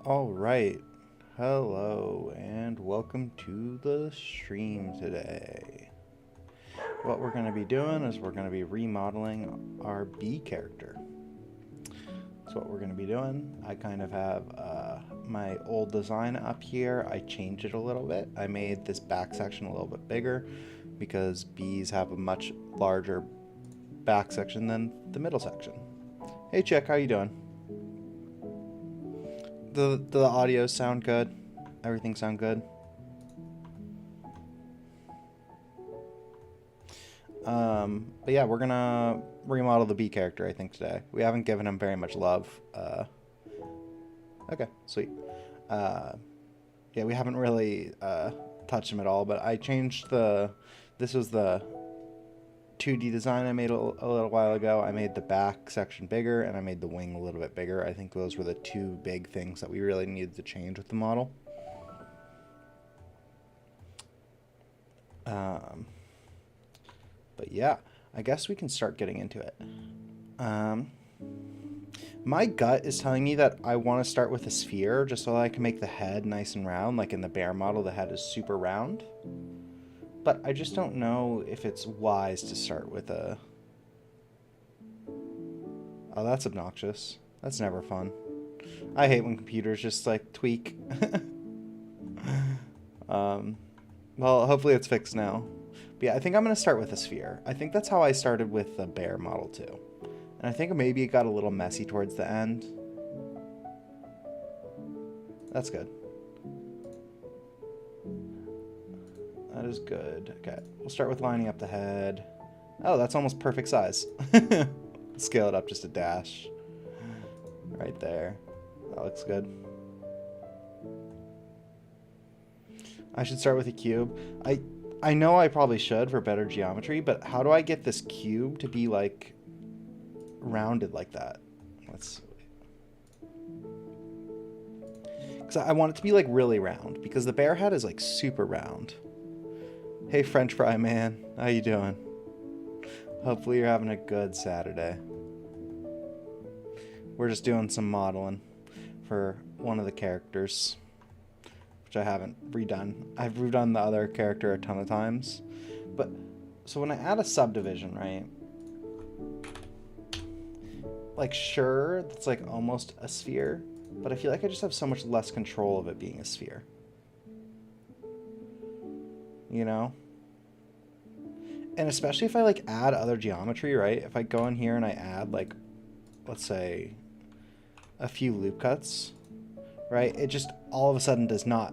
All right. Hello and welcome to the stream today. What we're going to be doing is we're going to be remodeling our B character. That's what we're going to be doing. I kind of have my old design up here. I changed it a little bit. I made this back section a little bit bigger because Bs have a much larger back section than the middle section. Hey Chick, how you doing? The audio sound good? Everything sound good? But yeah, we're gonna remodel the B character, I think, today. We haven't given him very much love. Okay, sweet. Yeah, we haven't really touched him at all, but I changed this was the 2D design I made a little while ago. I made the back section bigger, and I made the wing a little bit bigger. I think those were the two big things that we really needed to change with the model. But yeah, I guess we can start getting into it. My gut is telling me that I want to start with a sphere, just so that I can make the head nice and round. Like in the bear model, the head is super round. But I just don't know if it's wise to start with a... Oh, that's obnoxious. That's never fun. I hate when computers just, like, tweak. Well, hopefully it's fixed now. But yeah, I think I'm going to start with a sphere. I think that's how I started with the bear model, too. And I think maybe it got a little messy towards the end. That's good. That is good. Okay, we'll start with lining up the head. Oh, that's almost perfect size. Scale it up just a dash. Right there. That looks good. I should start with a cube. I know I probably should for better geometry, but how do I get this cube to be, like, rounded like that? Let's... Because I want it to be, like, really round, because the bear head is, like, super round. Hey, French fry man. How you doing? Hopefully you're having a good Saturday. We're just doing some modeling for one of the characters, which I haven't redone. I've redone the other character a ton of times. But, so when I add a subdivision, right? Like, sure, it's like almost a sphere, but I feel like I just have so much less control of it being a sphere. You know? And especially if I, like, add other geometry, right? If I go in here and I add, like, let's say, a few loop cuts, right? It just all of a sudden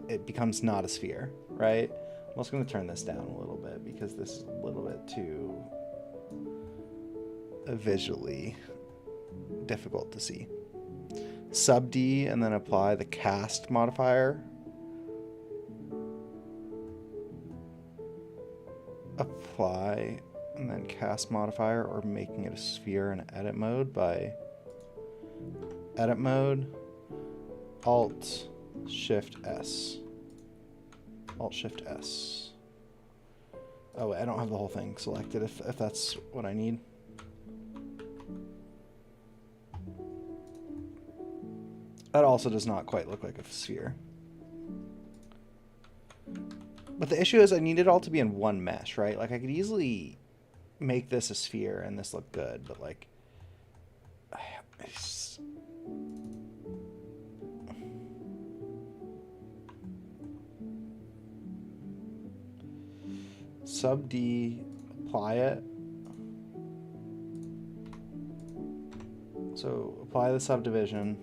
it becomes not a sphere, right? I'm also going to turn this down a little bit because this is a little bit too visually difficult to see. Sub D and then apply the cast modifier. Apply and then cast modifier, or making it a sphere in edit mode by edit mode, Alt Shift S. Alt Shift S. Oh wait, I don't have the whole thing selected if that's what I need. That also does not quite look like a sphere. But the issue is I need it all to be in one mesh, right? Like, I could easily make this a sphere and this look good, but, like... Sub D, apply it. So, apply the subdivision.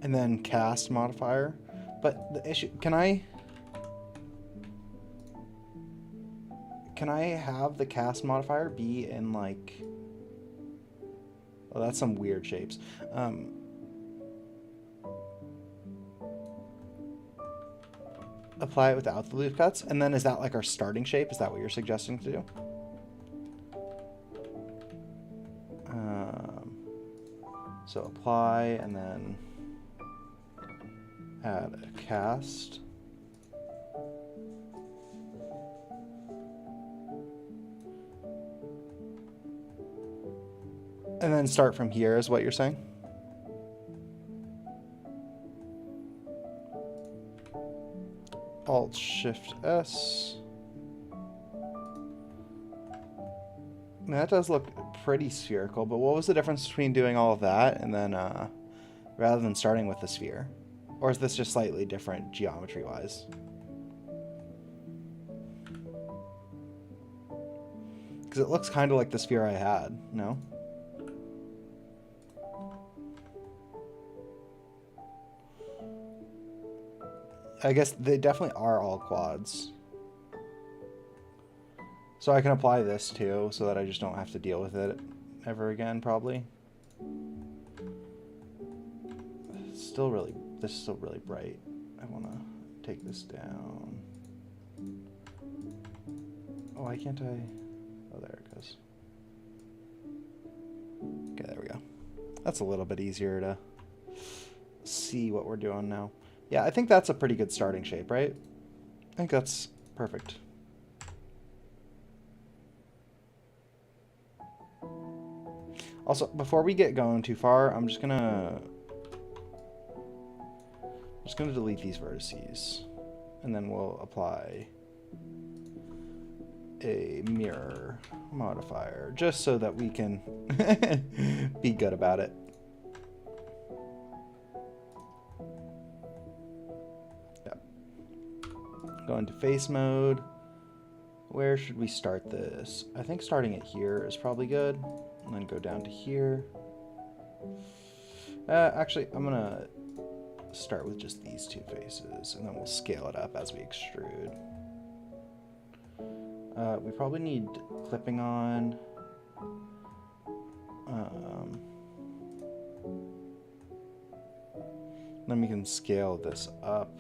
And then cast modifier. But the issue... Can I have the cast modifier be in, like... Oh, that's some weird shapes. Apply it without the loop cuts, and then is that like our starting shape? Is that what you're suggesting to do? So apply, and then add a cast. And then start from here is what you're saying? Alt Shift S. That does look pretty spherical, but what was the difference between doing all of that and then, rather than starting with the sphere? Or is this just slightly different geometry-wise? Because it looks kind of like the sphere I had, no? I guess they definitely are all quads. So I can apply this too, so that I just don't have to deal with it ever again, probably. This is still really bright. I want to take this down. Oh, why can't I? Oh, there it goes. Okay, there we go. That's a little bit easier to see what we're doing now. Yeah, I think that's a pretty good starting shape, right? I think that's perfect. Also, before we get going too far, I'm just gonna delete these vertices, and then we'll apply a mirror modifier, just so that we can be good about it. Yep. Go into face mode. Where should we start this? I think starting it here is probably good. And then go down to here. Actually, I'm gonna start with just these two faces, and then we'll scale it up as we extrude. We probably need clipping on. Then we can scale this up.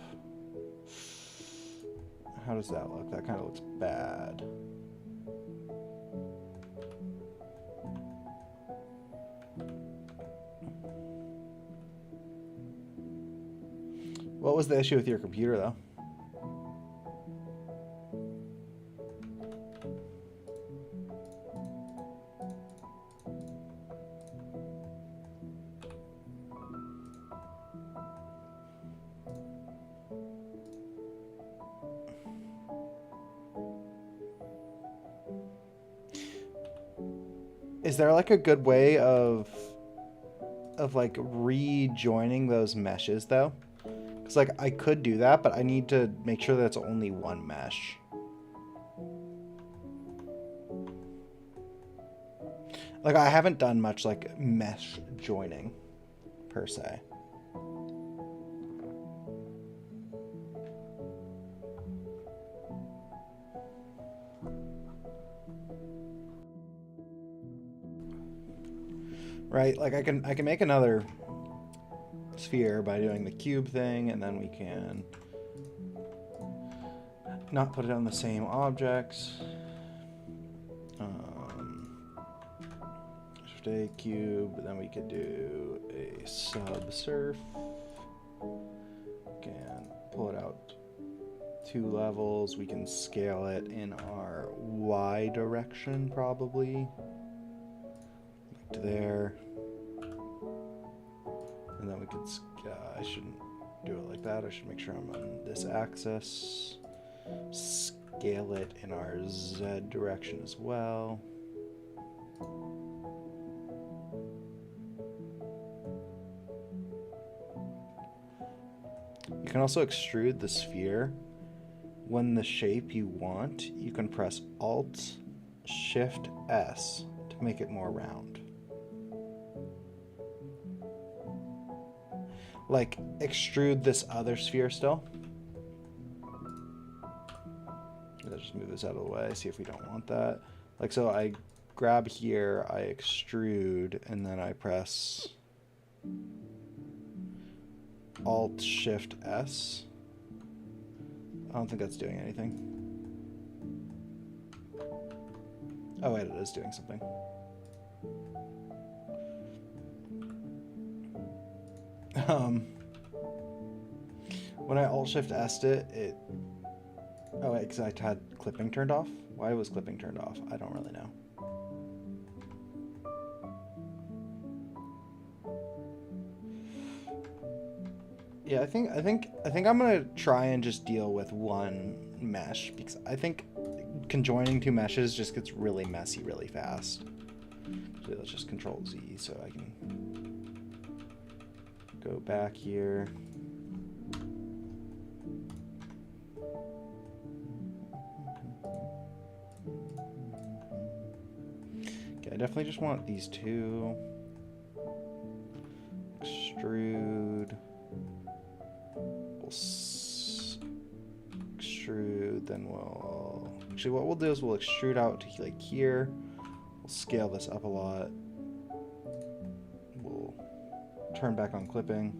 How does that look? That kind of looks bad. What was the issue with your computer, though? Is there like a good way of like rejoining those meshes though? Because like I could do that, but I need to make sure that it's only one mesh. Like I haven't done much like mesh joining per se. Right, like I can make another sphere by doing the cube thing, and then we can not put it on the same objects. Shift A cube, but then we could do a subsurf. Can pull it out 2 levels. We can scale it in our Y direction probably. To there, and then we could I shouldn't do it like that. I should make sure I'm on this axis, scale it in our Z direction as well. You can also extrude the sphere. When the shape you want, you can press Alt Shift S to make it more round. Like, extrude this other sphere still. Let's just move this out of the way, see if we don't want that. Like, so I grab here, I extrude, and then I press Alt Shift S. I don't think that's doing anything. Oh wait, it is doing something. When I Alt-Shift S'd it... Oh, wait, because I had clipping turned off? Why was clipping turned off? I don't really know. Yeah, I think I'm gonna try and just deal with one mesh because I think conjoining two meshes just gets really messy really fast. So let's just Control Z so I can go back here. Okay, I definitely just want these two. Extrude. We'll extrude, then we'll... Actually, what we'll do is we'll extrude out to like here. We'll scale this up a lot. We'll turn back on clipping.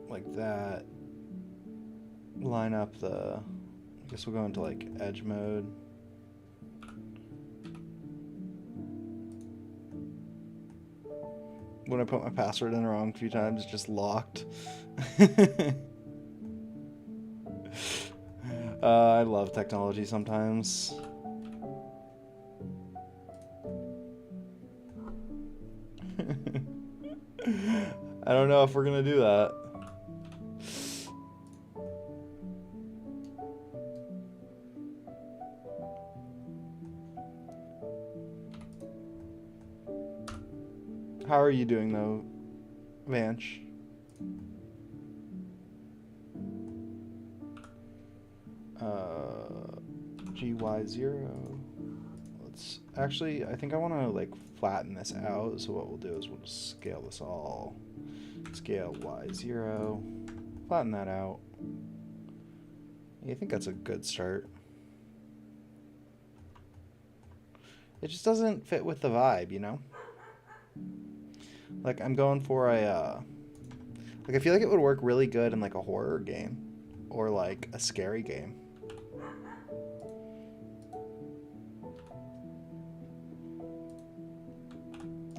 Like that. Line up the... I guess we'll go into like edge mode. When I put my password in wrong a few times, it's just locked. I love technology sometimes. I don't know if we're gonna do that. How are you doing though, Vanch? GY0. Let's actually, I think I want to like flatten this out. So what we'll do is we'll just scale this all. Scale Y0. Flatten that out. Yeah, I think that's a good start. It just doesn't fit with the vibe, you know? Like I'm going for a like I feel like it would work really good in like a horror game or like a scary game.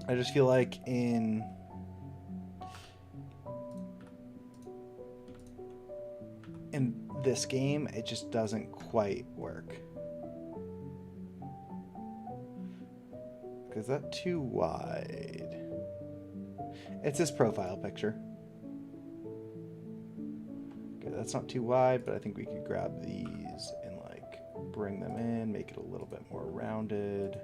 I just feel like in this game it just doesn't quite work. Is that too wide? It's this profile picture. Okay, that's not too wide, but I think we could grab these and like bring them in, make it a little bit more rounded.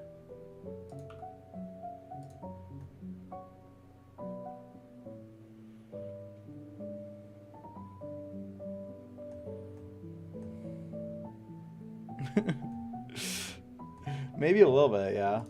Maybe a little bit, yeah.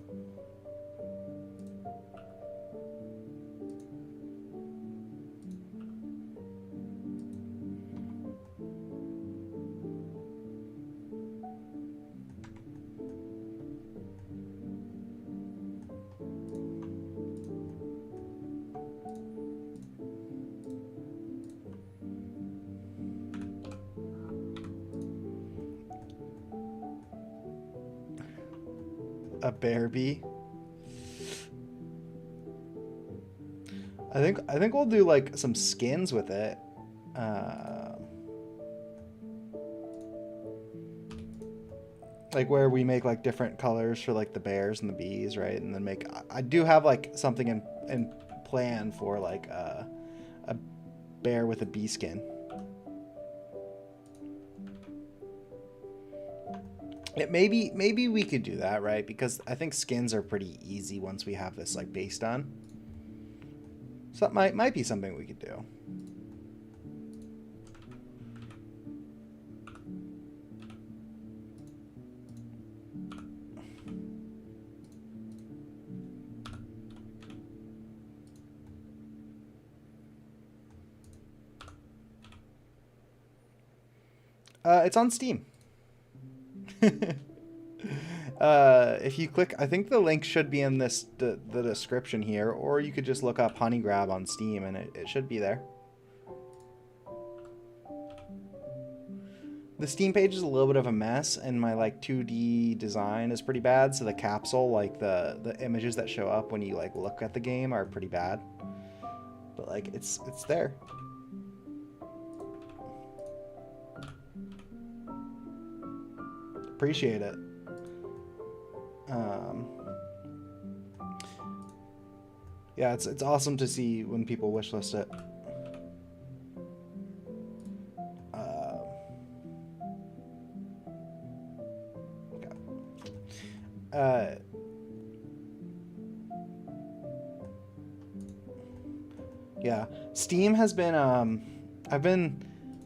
A bear bee. I think we'll do like some skins with it. Like where we make like different colors for like the bears and the bees, right? And then make I do have like something in plan for like a bear with a bee skin. Maybe we could do that, right? Because I think skins are pretty easy once we have this like base done. So that might be something we could do. It's on Steam. If you click, I think the link should be in the description here, or you could just look up Honey Grab on Steam and it should be there. The Steam page is a little bit of a mess, and my like 2D design is pretty bad, so the capsule, like the images that show up when you like look at the game are pretty bad. But like it's there. Appreciate it. Yeah, it's awesome to see when people wishlist it. Yeah, Steam has been I've been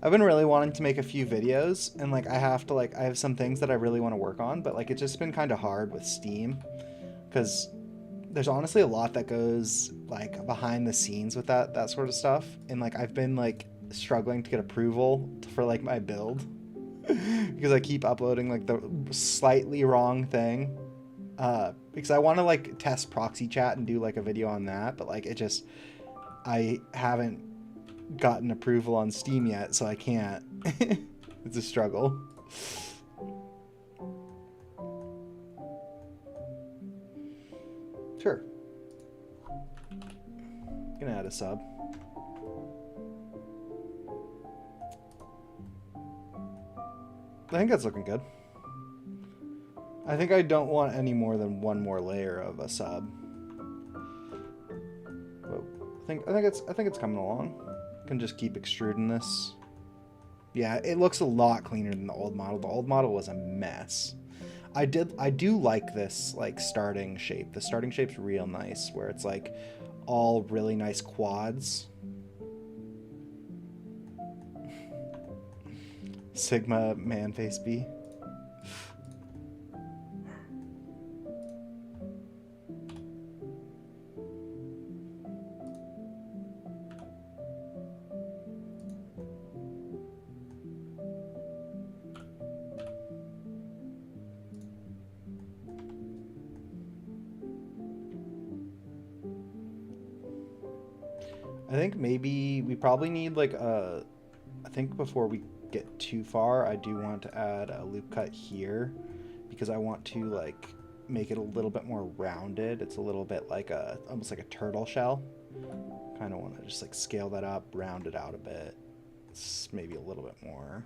really wanting to make a few videos, and like I have some things that I really want to work on, but like it's just been kind of hard with Steam because there's honestly a lot that goes like behind the scenes with that sort of stuff, and like I've been like struggling to get approval for like my build because I keep uploading like the slightly wrong thing. Because I want to like test proxy chat and do like a video on that, but like I haven't gotten approval on Steam yet, so I can't. It's a struggle. Sure. Gonna add a sub. I think that's looking good. I think I don't want any more than one more layer of a sub. But I think it's coming along. Can just keep extruding this. Yeah, it looks a lot cleaner than the old model. The old model was a mess. I do like this like starting shape. The starting shape's real nice, where it's like all really nice quads. Sigma man face B. I think maybe we probably need like a, I think before we get too far, I do want to add a loop cut here because I want to like make it a little bit more rounded. It's a little bit like almost like a turtle shell. Kind of want to just like scale that up, round it out a bit. It's maybe a little bit more.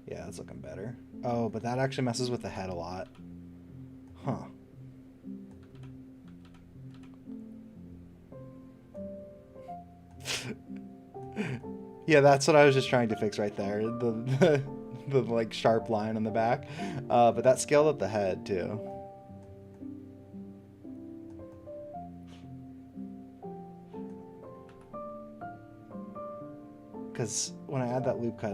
Yeah, that's looking better. Oh, but that actually messes with the head a lot. Huh. Yeah, that's what I was just trying to fix right there. The like sharp line on the back. But that scaled up the head too. Because when I add that loop cut,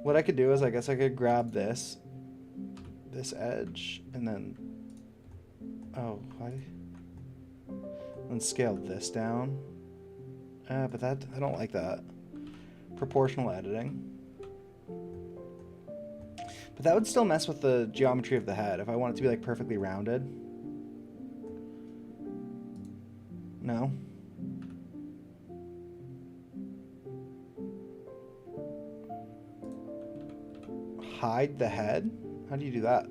what I could do is I guess I could grab this edge and then, oh, and scale this down. But that, I don't like that. Proportional editing. But that would still mess with the geometry of the head if I want it to be like perfectly rounded. No. Hide the head? How do you do that?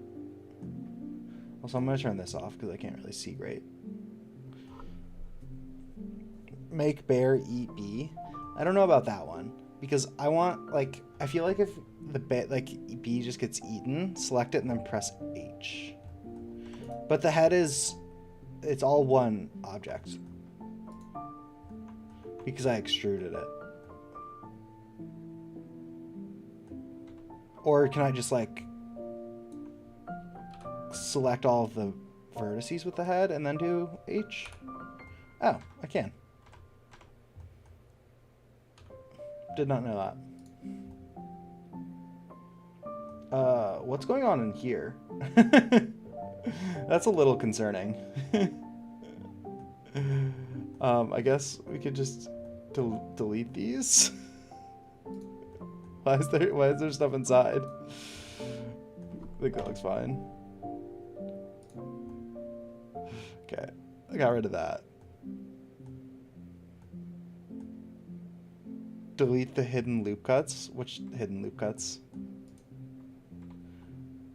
Also, I'm going to turn this off because I can't really see great. Make bear eat bee. I don't know about that one because I want like, I feel like if the bee just gets eaten, select it and then press H. But the head it's all one object because I extruded it. Or can I just like select all of the vertices with the head and then do H? Oh, I can. Did not know that. What's going on in here? That's a little concerning. I guess we could just delete these. Why is there stuff inside? I think that looks fine. Okay, I got rid of that. Delete the hidden loop cuts. Which hidden loop cuts?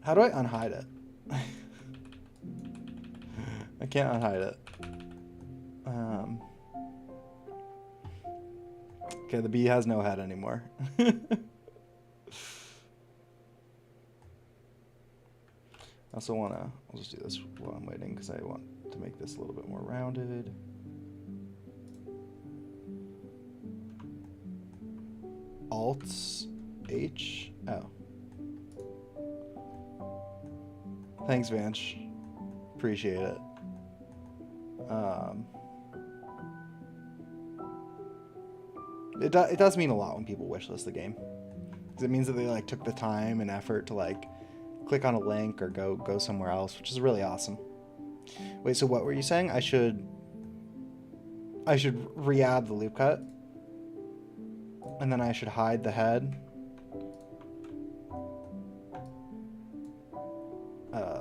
How do I unhide it? I can't unhide it. Okay, the bee has no head anymore. also want to, I'll just do this while I'm waiting because I want to make this a little bit more rounded. Alt H. Oh. Thanks, Vanch. Appreciate it. It does mean a lot when people wishlist the game, because it means that they like took the time and effort to like click on a link or go somewhere else, which is really awesome. Wait, so what were you saying? I should re-add the loop cut, and then I should hide the head.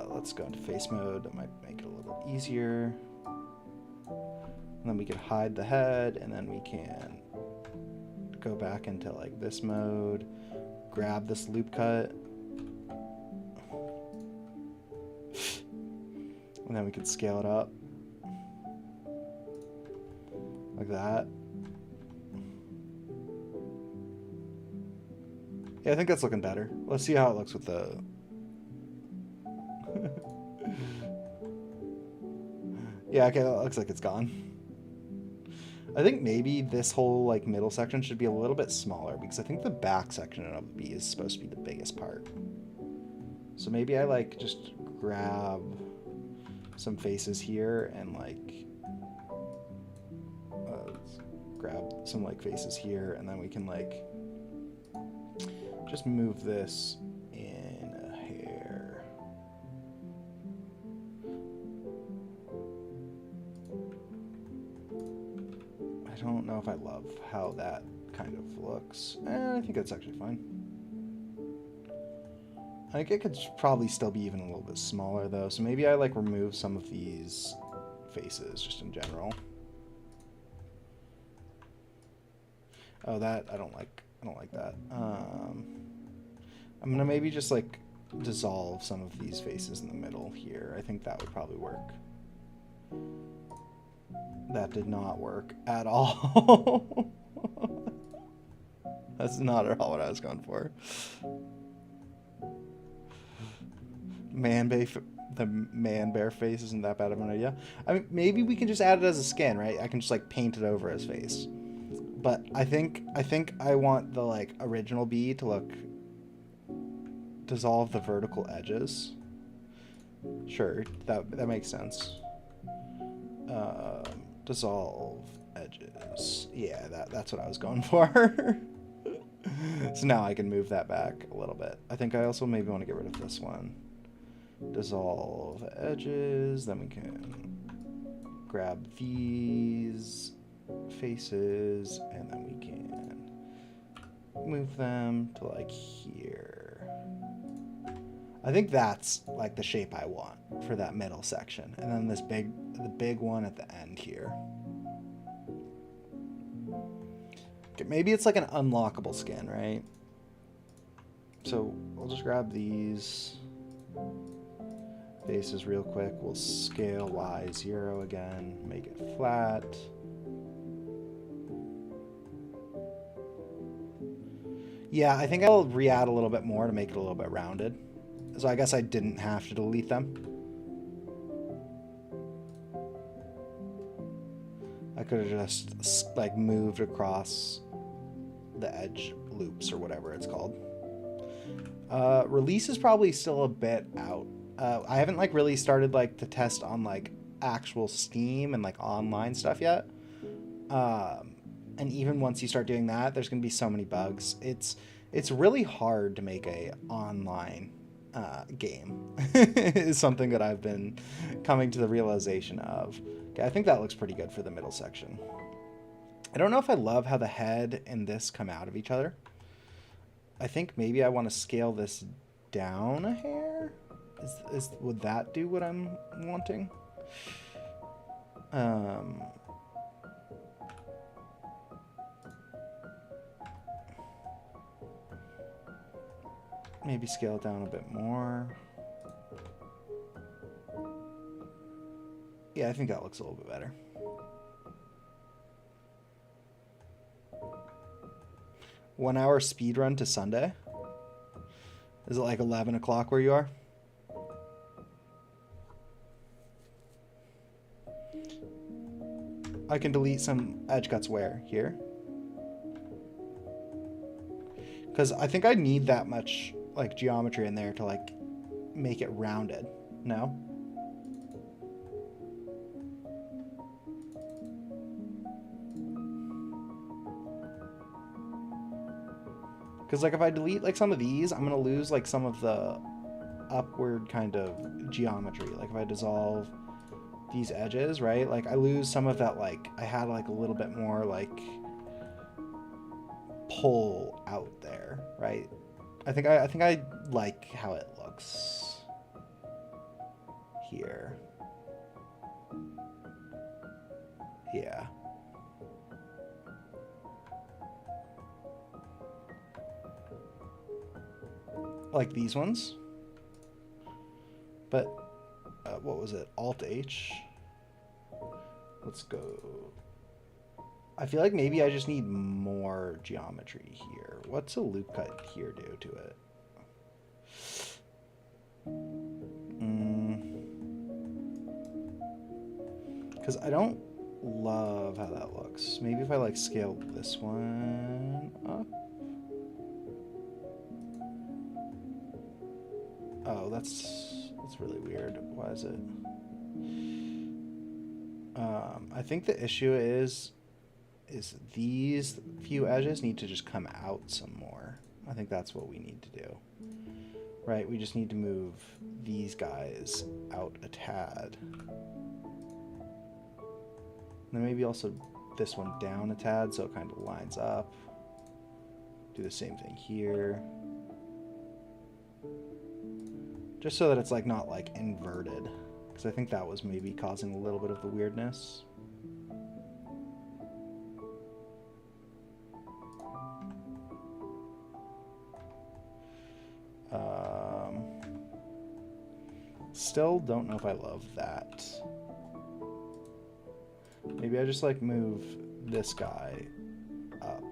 Let's go into face mode. That might make it a little easier. And then we can hide the head, and then we can go back into like this mode, grab this loop cut, and then we can scale it up like that. Yeah, I think that's looking better. Let's see how it looks with the yeah, okay, that looks like it's gone. I think maybe this whole like middle section should be a little bit smaller, because I think the back section of the bee is supposed to be the biggest part. So maybe I like just grab some faces here and like grab some like faces here, and then we can like just move this in a hair. I don't know if I love how that kind of looks. I think that's actually fine. I think it could probably still be even a little bit smaller though, so maybe I like remove some of these faces just in general. Oh, that I don't like that. I'm gonna maybe just like dissolve some of these faces in the middle here. I think that would probably work. That did not work at all. That's not at all what I was going for. The man bear face isn't that bad of an idea. I mean, maybe we can just add it as a skin, right? I can just like paint it over his face. But I think I want the like original bee to look, dissolve the vertical edges. Sure, that makes sense. Dissolve edges. Yeah, that's what I was going for. So now I can move that back a little bit. I think I also maybe want to get rid of this one. Dissolve edges. Then we can grab these faces, and then we can move them to like here. I think that's like the shape I want for that middle section, and then the big one at the end here. Okay, maybe it's like an unlockable skin, right? So we'll just grab these faces real quick. We'll scale Y0 again, make it flat. Yeah, I think I'll re-add a little bit more to make it a little bit rounded. So I guess I didn't have to delete them. I could have just like moved across the edge loops or whatever it's called. Release is probably still a bit out. I haven't like really started like to test on like actual Steam and like online stuff yet. And even once you start doing that, there's gonna be so many bugs. It's really hard to make a online game. Is something that I've been coming to the realization of. Okay, I think that looks pretty good for the middle section. I don't know if I love how the head and this come out of each other. I think maybe I want to scale this down a hair. Would that do what I'm wanting? Maybe scale it down a bit more. Yeah, I think that looks a little bit better. One hour speed run to Sunday. Is it like 11 o'clock where you are? I can delete some edge cuts where? Here? Because I think I need that much like geometry in there to like make it rounded. No? Because like if I delete like some of these, I'm going to lose like some of the upward kind of geometry. Like if I dissolve these edges, right? Like I lose some of that, like I had like a little bit more like pull out there, right? I think I like how it looks here. Yeah. Like these ones. But what was it? Alt H. Let's go. I feel like maybe I just need more geometry here. What's a loop cut here do to it? Because I don't love how that looks. Maybe if I like scale this one up. Oh, that's really weird. Why is it? I think the issue is these few edges need to just come out some more. I think that's what we need to do. Right, we just need to move these guys out a tad. Then maybe also this one down a tad so it kind of lines up. Do the same thing here. Just so that it's like not like inverted. Because I think that was maybe causing a little bit of the weirdness. Still don't know if I love that. Maybe I just like move this guy up.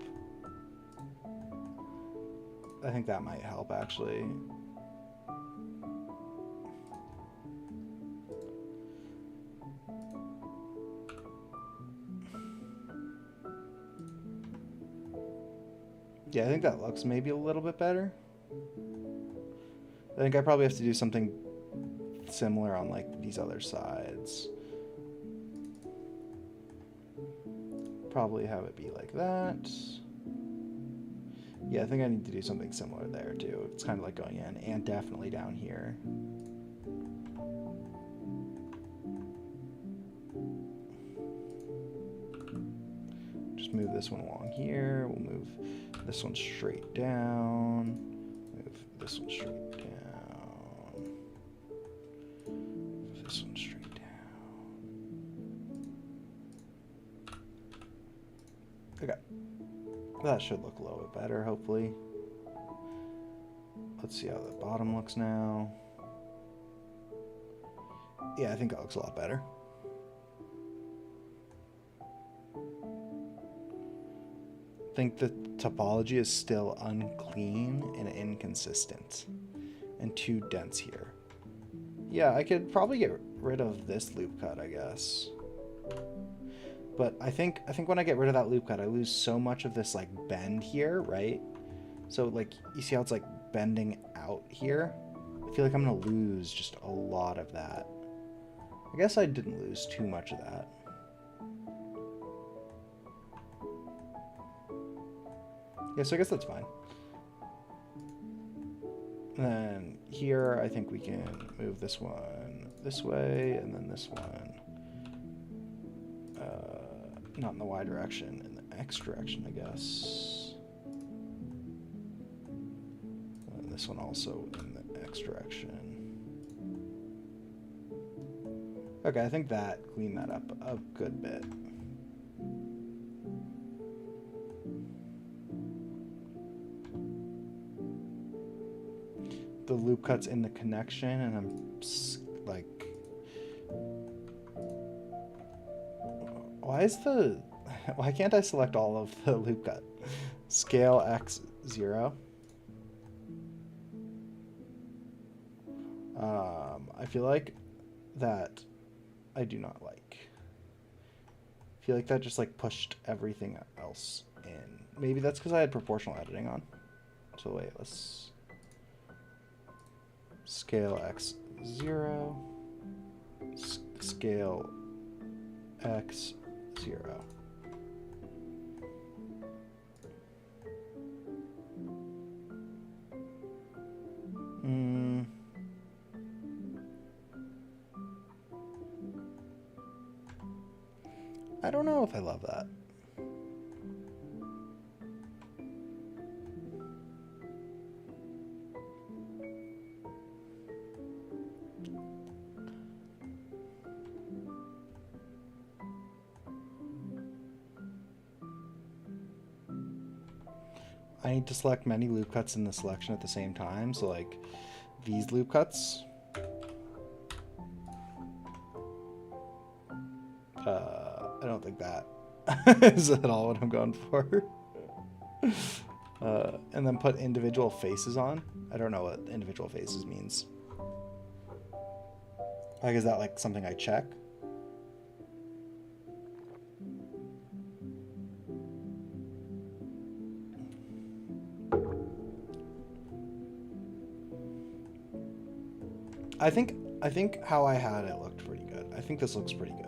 I think that might help actually. Yeah, I think that looks maybe a little bit better. I think I probably have to do something similar on like these other sides. Probably have it be like that. Yeah, I think I need to do something similar there too. It's kind of like going in and definitely down here. Just move this one along here. We'll move this one straight down. Move this one straight down. Move this one straight down. Okay. That should look a little bit better, hopefully. Let's see how the bottom looks now. Yeah, I think that looks a lot better. I think the topology is still unclean and inconsistent and too dense here. Yeah, I could probably get rid of this loop cut, I guess. But I think when I get rid of that loop cut, I lose so much of this like bend here, right? So like, you see how it's like bending out here? I feel like I'm gonna lose just a lot of that. I guess I didn't lose too much of that. Yeah, so I guess that's fine. And then here, I think we can move this one this way, and then this one. Not in the Y direction, in the X direction, I guess. And this one also in the X direction. Okay, I think that cleaned that up a good bit. The loop cuts in the connection, and I'm like, why can't I select all of the loop cut? Scale X 0. I feel like that I do not like. feel like that just like pushed everything else in. Maybe that's because I had proportional editing on. So wait, let's scale x 0, scale x 0. I don't know if I love that. I need to select many loop cuts in the selection at the same time. So like these loop cuts. I don't think that is at all what I'm going for. And then put individual faces on. I don't know what individual faces means. Like, is that like something I check? I think how I had it looked pretty good. I think this looks pretty good.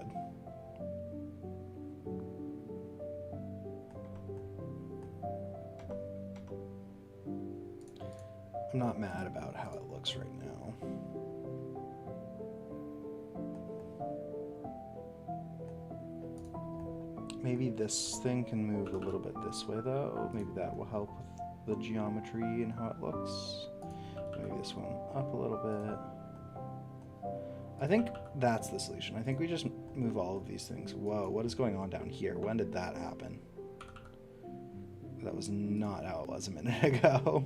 I'm not mad about how it looks right now. Maybe this thing can move a little bit this way though. Maybe that will help with the geometry and how it looks. Maybe this one up a little bit. I think that's the solution. I think we just move all of these things. Whoa, what is going on down here? When did that happen? That was not how it was a minute ago.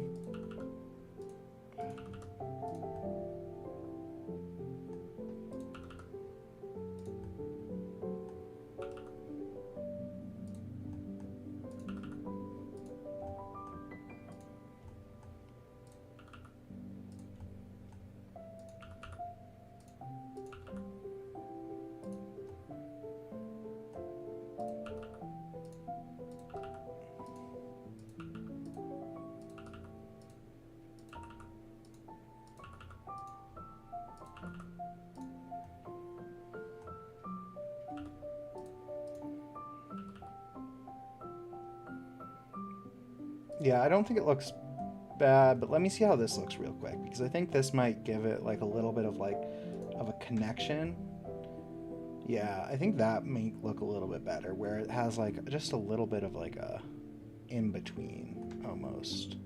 Yeah, I don't think it looks bad, but let me see how this looks real quick, because I think this might give it like a little bit of a connection. Yeah, I think that may look a little bit better, where it has like just a little bit of like a in between almost.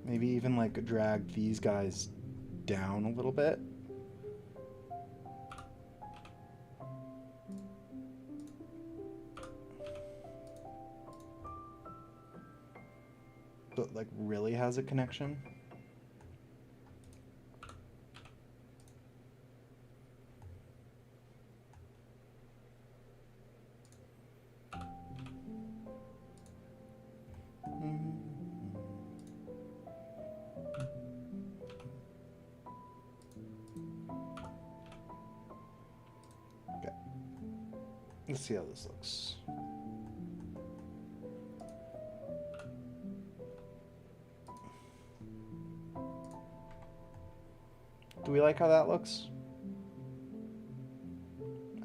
Maybe even like drag these guys down a little bit. But like really has a connection. Okay. Let's see how this looks. Do we like how that looks?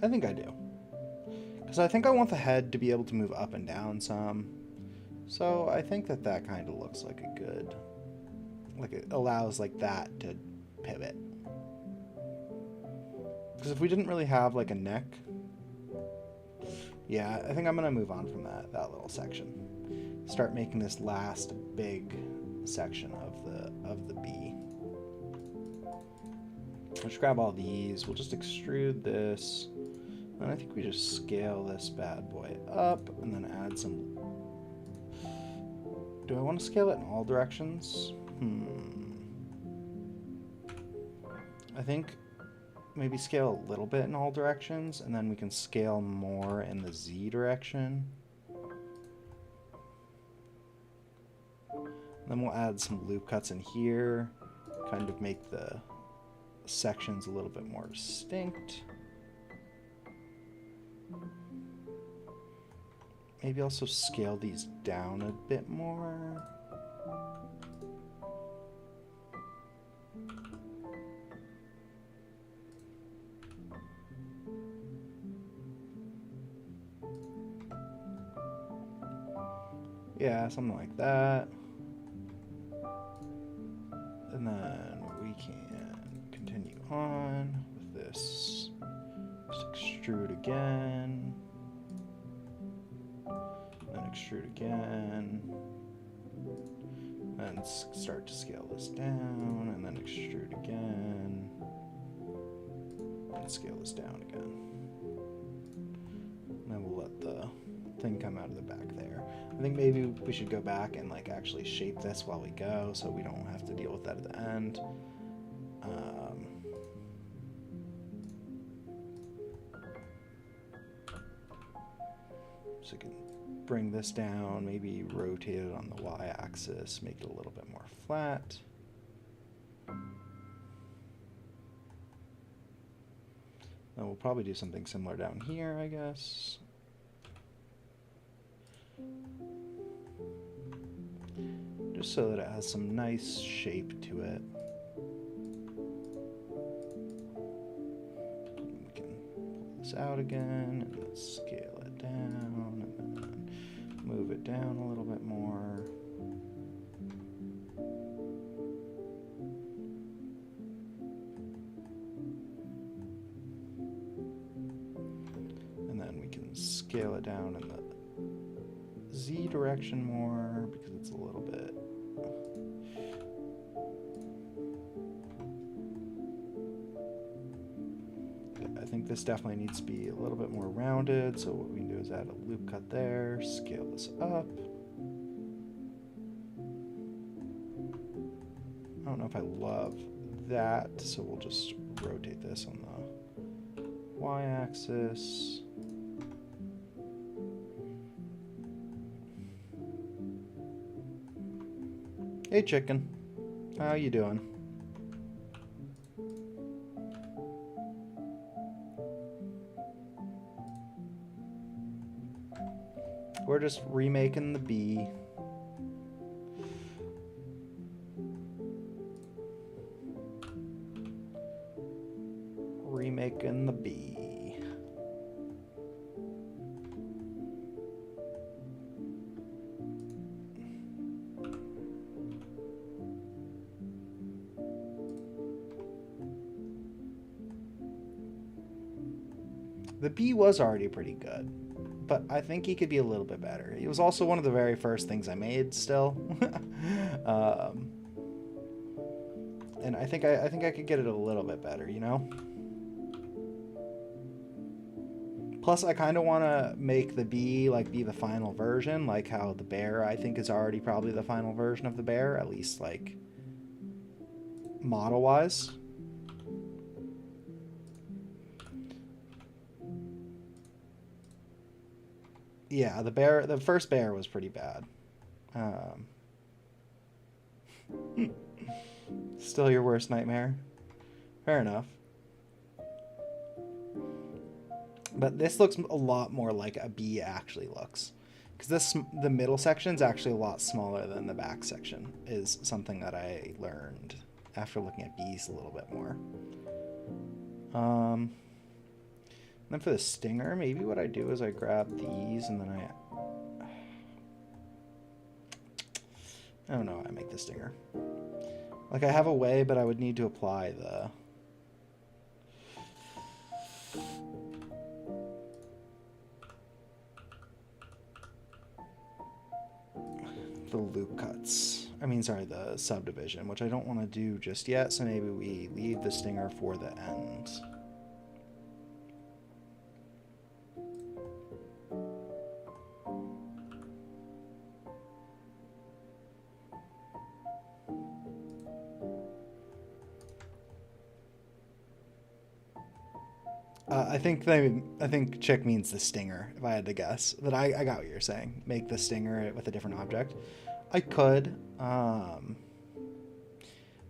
I think I do. Because I think I want the head to be able to move up and down some. So I think that that kind of looks like a good... like it allows like that to pivot. Because if we didn't really have like a neck... yeah, I think I'm going to move on from that little section. Start making this last big section of the bee. Let's grab all these. We'll just extrude this. And I think we just scale this bad boy up and then add some... do I want to scale it in all directions? I think maybe scale a little bit in all directions, and then we can scale more in the Z direction. Then we'll add some loop cuts in here, kind of make the sections a little bit more distinct. maybe also scale these down a bit more. Yeah, something like that. And then we can continue on with this. Just extrude again. Then extrude again. And start to scale this down. And then extrude again. And scale this down again. And then we'll let the thing come out of the back there. I think maybe we should go back and like actually shape this while we go, so we don't have to deal with that at the end. So we can bring this down, maybe rotate it on the y-axis, make it a little bit more flat. Then we'll probably do something similar down here, I guess. Just so that it has some nice shape to it. We can pull this out again and scale it down and then move it down a little bit more. And then we can scale it down in the Z direction more because it's a little bit. I think this definitely needs to be a little bit more rounded, so what we can do is add a loop cut there, scale this up. I don't know if I love that, so we'll just rotate this on the y-axis. Hey chicken, how you doing? We're just remaking the bee. Remaking the bee. The bee was already pretty good, but I think he could be a little bit better. He was also one of the very first things I made still. And I think I could get it a little bit better, you know? Plus, I kind of want to make the bee like be the final version, like how the bear I think is already probably the final version of the bear, at least like model-wise. Yeah, the first bear was pretty bad. Still your worst nightmare? Fair enough. But this looks a lot more like a bee actually looks. Because the middle section is actually a lot smaller than the back section, is something that I learned after looking at bees a little bit more. Then for the stinger, maybe what I do is I grab these and then I don't know how I make the stinger. Like I have a way, but I would need to apply the loop cuts. I mean, sorry, the subdivision, which I don't want to do just yet, so maybe we leave the stinger for the end. I think chick means the stinger, if I had to guess. But I got what you're saying. Make the stinger with a different object. I could,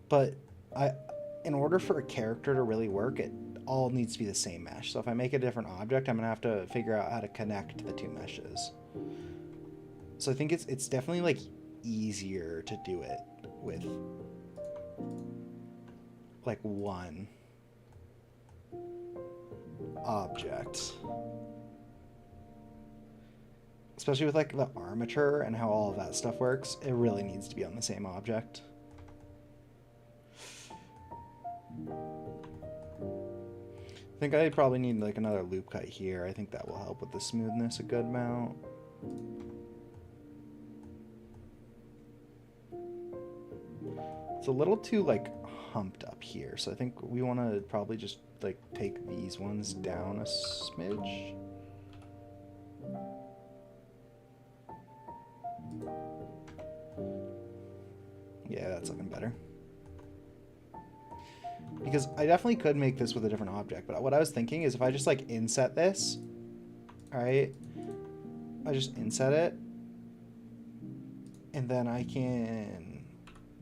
but in order for a character to really work, it all needs to be the same mesh. So if I make a different object, I'm gonna have to figure out how to connect the two meshes. So I think it's definitely like easier to do it with like one object. Especially with like the armature and how all of that stuff works, it really needs to be on the same object. I think I probably need like another loop cut here. I think that will help with the smoothness a good amount. It's a little too like humped up here, so I think we want to probably just like take these ones down a smidge. Yeah, that's looking better. Because I definitely could make this with a different object, but what I was thinking is if I just like inset this, alright, I just inset it, and then I can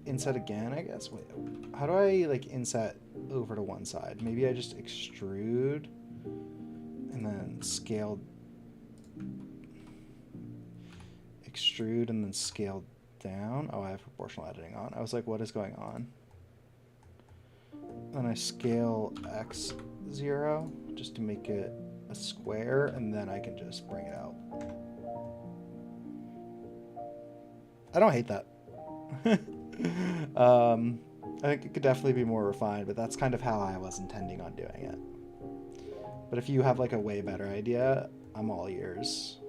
inset again, I guess. Wait, how do I like inset over to one side? Maybe I just extrude and then scale, extrude and then scale down. Oh, I have proportional editing on. I was like, what is going on? Then I scale X0 just to make it a square, and then I can just bring it out. I don't hate that. I think it could definitely be more refined, but that's kind of how I was intending on doing it. But if you have like a way better idea, I'm all ears.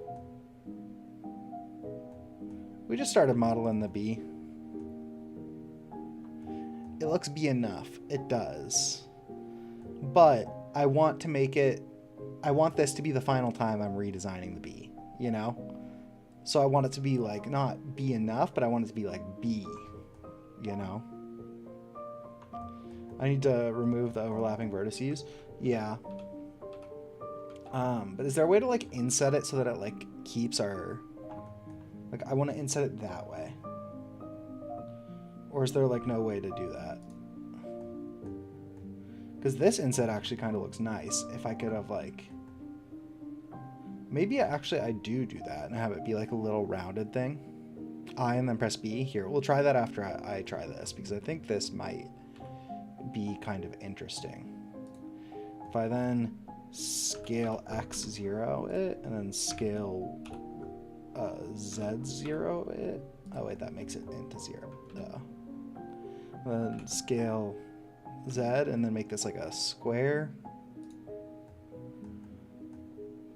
We just started modeling the bee. It looks bee enough. It does. But I want to make it... I want this to be the final time I'm redesigning the bee, you know? So I want it to be like, not bee enough, but I want it to be like bee, you know? I need to remove the overlapping vertices. Yeah. But is there a way to like inset it so that it like keeps our... Like I want to inset it that way. Or is there like no way to do that? Because this inset actually kind of looks nice. If I could have like... Maybe actually I do that and have it be like a little rounded thing. I and then press B. Here, we'll try that after I try this, because I think this might be kind of interesting. If I then scale X0 it and then scale Z0 it. Oh wait, that makes it into 0. Then scale Z and then make this like a square.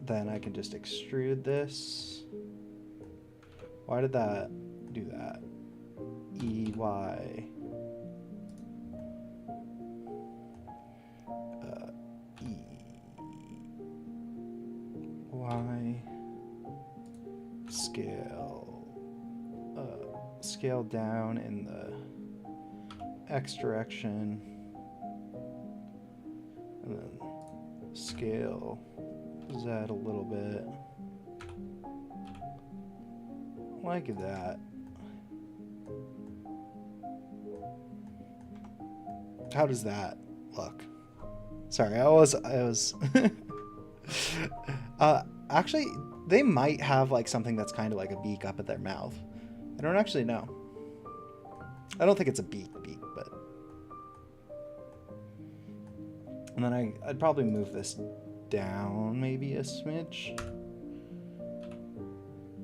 Then I can just extrude this. Why did that do that? EY. Y. Scale down in the X direction, and then scale Z a little bit, like that. How does that look? Sorry, I was actually, they might have like something that's kind of like a beak up at their mouth. I don't actually know. I don't think it's a beak, but... And then I'd probably move this down maybe a smidge.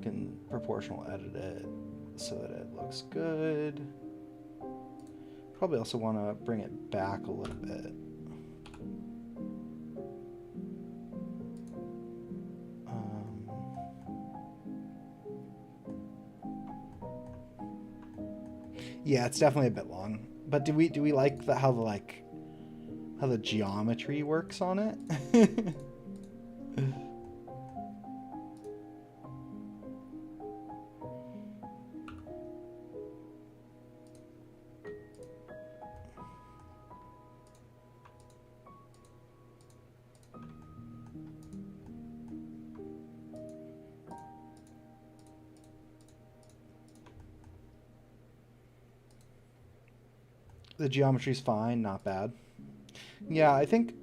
Can proportional edit it so that it looks good. Probably also want to bring it back a little bit. Yeah, it's definitely a bit long. But do we like how the geometry works on it? The geometry's fine, not bad. Yeah, I think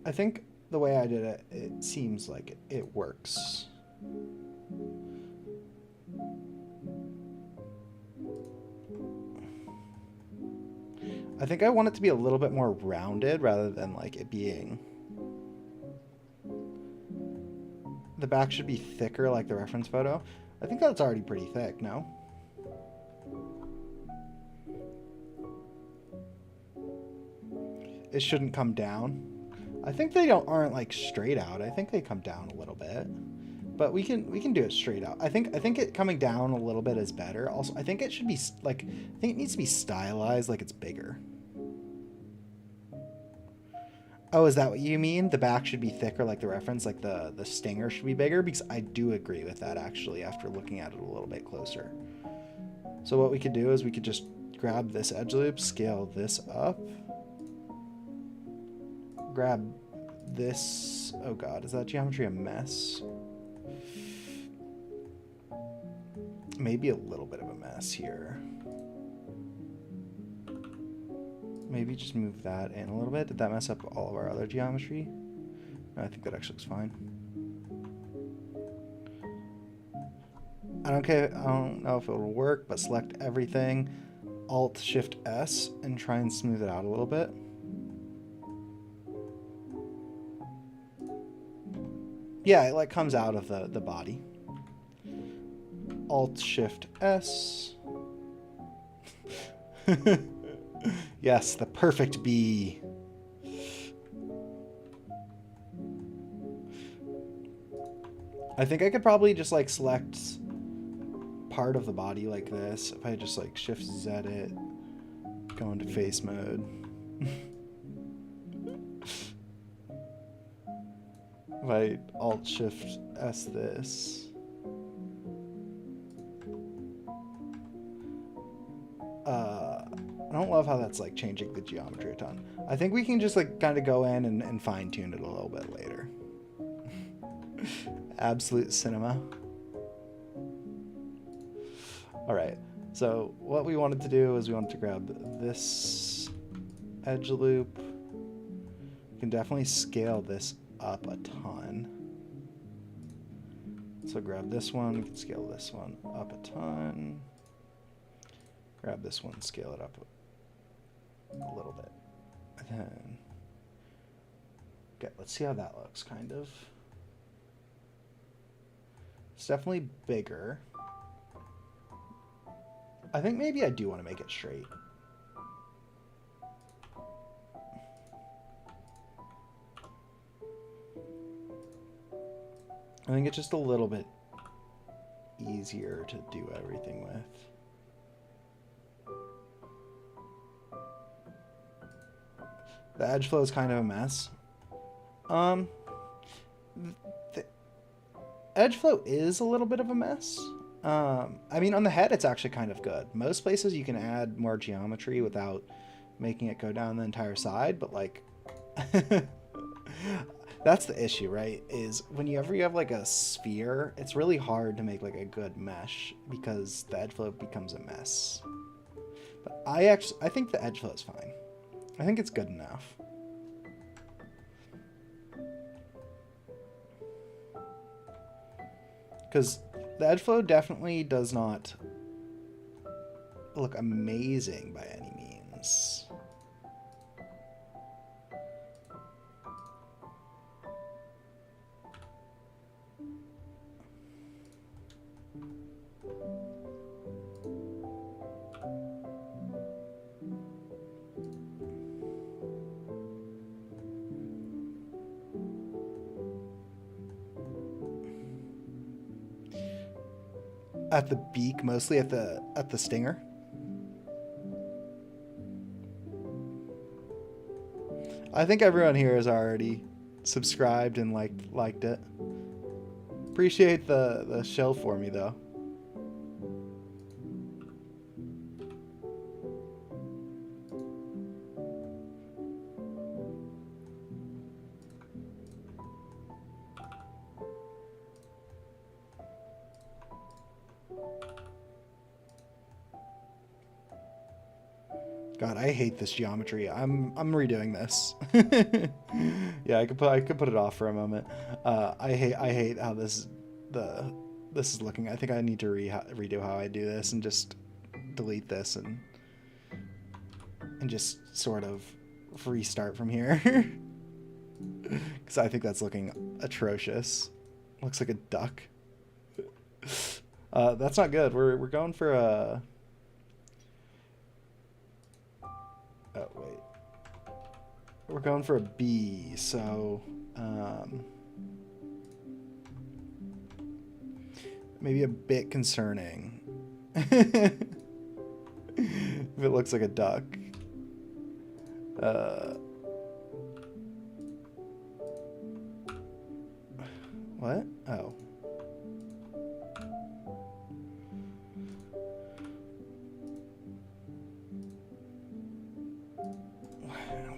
the way I did it, it seems like it works. I think I want it to be a little bit more rounded rather than like it being... The back should be thicker like the reference photo. I think that's already pretty thick, no? It shouldn't come down. I think they aren't like straight out. I think they come down a little bit. But we can do it straight out. I think it coming down a little bit is better. Also, I think it should be like, I think it needs to be stylized like it's bigger. Oh, is that what you mean? The back should be thicker like the reference, like the stinger should be bigger? Because I do agree with that actually after looking at it a little bit closer. So what we could do is we could just grab this edge loop, scale this up. Grab this. Oh god, is that geometry a mess? Maybe a little bit of a mess here. Maybe just move that in a little bit. Did that mess up all of our other geometry? No, I think that actually looks fine. I don't know if it'll work, but select everything, Alt Shift S, and try and smooth it out a little bit. Yeah, it like comes out of the body. Alt Shift S. Yes, the perfect bee. I think I could probably just like select part of the body like this. If I just like Shift Z it, go into face mode. If I Alt Shift S this. I don't love how that's like changing the geometry a ton. I think we can just like kind of go in and fine tune it a little bit later. Absolute cinema. All right, so what we wanted to do is we wanted to grab this edge loop. We can definitely scale this up a ton. So grab this one, we can scale this one up a ton. Grab this one, scale it up a little bit. And then, okay, let's see how that looks, kind of. It's definitely bigger. I think maybe I do want to make it straight. I think it's just a little bit easier to do everything with. The edge flow is kind of a mess. The edge flow is a little bit of a mess. I mean, on the head, it's actually kind of good. Most places you can add more geometry without making it go down the entire side, but like, that's the issue, right? Is whenever you have like a sphere, it's really hard to make like a good mesh because the edge flow becomes a mess. But I think the edge flow is fine. I think it's good enough. Because the edge flow definitely does not look amazing by any means. At the beak, mostly at the stinger. I think everyone here has already subscribed and liked it. Appreciate the shell for me though. God, I hate this geometry. I'm redoing this. Yeah, I could put it off for a moment. I hate how this is looking. I think I need to redo how I do this and just delete this and and just sort of restart from here. Because I think that's looking atrocious. Looks like a duck. That's not good. We're going for a... Oh, wait. We're going for a B, so... maybe a bit concerning. If it looks like a duck. What? Oh.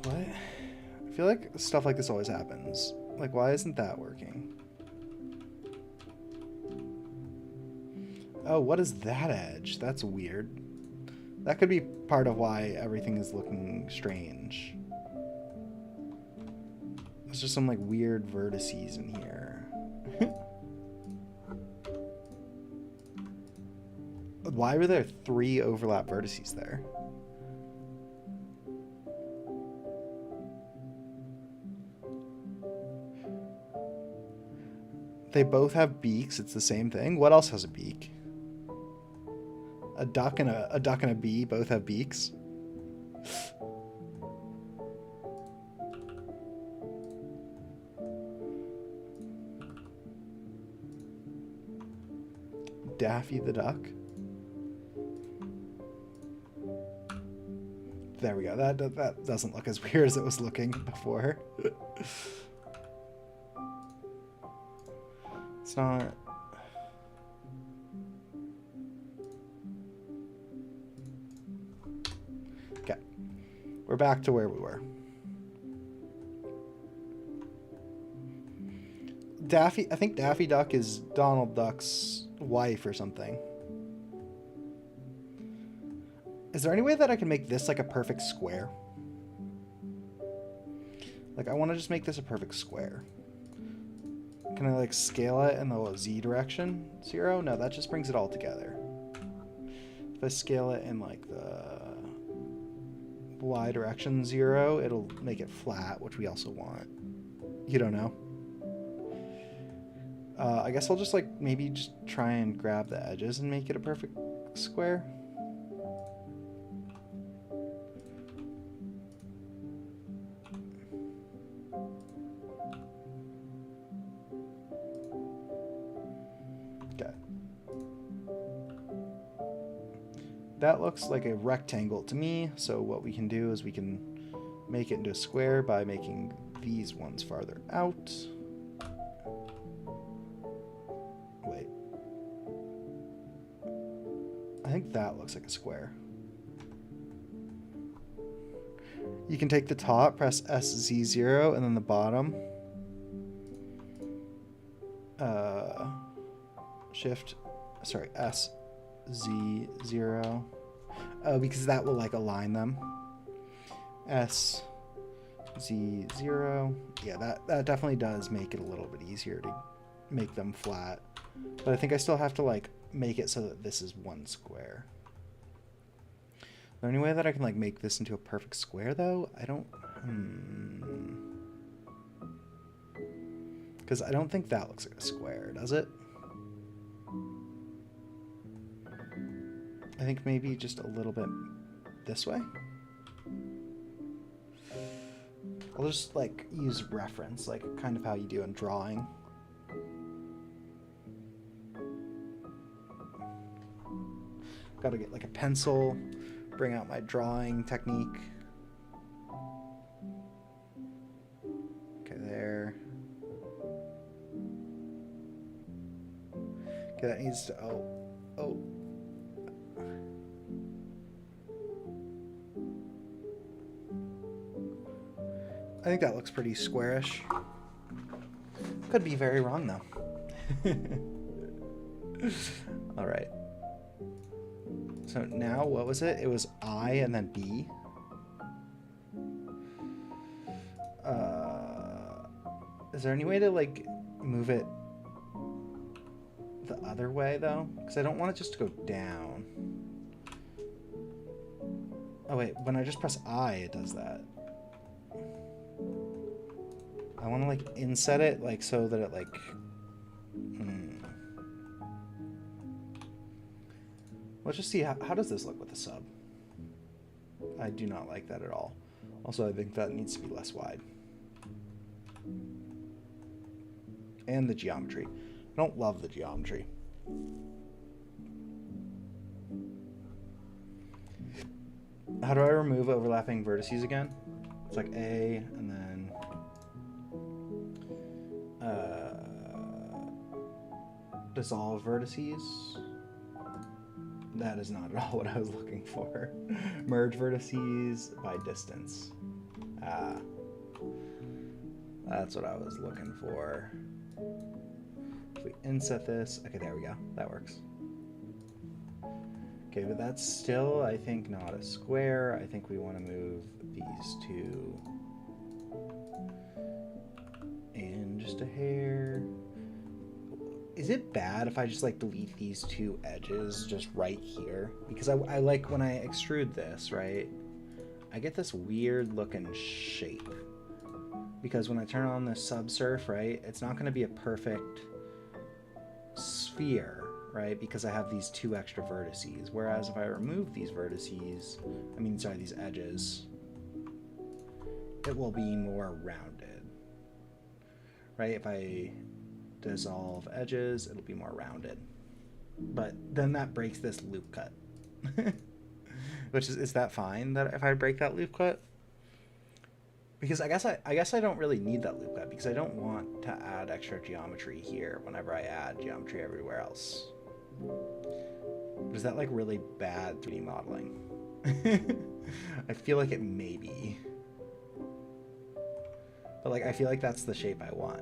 What? I feel like stuff like this always happens. Like, why isn't that working? Oh, what is that edge? That's weird. That could be part of why everything is looking strange. There's just some like weird vertices in here. Why were there 3 overlap vertices there? They both have beaks. It's the same thing. What else has a beak? A duck and a bee both have beaks. Daffy the duck. There we go. That doesn't look as weird as it was looking before. It's not... Okay. We're back to where we were. Daffy... I think Daffy Duck is Donald Duck's wife or something. Is there any way that I can make this like a perfect square? Like, I want to just make this a perfect square. Can I like scale it in the Z direction? 0? No, that just brings it all together. If I scale it in like the Y direction 0, it'll make it flat, which we also want. You don't know. I guess I'll just like maybe just try and grab the edges and make it a perfect square. That looks like a rectangle to me, so what we can do is we can make it into a square by making these ones farther out. Wait. I think that looks like a square. You can take the top, press SZ0, and then the bottom. SZ0. Oh, because that will like align them. SZ0. Yeah, that definitely does make it a little bit easier to make them flat. But I think I still have to like make it so that this is one square. Is there any way that I can like make this into a perfect square though? I don't... Because I don't think that looks like a square, does it? I think maybe just a little bit this way. I'll just like use reference, like kind of how you do in drawing. Gotta get like a pencil, bring out my drawing technique. Okay, there. Okay, that needs to, oh. I think that looks pretty squarish. Could be very wrong though. All right. So now what was it? It was I and then B. Is there any way to like move it the other way though? Because I don't want it just to go down. Oh wait, when I just press I, it does that. I want to like inset it like so that it like... Let's just see, how does this look with the sub? I do not like that at all. Also, I think that needs to be less wide. And the geometry. I don't love the geometry. How do I remove overlapping vertices again? It's like A, and then... dissolve vertices. That is not at all what I was looking for. Merge vertices by distance. That's what I was looking for. If we inset this, okay, there we go. That works. Okay, but that's still, I think, not a square. I think we want to move these two in just a hair. Is it bad if I just like delete these two edges just right here? Because I like when I extrude this, right? I get this weird looking shape. Because when I turn on the subsurf, right, it's not going to be a perfect sphere, right? Because I have these two extra vertices. Whereas if I remove these vertices, these edges, it will be more rounded, right? If I dissolve edges, it'll be more rounded. But then that breaks this loop cut. Which is that fine that if I break that loop cut? Because I guess I don't really need that loop cut because I don't want to add extra geometry here whenever I add geometry everywhere else. But is that like really bad 3D modeling? I feel like it may be. But like I feel like that's the shape I want.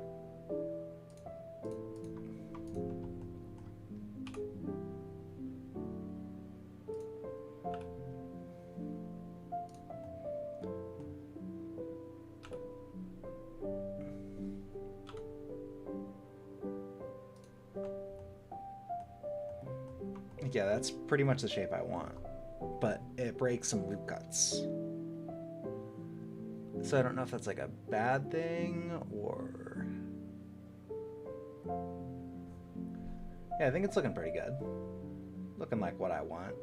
Yeah, that's pretty much the shape I want, but it breaks some loop cuts. So I don't know if that's like a bad thing or... Yeah, I think it's looking pretty good. Looking like what I want.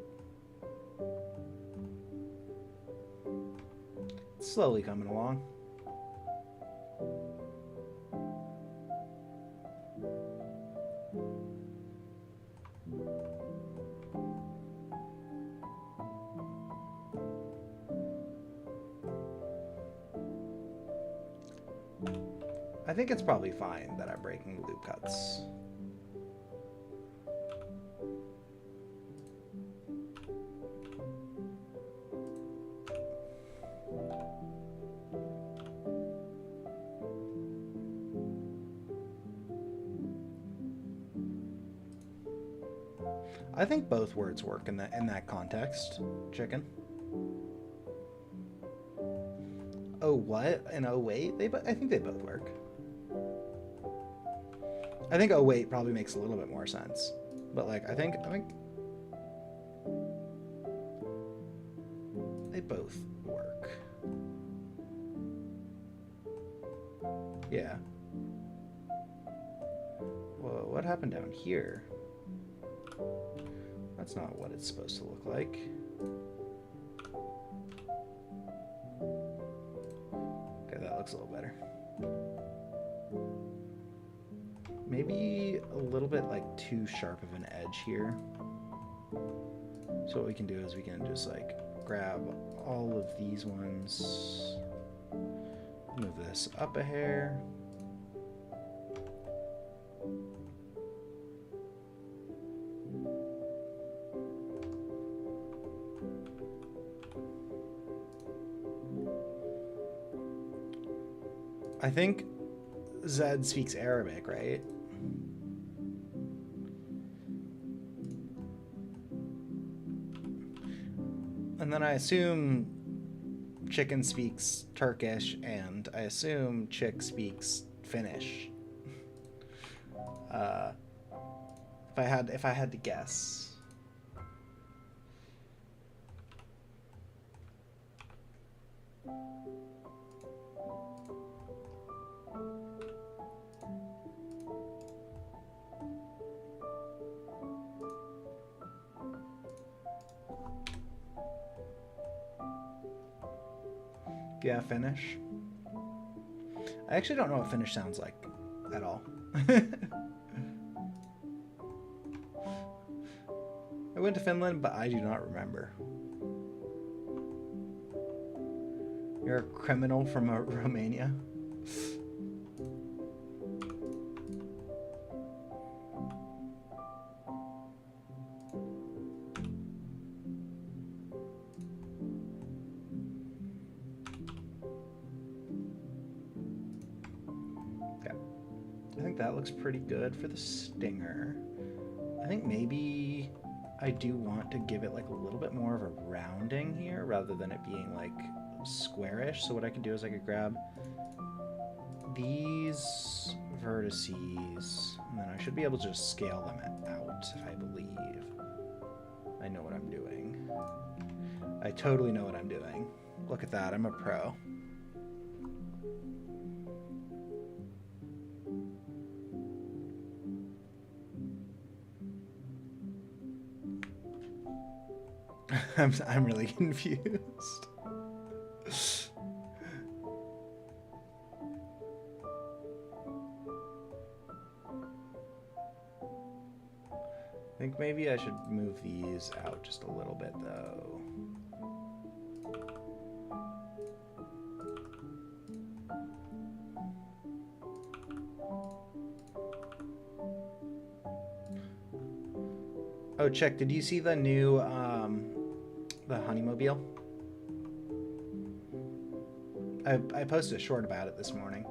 It's slowly coming along. I think it's probably fine that I'm breaking loop cuts. I think both words work in that context. Chicken. Oh, what? And oh, wait? I think they both work. I think oh, wait probably makes a little bit more sense. But, like, I think they both work. Yeah. Whoa, what happened down here? That's not what it's supposed to look like. Okay, that looks a little better. Maybe a little bit like too sharp of an edge here. So what we can do is we can just like grab all of these ones, move this up a hair. I think Zed speaks Arabic, right? And then I assume Chicken speaks Turkish, and I assume Chick speaks Finnish. If I had to guess. Yeah, finish. I actually don't know what finish sounds like at all. I went to Finland, but I do not remember. You're a criminal from Romania? Okay. I think that looks pretty good for the stinger. I think maybe I do want to give it like a little bit more of a rounding here rather than it being like squarish. So what I could do is I could grab these vertices and then I should be able to just scale them out, I believe. I know what I'm doing. I totally know what I'm doing. Look at that, I'm a pro. I'm really confused. I think maybe I should move these out just a little bit though. Oh, Chick, did you see the new, the Honeymobile? I posted a short about it this morning.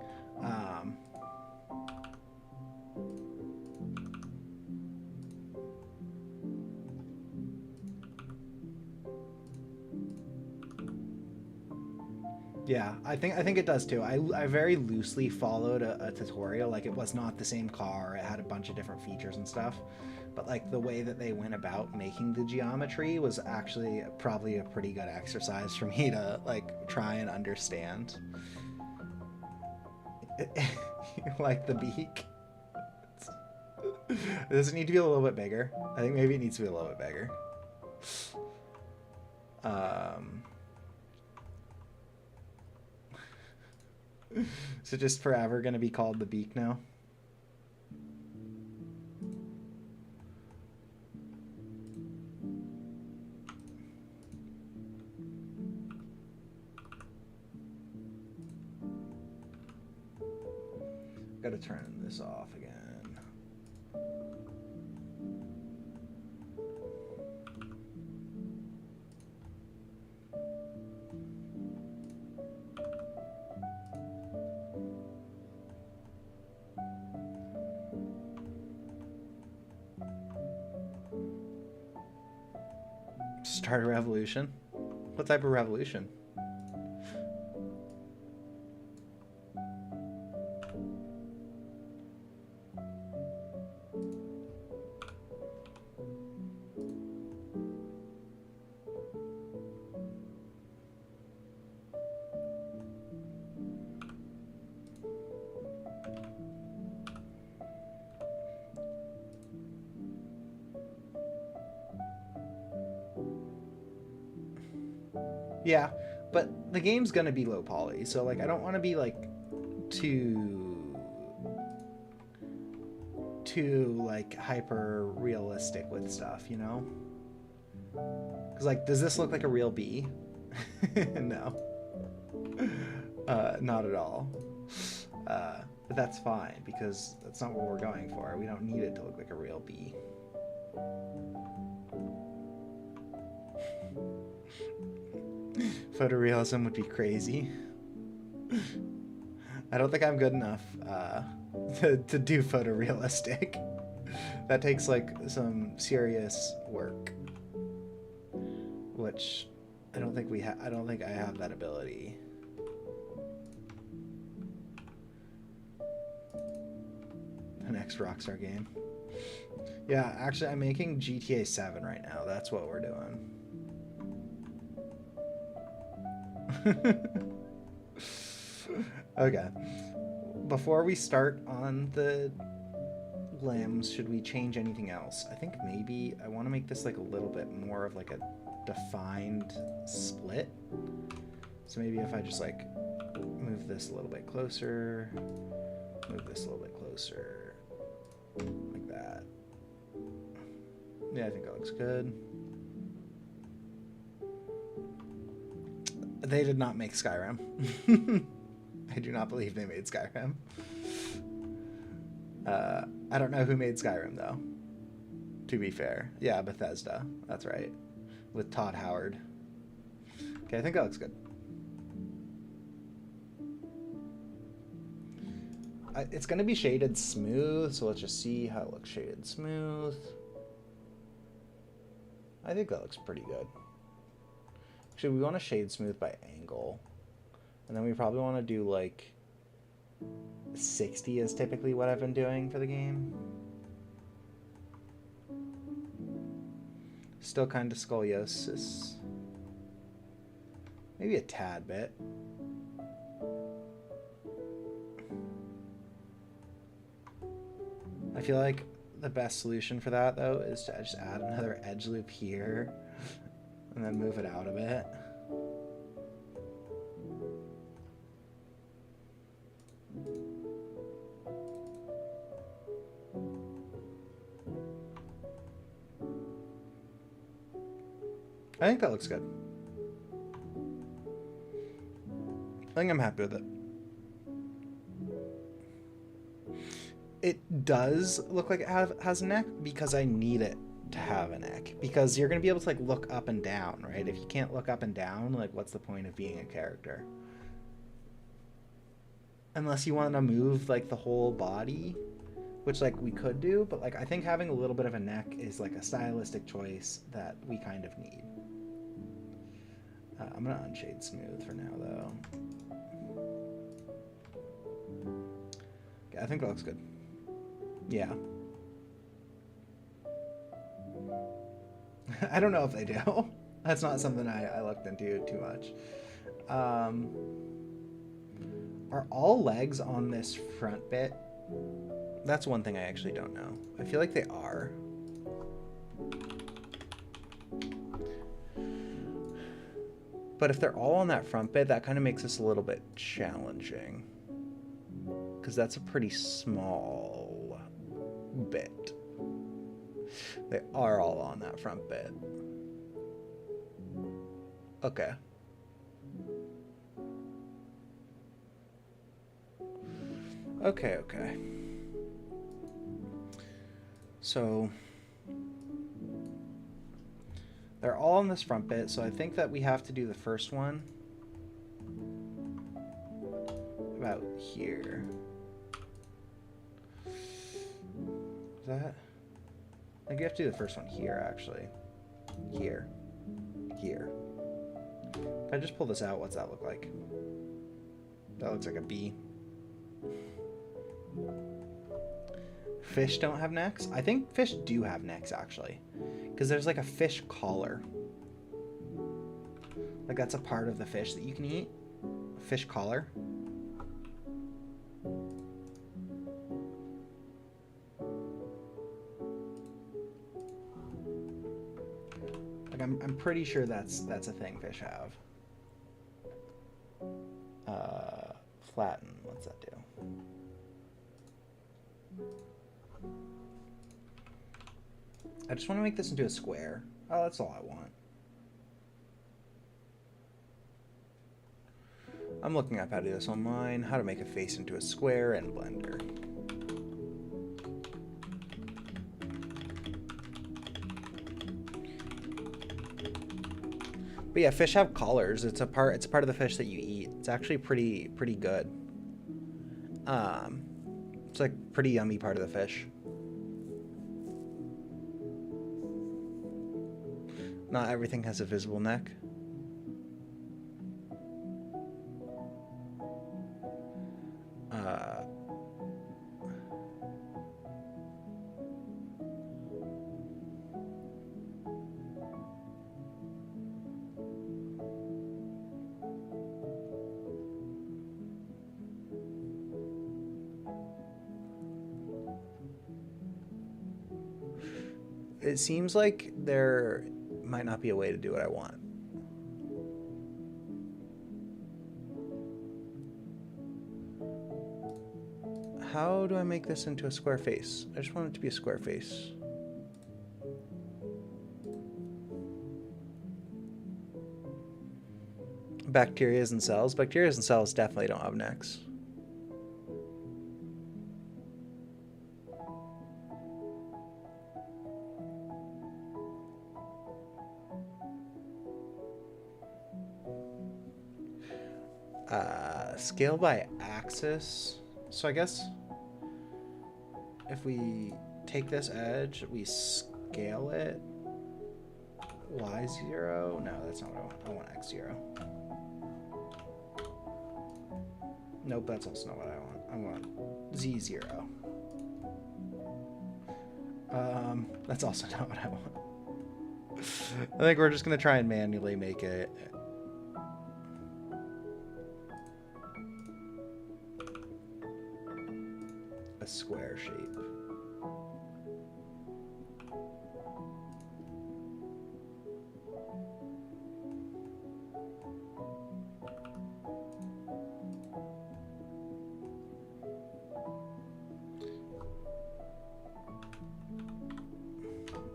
Yeah, I think it does too. I very loosely followed a tutorial. Like, it was not the same car. It had a bunch of different features and stuff. But like the way that they went about making the geometry was actually probably a pretty good exercise for me to like try and understand. You like the beak? Does it need to be a little bit bigger? I think maybe it needs to be a little bit bigger. So just forever gonna be called the beak now? Gotta turn this off again. Start a revolution? What type of revolution? Yeah, but the game's gonna be low poly, so like I don't want to be like too like hyper realistic with stuff, you know? Because like, does this look like a real bee? No, not at all. But that's fine because that's not what we're going for. We don't need it to look like a real bee. Photorealism would be crazy. I don't think I'm good enough to do photorealistic. That takes like some serious work, which I don't think we have. I don't think I have that ability. The next Rockstar game. Yeah, actually, I'm making GTA 7 right now. That's what we're doing. Okay. Before we start on the limbs, should we change anything else? I think maybe I want to make this like a little bit more of like a defined split. So maybe if I just like move this a little bit closer, move this a little bit closer, like that. Yeah, I think that looks good. They did not make Skyrim. I do not believe they made Skyrim. I don't know who made Skyrim, though. To be fair. Yeah, Bethesda. That's right. With Todd Howard. Okay, I think that looks good. It's going to be shaded smooth, so let's just see how it looks shaded smooth. I think that looks pretty good. Actually, we want to shade smooth by angle. And then we probably want to do like 60 is typically what I've been doing for the game. Still kind of scoliosis. Maybe a tad bit. I feel like the best solution for that, though, is to just add another edge loop here and then move it out a bit. I think that looks good. I think I'm happy with it. It does look like it has a neck because I need it to have a neck. Because you're going to be able to like look up and down, right? If you can't look up and down, like what's the point of being a character? Unless you want to move like the whole body, which like we could do, but like I think having a little bit of a neck is like a stylistic choice that we kind of need. I'm going to unshade smooth for now, though. Okay, I think that looks good. Yeah. I don't know if they do. That's not something I looked into too much. Are all legs on this front bit? That's one thing I actually don't know. I feel like they are. But if they're all on that front bit, that kind of makes this a little bit challenging. Because that's a pretty small bit. They are all on that front bit. Okay. Okay. So they're all on this front bit, so I think that we have to do the first one about here. Is that? I think we have to do the first one here, actually. Here. If I just pull this out, what's that look like? That looks like a bee. Fish don't have necks? I think fish do have necks, actually. Because there's like a fish collar. Like that's a part of the fish that you can eat. A fish collar. Like I'm pretty sure that's a thing fish have. Flatten, what's that do? I just want to make this into a square. Oh, that's all I want. I'm looking up how to do this online. How to make a face into a square in Blender. But yeah, fish have collars. It's a part of the fish that you eat. It's actually pretty good. It's like pretty yummy part of the fish. Not everything has a visible neck. It seems like there might not be a way to do what I want. how do I make this into a square face? I just want it to be a square face. Bacteria and cells. Bacteria and cells definitely don't have necks. Scale by axis. So I guess if we take this edge, we scale it y0. No, that's not what I want. I want x0. Nope, that's also not what I want. I want z0. That's also not what I want. I think we're just gonna try and manually make it a square shape.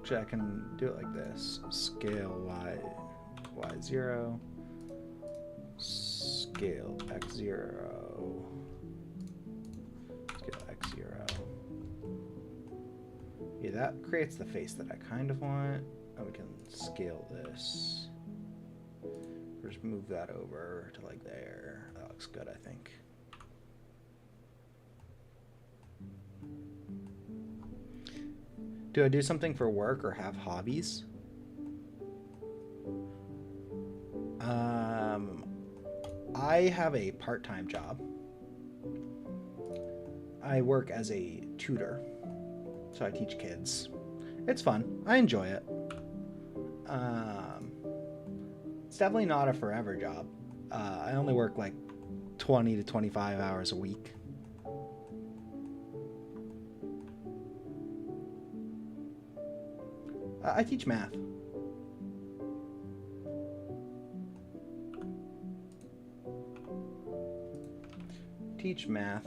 Actually, I can do it like this. Scale y0, scale x0, scale x0. Yeah, that creates the face that I kind of want. And we can scale this. Just move that over to like there. That looks good, I think. Do I do something for work or have hobbies? I have a part-time job. I work as a tutor, so I teach kids. It's fun. I enjoy it. It's definitely not a forever job. I only work like 20 to 25 hours a week. I teach math. Teach math.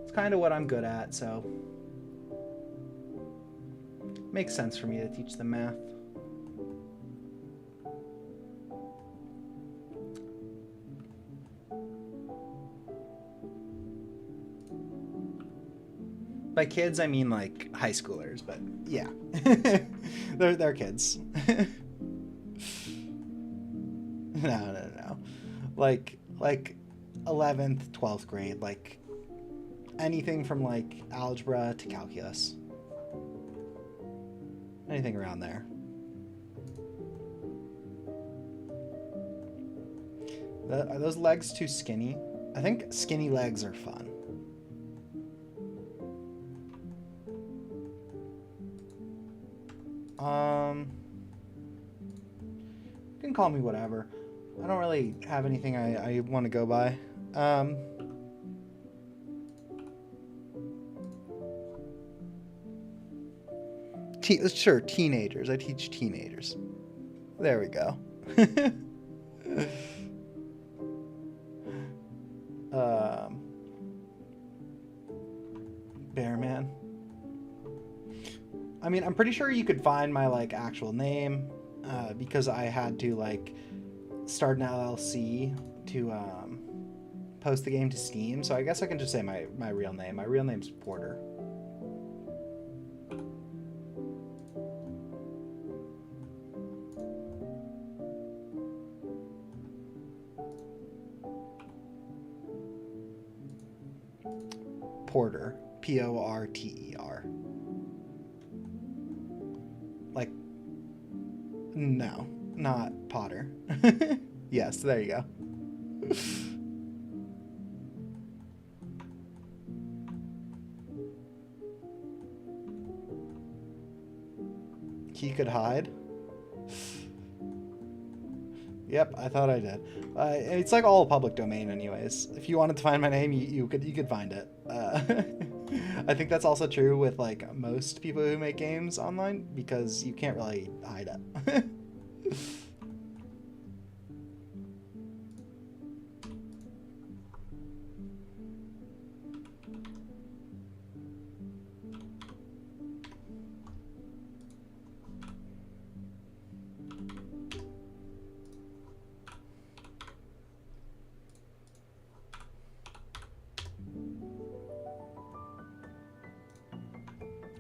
It's kind of what I'm good at, so makes sense for me to teach them math. By kids, I mean like high schoolers, but yeah, they're kids. No. Like 11th, 12th grade, like anything from like algebra to calculus. Anything around there. Are those legs too skinny? I think skinny legs are fun. You can call me whatever. I don't really have anything I want to go by. Sure, teenagers. I teach teenagers. There we go. Bearman. I mean, I'm pretty sure you could find my like actual name because I had to like start an LLC to post the game to Steam. So I guess I can just say my real name. My real name's Porter. Porter. Porter. Like, no, not Potter. Yes, there you go. He could hide. Yep, I thought I did. It's like all public domain anyways. If you wanted to find my name, you could find it. I think that's also true with like most people who make games online because you can't really hide it.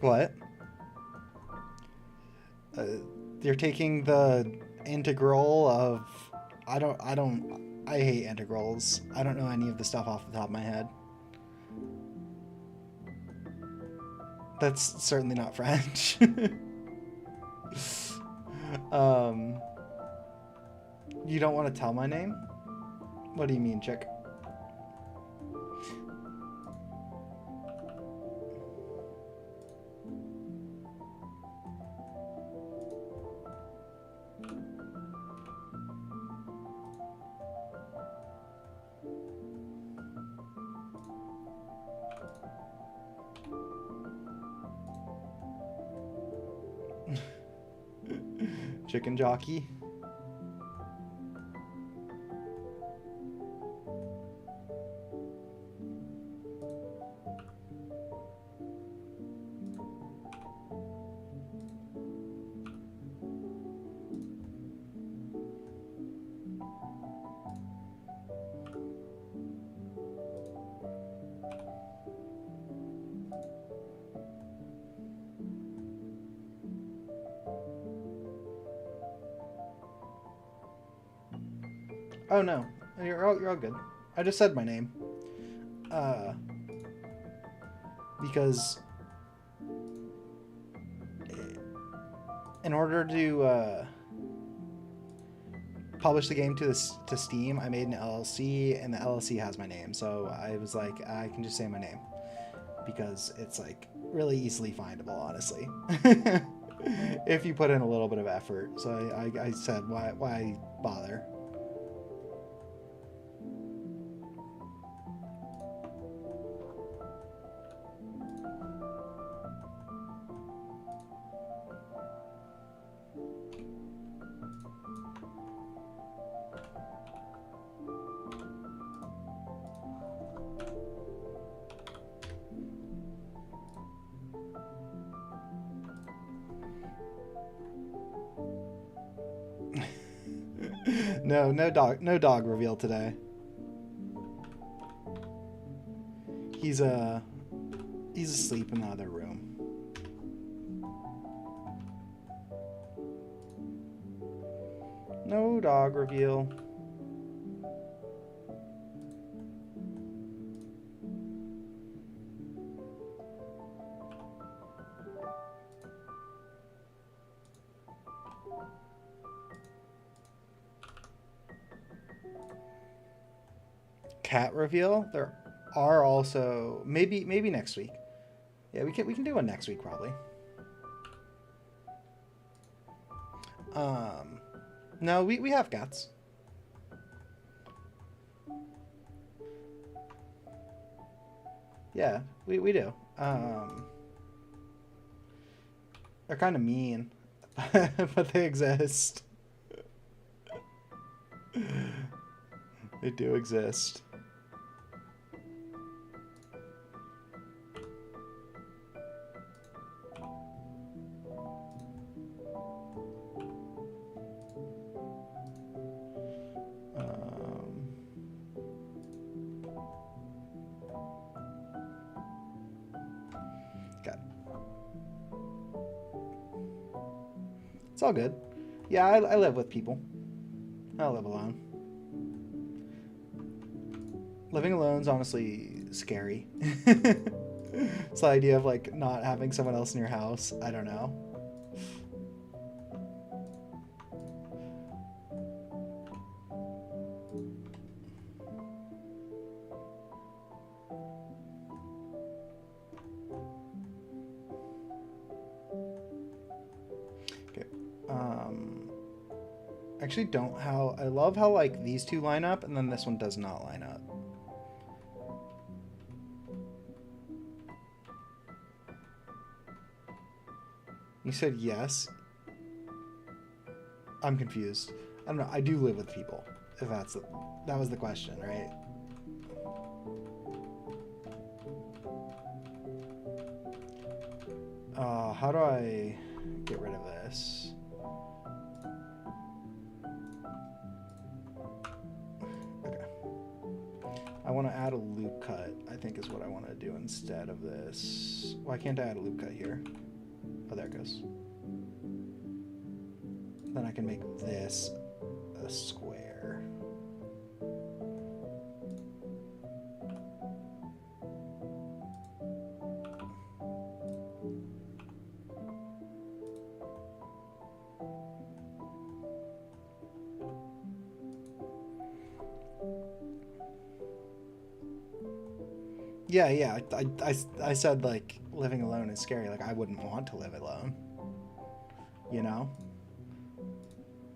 What? You're taking the integral of... I hate integrals. I don't know any of the stuff off the top of my head. That's certainly not French. You don't want to tell my name? What do you mean, chick? Chicken jockey. Oh no, you're all good. I just said my name. Because in order to publish the game to Steam, I made an LLC, and the LLC has my name. So I was like, I can just say my name because it's like really easily findable, honestly, if you put in a little bit of effort. So I said, why bother? No dog reveal today. He's asleep in the other room. No dog reveal. Cat reveal. There are also maybe next week. Yeah, we can do one next week probably. No, we have cats. Yeah, we do. They're kind of mean, but they exist. They do exist. It's all good. Yeah, I live with people. I don't live alone. Living alone is honestly scary. It's the idea of like not having someone else in your house. I don't know. Actually don't I love how like these two line up and then this one does not line up. You said yes. I'm confused. I don't know. I do live with people. If that was the question, right? How do I get rid of this? I want to add a loop cut, I think is what I want to do instead of this. Why can't I add a loop cut here? Oh, there it goes. Then I can make this a square. Yeah, I said, like, living alone is scary. Like, I wouldn't want to live alone. You know?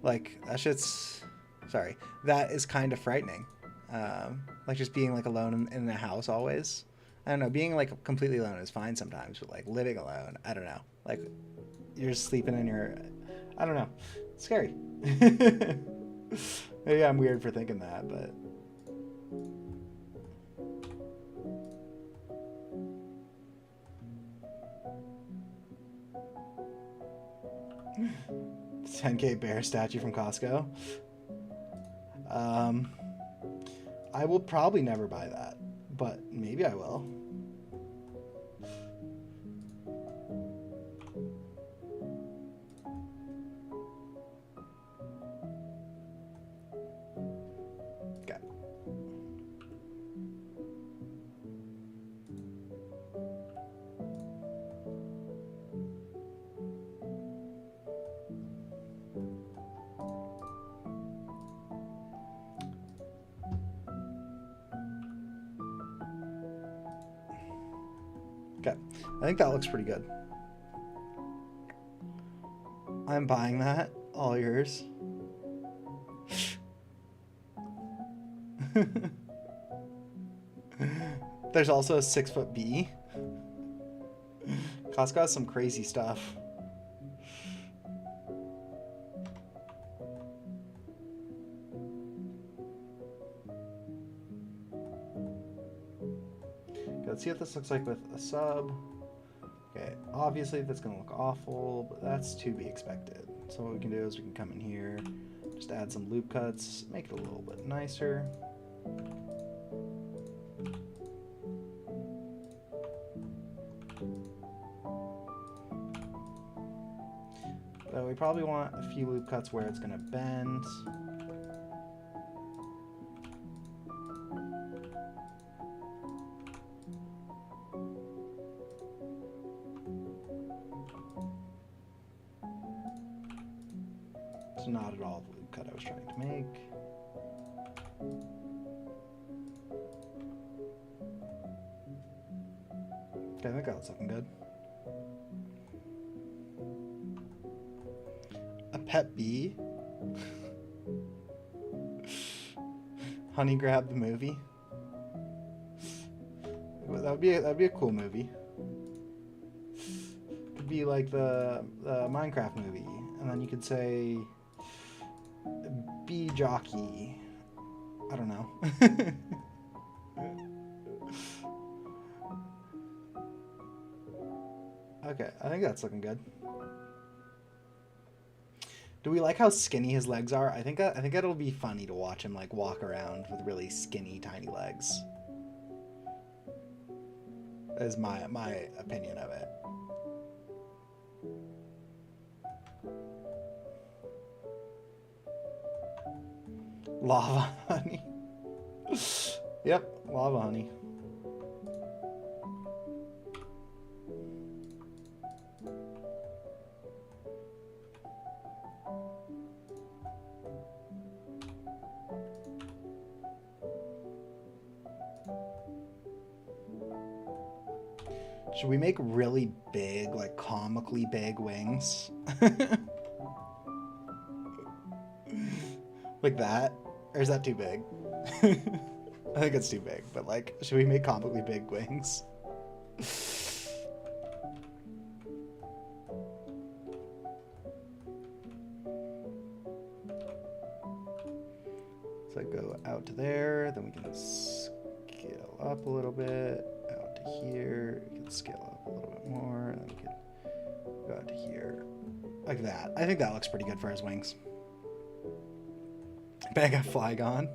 Like, that shit's... Sorry. That is kind of frightening. Like, just being, like, alone in a house always. I don't know. Being, like, completely alone is fine sometimes. But, like, living alone, I don't know. Like, you're just sleeping in your... I don't know. It's scary. Maybe I'm weird for thinking that, but... 10K bear statue from Costco. I will probably never buy that, but maybe I will. Okay. Okay, I think that looks pretty good. I'm buying that. All yours. There's also a 6-foot bee. Costco has some crazy stuff. Let's see what this looks like with a sub. Okay, obviously that's gonna look awful, but that's to be expected. So what we can do is we can come in here, just add some loop cuts, make it a little bit nicer. So we probably want a few loop cuts where it's gonna bend. Not at all the loop cut I was trying to make. Okay, I think that's looking good. A pet bee. Honey Grab the movie. That'd be a cool movie. Could be like the Minecraft movie, and then you could say bee jockey. I don't know. Okay, I think that's looking good. Do we like how skinny his legs are? I think it'll be funny to watch him like walk around with really skinny, tiny legs. That is my opinion of it. Lava honey. Yep, lava honey. Should we make really big, like comically big wings? Like that? Or is that too big? I think it's too big, but like, should we make comically big wings? So go out to there, then we can scale up a little bit, out to here, we can scale up a little bit more, and then we can go out to here, like that. I think that looks pretty good for his wings. But I got Flygon.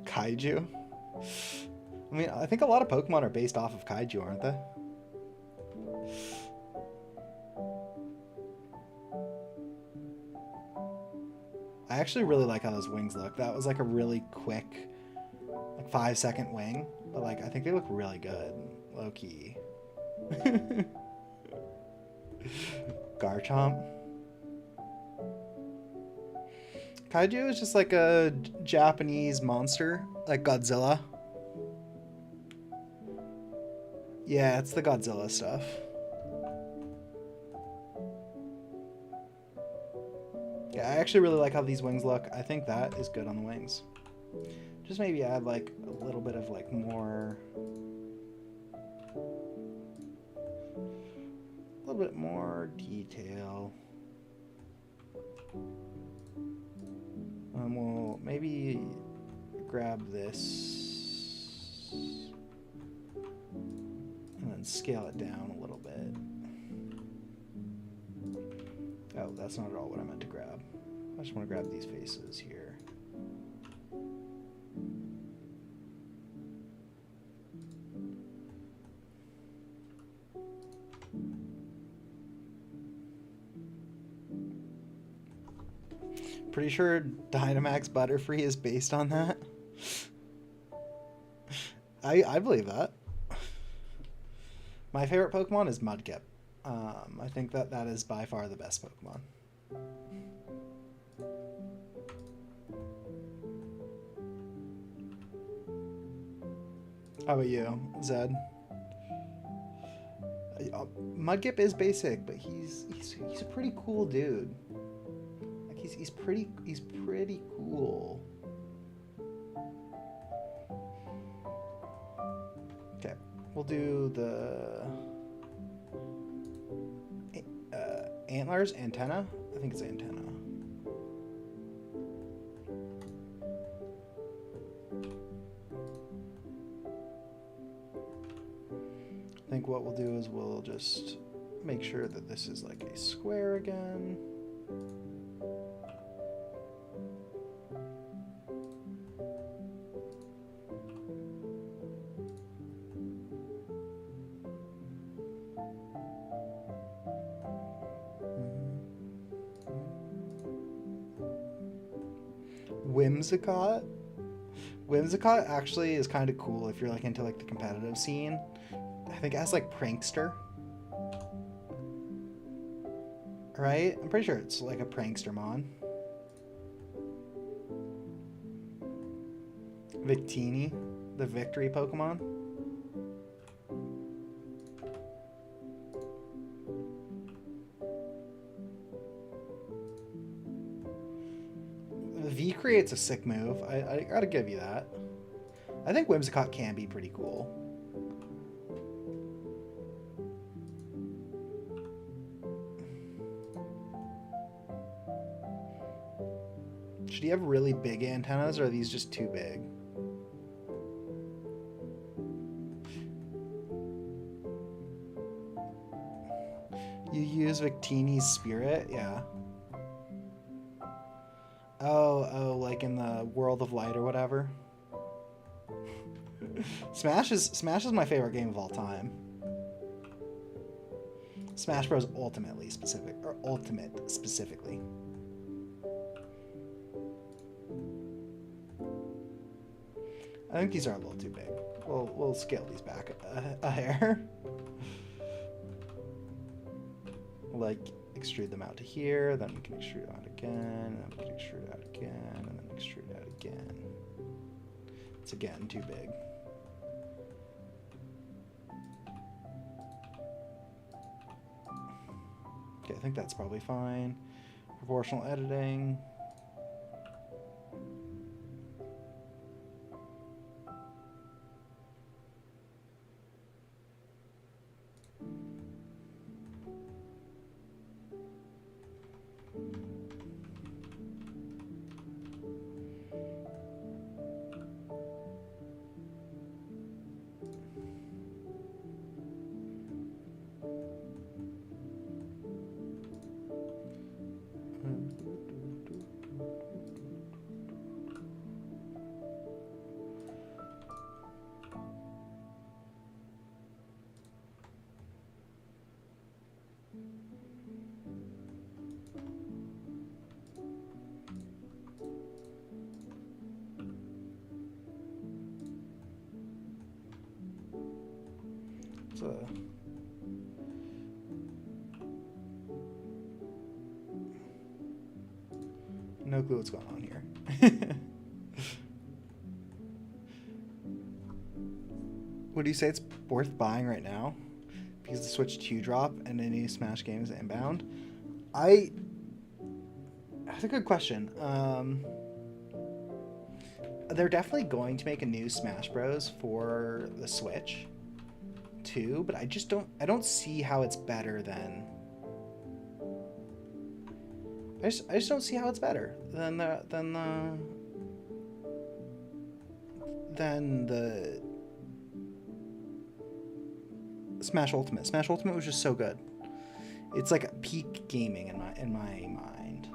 Kaiju? I mean, I think a lot of Pokemon are based off of Kaiju, aren't they? I actually really like how those wings look. That was like a really quick, like 5-second wing, but like I think they look really good, low key. Garchomp. Kaiju is just like a Japanese monster, like Godzilla. Yeah, it's the Godzilla stuff. Yeah, I actually really like how these wings look. I think that is good on the wings. Just maybe add like a little bit of like more... a little bit more detail. We'll maybe grab this and then scale it down a little bit. Oh, that's not at all what I meant to grab. I just want to grab these faces here. Pretty sure Dynamax Butterfree is based on that. I believe that. My favorite Pokemon is Mudkip. I think that is by far the best Pokemon. How about you, Zed? Mudkip is basic, but he's a pretty cool dude. Like he's pretty cool. Okay, we'll do the antlers, antenna. I think it's antenna. I think what we'll do is we'll just make sure that this is like a square again. Whimsicott? Whimsicott actually is kind of cool if you're like into like the competitive scene. I think it has like Prankster. Right? I'm pretty sure it's like a Prankster mon. Victini, the victory Pokemon. V creates a sick move. I gotta give you that. I think Whimsicott can be pretty cool. Should he have really big antennas, or are these just too big? You use Victini's spirit? Yeah. Oh, like in the World of Light or whatever. Smash is my favorite game of all time. Smash Bros. Ultimate specifically. I think these are a little too big. We'll scale these back a hair. Like extrude them out to here, then we can extrude out again, and then we can extrude out again, and then extrude out again. It's again too big. Okay, I think that's probably fine. Proportional editing. It's a... No clue what's going on here. Would you say it's worth buying right now? Because the Switch 2 drop and the new Smash game is inbound? That's a good question. They're definitely going to make a new Smash Bros. For the Switch 2, but I don't see how it's better than... I just don't see how it's better than the Smash Ultimate. Smash Ultimate was just so good. It's like peak gaming in my mind.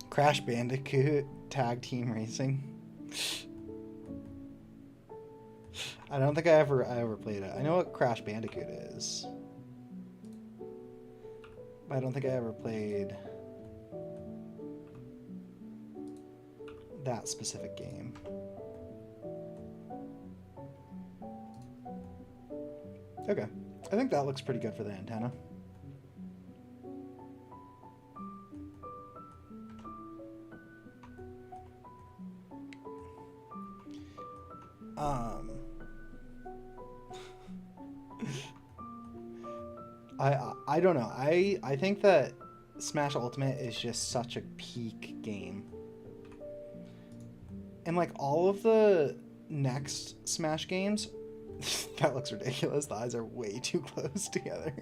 Crash Bandicoot Tag Team Racing. I don't think I ever played it. I know what Crash Bandicoot is, but I don't think I ever played that specific game. Okay, I think that looks pretty good for the antenna. I don't know. I think that Smash Ultimate is just such a peak game. And like all of the next Smash games, that looks ridiculous. The eyes are way too close together.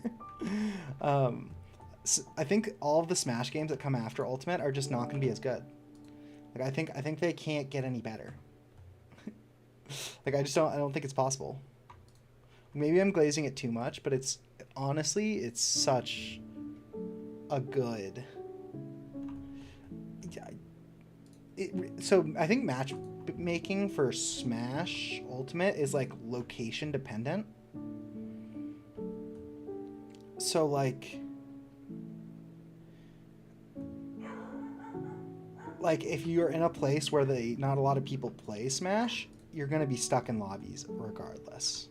So I think all of the Smash games that come after Ultimate are just not going to be as good. Like I think they can't get any better. Like I don't think it's possible. Maybe I'm glazing it too much, but it's honestly, it's such a good... So I think matchmaking for Smash Ultimate is like location dependent. So like if you're in a place where not a lot of people play Smash, you're going to be stuck in lobbies regardless.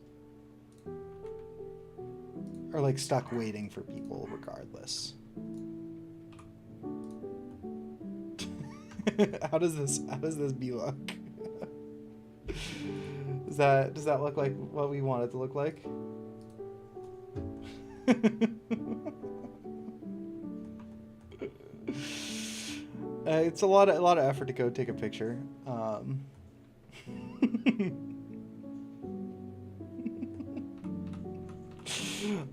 Or like stuck waiting for people regardless. How does this be look? Does that look like what we want it to look like? It's a lot of effort to go take a picture.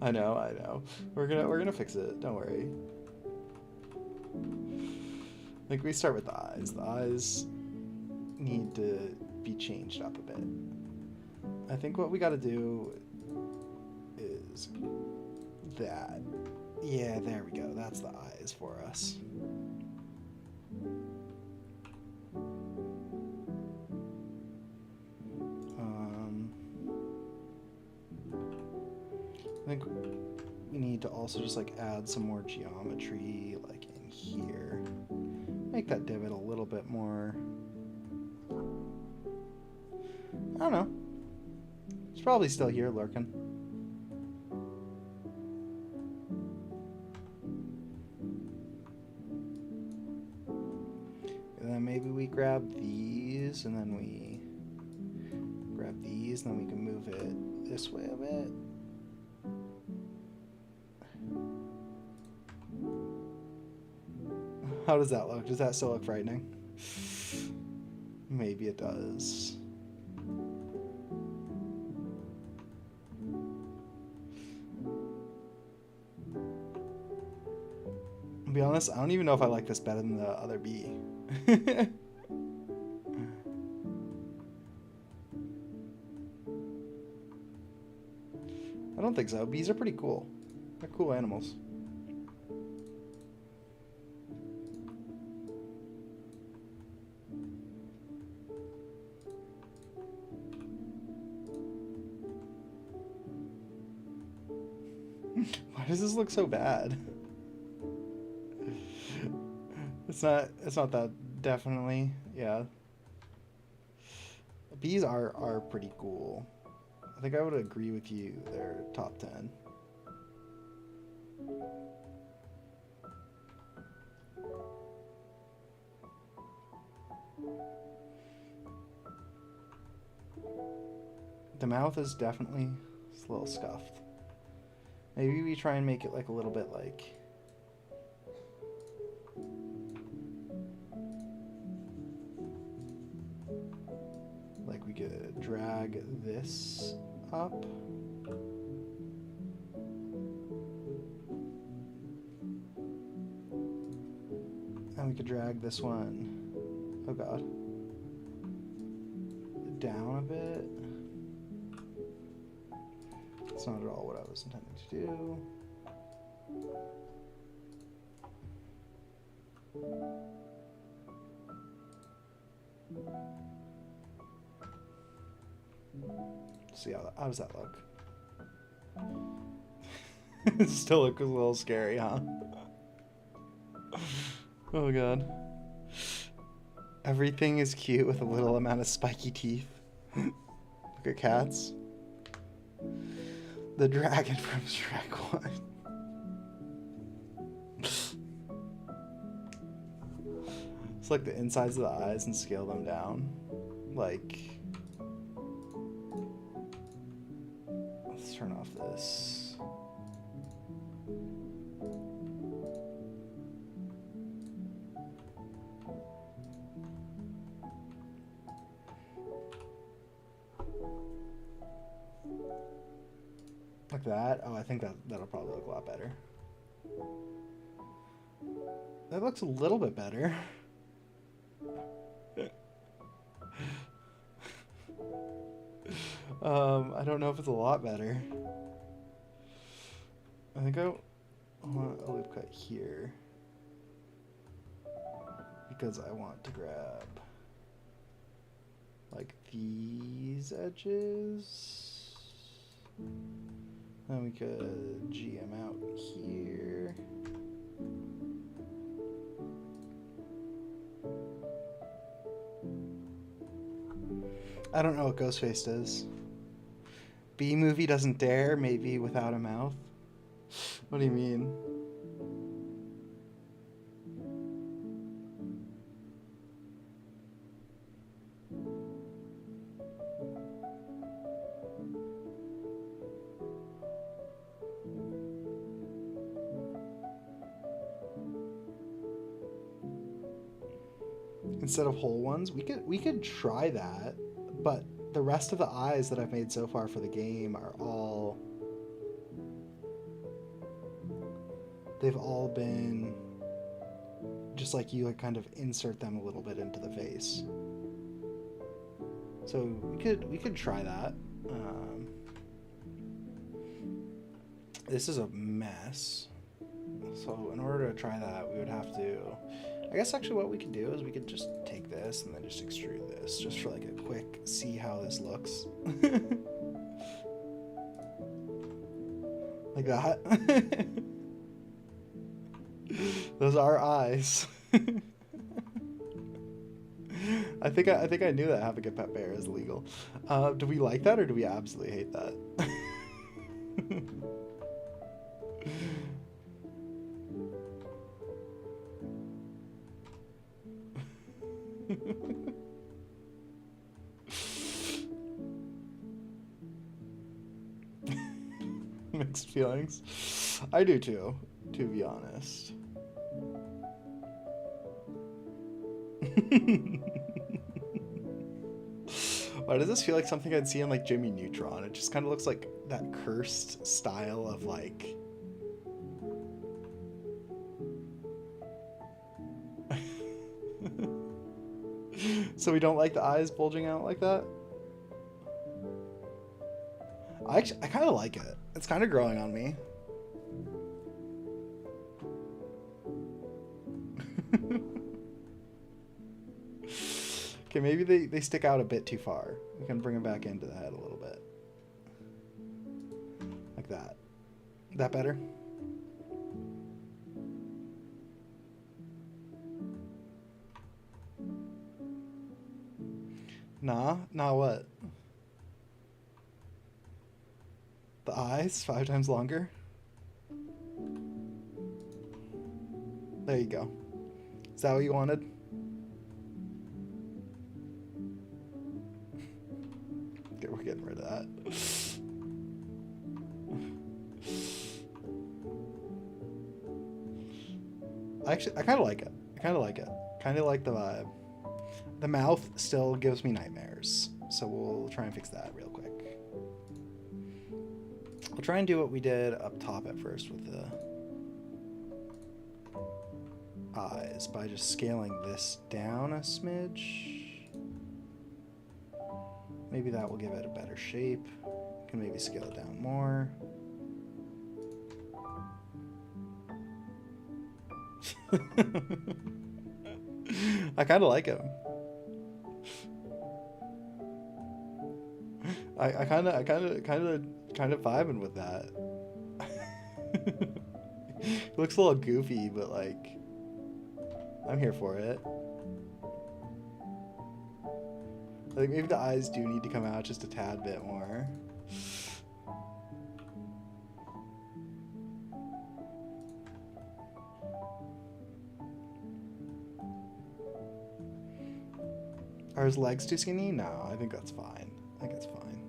I know. We're gonna fix it. Don't worry. Like we start with the eyes. The eyes need to be changed up a bit. I think what we got to do is that. Yeah, there we go. That's the eyes for us. I think we need to also just like add some more geometry like in here. Make that divot a little bit more. I don't know. It's probably still here lurking. And then maybe we grab these and then we grab these and then we can move it this way a bit. How does that look? Does that still look frightening? Maybe it does. To be honest, I don't even know if I like this better than the other bee. I don't think so. Bees are pretty cool. They're cool animals. does this look so bad? It's not that, definitely, yeah. Bees are pretty cool. I think I would agree with you. They're top 10. The mouth is definitely a little scuffed. Maybe we try and make it like a little bit like... like we could drag this up. And we could drag this one, oh god, down a bit. That's not at all what I was intending to do. See how does that look? It still looks a little scary, huh? Oh god. Everything is cute with a little amount of spiky teeth. Look at cats. The dragon from Shrek 1. It's like the insides of the eyes and scale them down. Like... let's turn off this. Like that? Oh, I think that'll probably look a lot better. That looks a little bit better. I don't know if it's a lot better. I think I want a loop cut here because I want to grab like these edges. Then we could GM out here. I don't know what Ghostface is. B movie doesn't dare, maybe without a mouth. What do you mean? Instead of whole ones, we could try that, but the rest of the eyes that I've made so far for the game are all... they've all been just like you like kind of insert them a little bit into the face. So we could try that. This is a mess. So in order to try that, we would have to... I guess actually what we could do is we could just take this and then just extrude this just for like a quick see how this looks. Like that. Those are eyes. I think I knew that having a pet bear is legal. Do we like that or do we absolutely hate that? Mixed feelings. I do too, to be honest. Why does this feel like something I'd see in like Jimmy Neutron? It just kind of looks like that cursed style of like... So we don't like the eyes bulging out like that? I kind of like it. It's kind of growing on me. Okay, maybe they stick out a bit too far. We can bring them back into the head a little bit. Like that. That better? Nah? Nah what? The eyes? 5 times longer? There you go. Is that what you wanted? Okay, we're getting rid of that. I kind of like it. I kind of like it. Kind of like the vibe. The mouth still gives me nightmares, so we'll try and fix that real quick. We'll try and do what we did up top at first with the eyes by just scaling this down a smidge. Maybe that will give it a better shape. Can maybe scale it down more. I kind of like him. I kind of vibing with that. It looks a little goofy, but like, I'm here for it. I think maybe the eyes do need to come out just a tad bit more. Are his legs too skinny? No, I think that's fine. I think it's fine.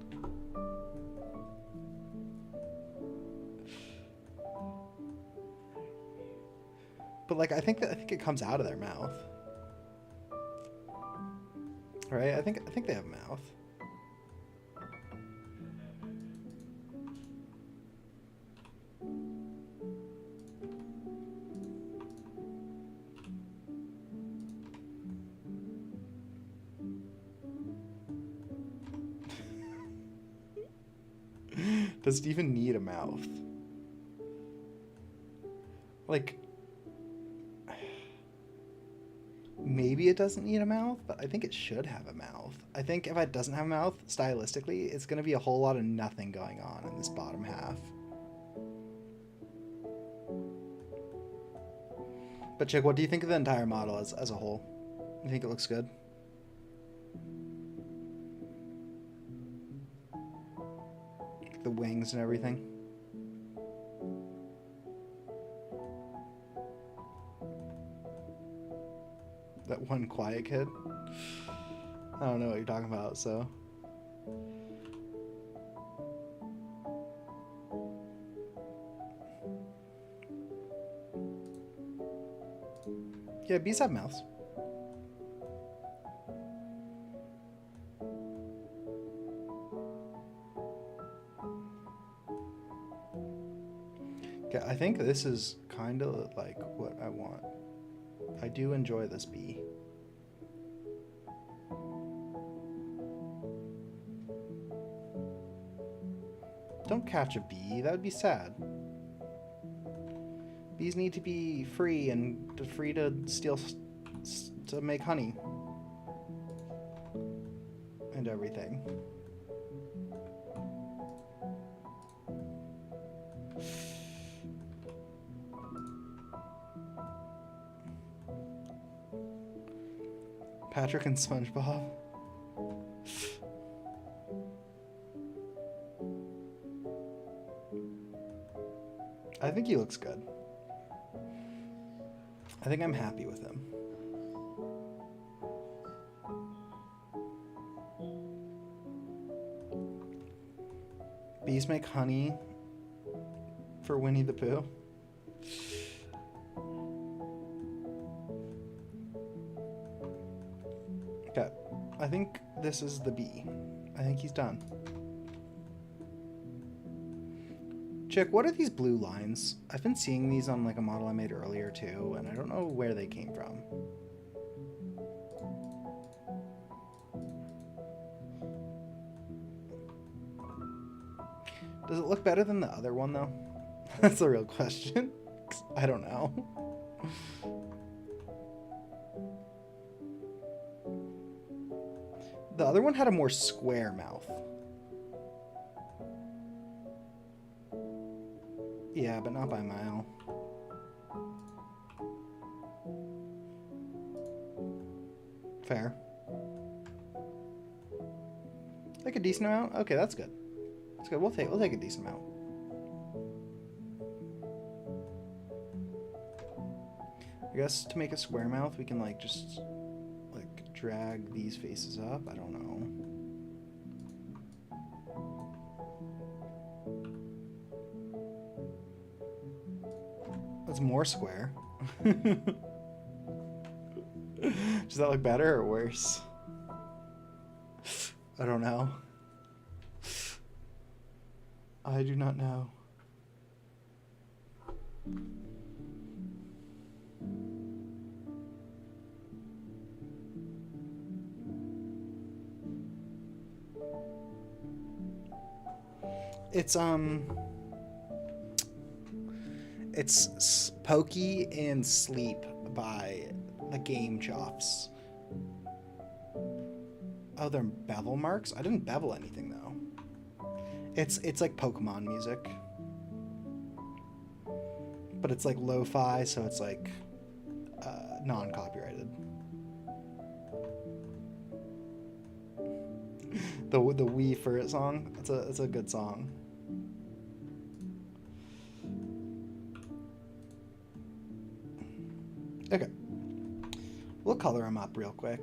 But like, I think it comes out of their mouth, right? I think they have a mouth. Does it even need a mouth? Like, maybe it doesn't need a mouth, but I think it should have a mouth. I think if it doesn't have a mouth, stylistically, it's going to be a whole lot of nothing going on in this bottom half. But Chick, what do you think of the entire model as a whole? You think it looks good? The wings and everything. That one quiet kid. I don't know what you're talking about, so. Yeah, bees have mouths. Okay, I think this is kind of like what I want. I do enjoy this bee. Don't catch a bee, that would be sad. Bees need to be free and free to steal, to make honey. And everything. Patrick and SpongeBob. I think he looks good. I think I'm happy with him. Bees make honey for Winnie the Pooh. Okay, I think this is the bee. I think he's done. Chick, what are these blue lines? I've been seeing these on like a model I made earlier too, and I don't know where they came from. Does it look better than the other one though? That's the real question. I don't know. The other one had a more square mouth. Yeah, but not by a mile. Fair. Like a decent amount? Okay, that's good. That's good. We'll take a decent amount. I guess to make a square mouth, we can like just like drag these faces up. I don't know. That's more square. Does that look better or worse? I don't know. I do not know. It's Pokey and Sleep by the Game Chops. Oh, they're bevel marks? I didn't bevel anything though. It's like Pokemon music. But it's like lo-fi, so it's like non-copyrighted. The Wii for It song. It's a good song. Okay. We'll color them up real quick.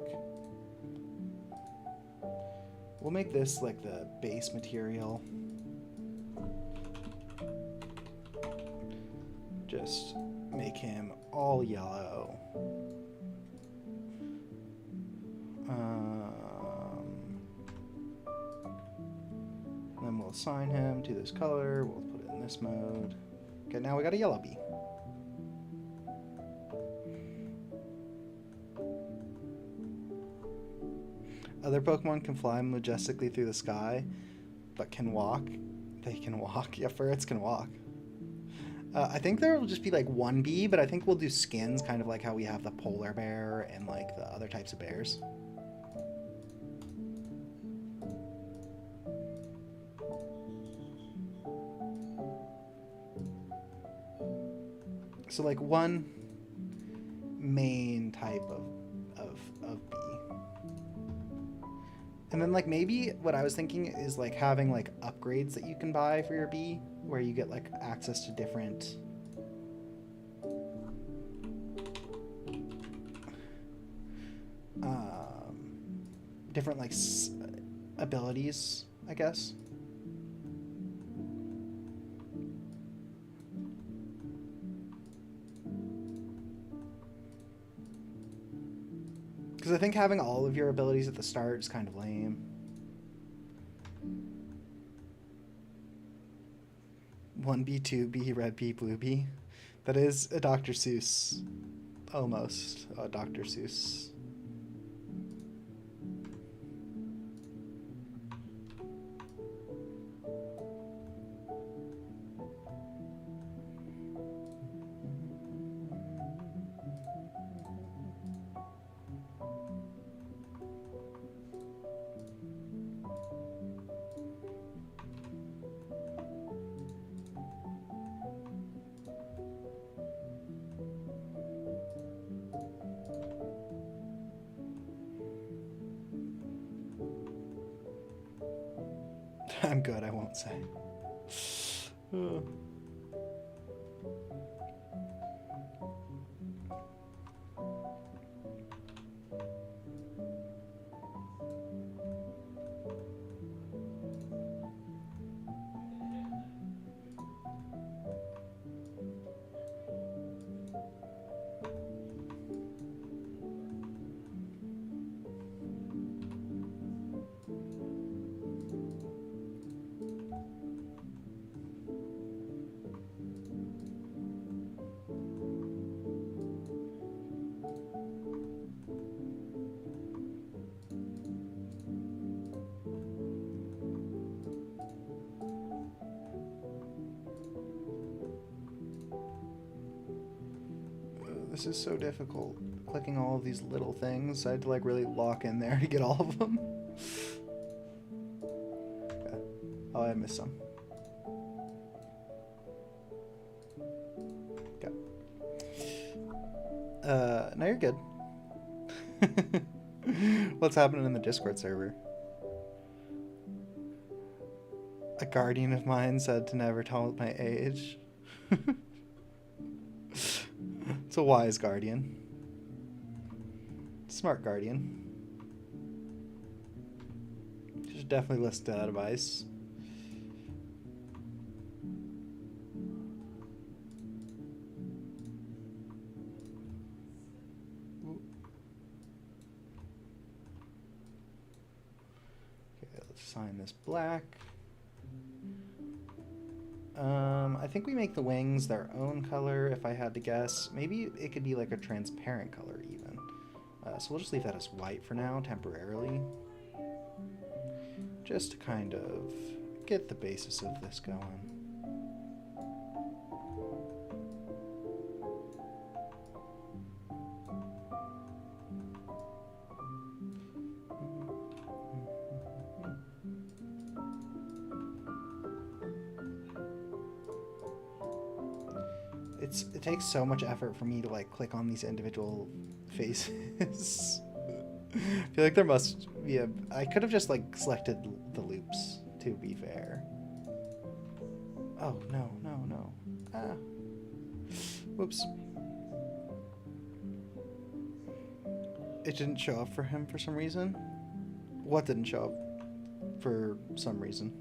We'll make this like the base material. Just make him all yellow. Then we'll assign him to this color. We'll put it in this mode. Okay, now we got a yellow bee. Other Pokemon can fly majestically through the sky, but can walk. They can walk. Yeah, ferrets can walk. I think there will just be like one bee, but I think we'll do skins, kind of like how we have the polar bear and like the other types of bears. So like one main type of bee. And then like maybe what I was thinking is like having like upgrades that you can buy for your bee, where you get like access to different different like abilities, I guess. Because I think having all of your abilities at the start is kind of lame. One bee, two bee, red bee, blue bee. That is a Dr. Seuss. Almost a Dr. Seuss. I'm good, I won't say. This is so difficult, clicking all of these little things. I had to like really lock in there to get all of them. Okay. Oh, I missed some. Okay. Now you're good. What's happening in the Discord server? A guardian of mine said to never tell my age. It's a wise guardian. Smart guardian. You should definitely listen to that advice. Okay, let's sign this black. I think we make the wings their own color, if I had to guess. Maybe it could be like a transparent color even. So we'll just leave that as white for now, temporarily. Just to kind of get the basis of this going. It takes so much effort for me to like click on these individual faces. I feel like there must be a... I could have just like selected the loops, to be fair. Oh, no. Ah. Whoops. It didn't show up for him for some reason. What didn't show up for some reason?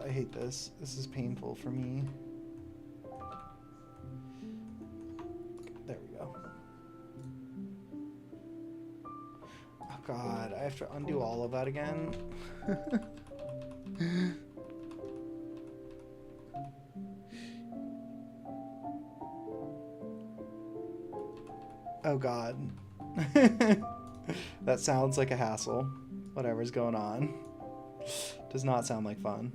I hate this. This is painful for me. There we go. Oh god, I have to undo all of that again. Oh god. That sounds like a hassle. Whatever's going on. Does not sound like fun.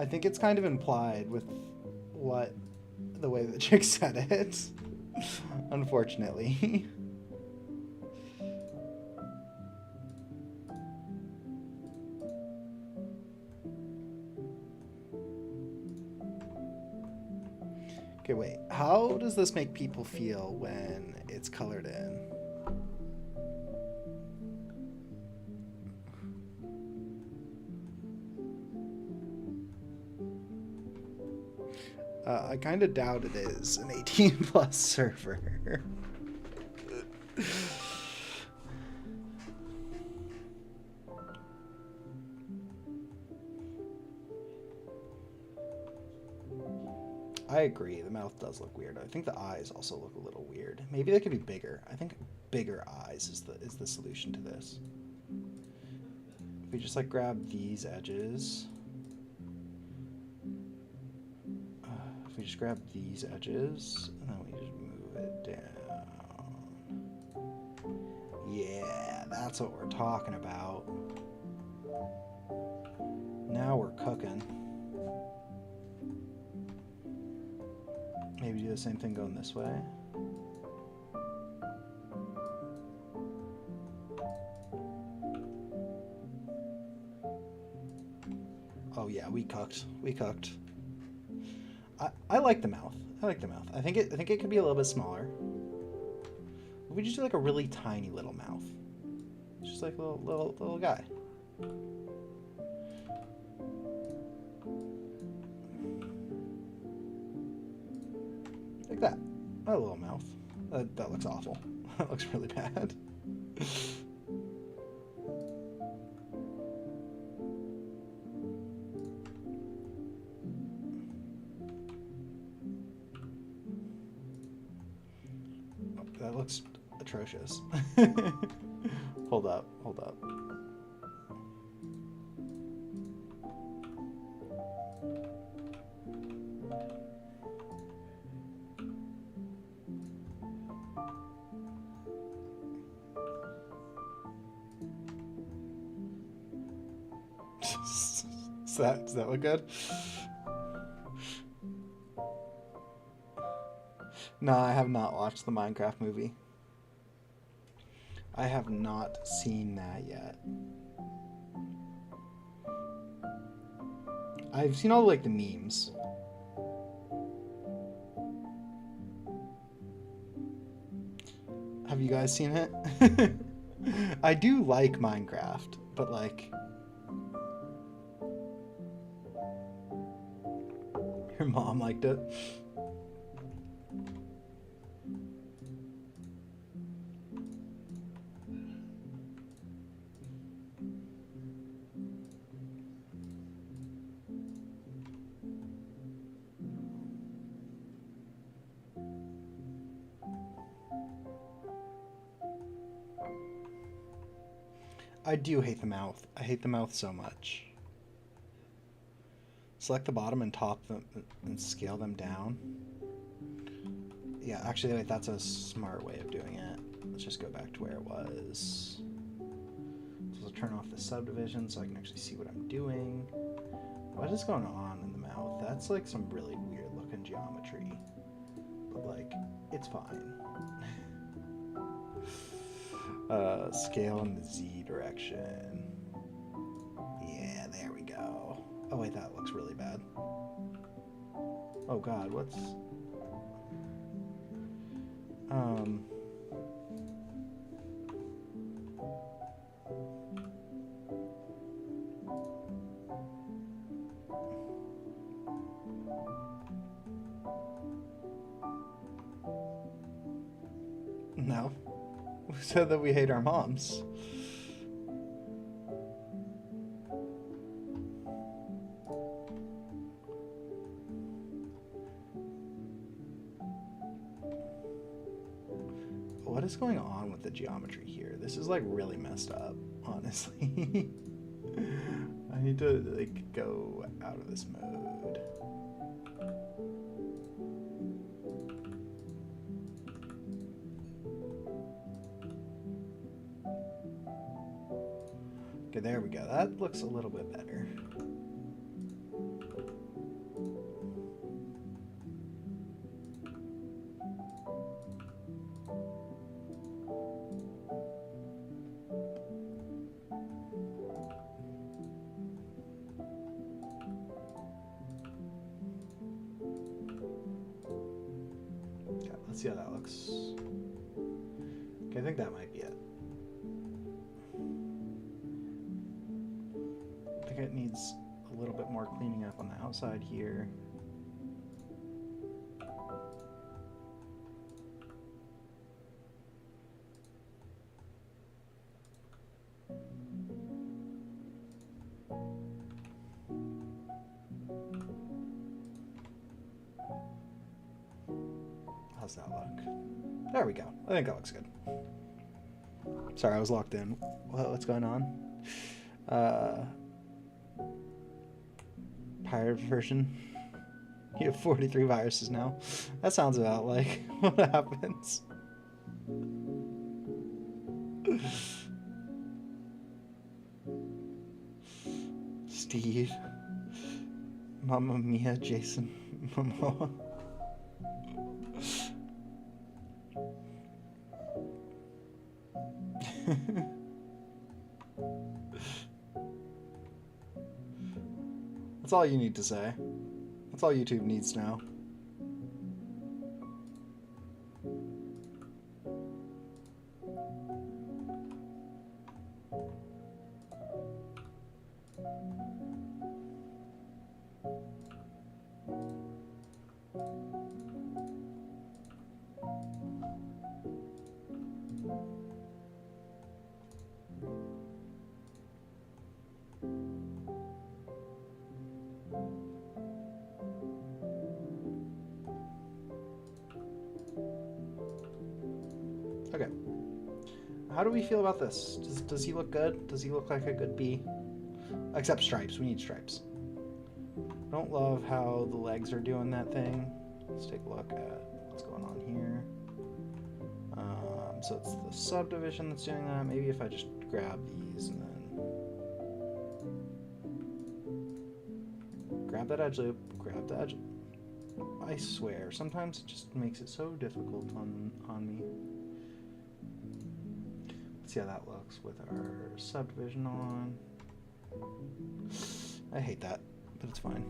I think it's kind of implied with the way the chick said it, unfortunately. Okay, wait. How does this make people feel when it's colored in? I kind of doubt it is an 18+ server. I agree, the mouth does look weird. I think the eyes also look a little weird. Maybe they could be bigger. I think bigger eyes is the solution to this. If we just like grab these edges. If we just grab these edges, and then we just move it down. Yeah, that's what we're talking about. Now we're cooking. Maybe do the same thing going this way. Oh yeah, we cooked. We cooked. I like the mouth. I like the mouth. I think it could be a little bit smaller. We just do like a really tiny little mouth. Just like a little guy. Like that. A little mouth. That looks awful. That looks really bad. That looks atrocious. Hold up. Does that look good? No, I have not watched the Minecraft movie. I have not seen that yet. I've seen all like the memes. Have you guys seen it? I do like Minecraft, but like your mom liked it. I do hate the mouth. I hate the mouth so much. Select the bottom and top them and scale them down. Yeah, actually, wait, that's a smart way of doing it. Let's just go back to where it was. So I'll turn off the subdivision so I can actually see what I'm doing. What is going on in the mouth? That's like some really weird looking geometry. But like, it's fine. Scale in the Z direction. Yeah, there we go. Oh wait, that looks really bad. Oh god, what's... No. Who said that we hate our moms? What is going on with the geometry here? This is like really messed up, honestly. I need to like go out of this mode. Okay, there we go. That looks a little bit better. Okay, let's see how that looks. Okay, I think that might be it. It needs a little bit more cleaning up on the outside here. How's that look? There we go. I think that looks good. Sorry, I was locked in. What's going on? Pirate version. You have 43 viruses now. That sounds about like what happens. Steve. Mamma Mia, Jason Momoa. That's all you need to say. That's all YouTube needs to know. Okay. How do we feel about this? Does he look good? Does he look like a good bee? Except stripes. We need stripes. I don't love how the legs are doing that thing. Let's take a look at what's going on here. So it's the subdivision that's doing that. Maybe if I just grab these and then... grab that edge loop, grab the edge. I swear, sometimes it just makes it so difficult on me. Let's see how that looks with our subdivision on. I hate that, but it's fine.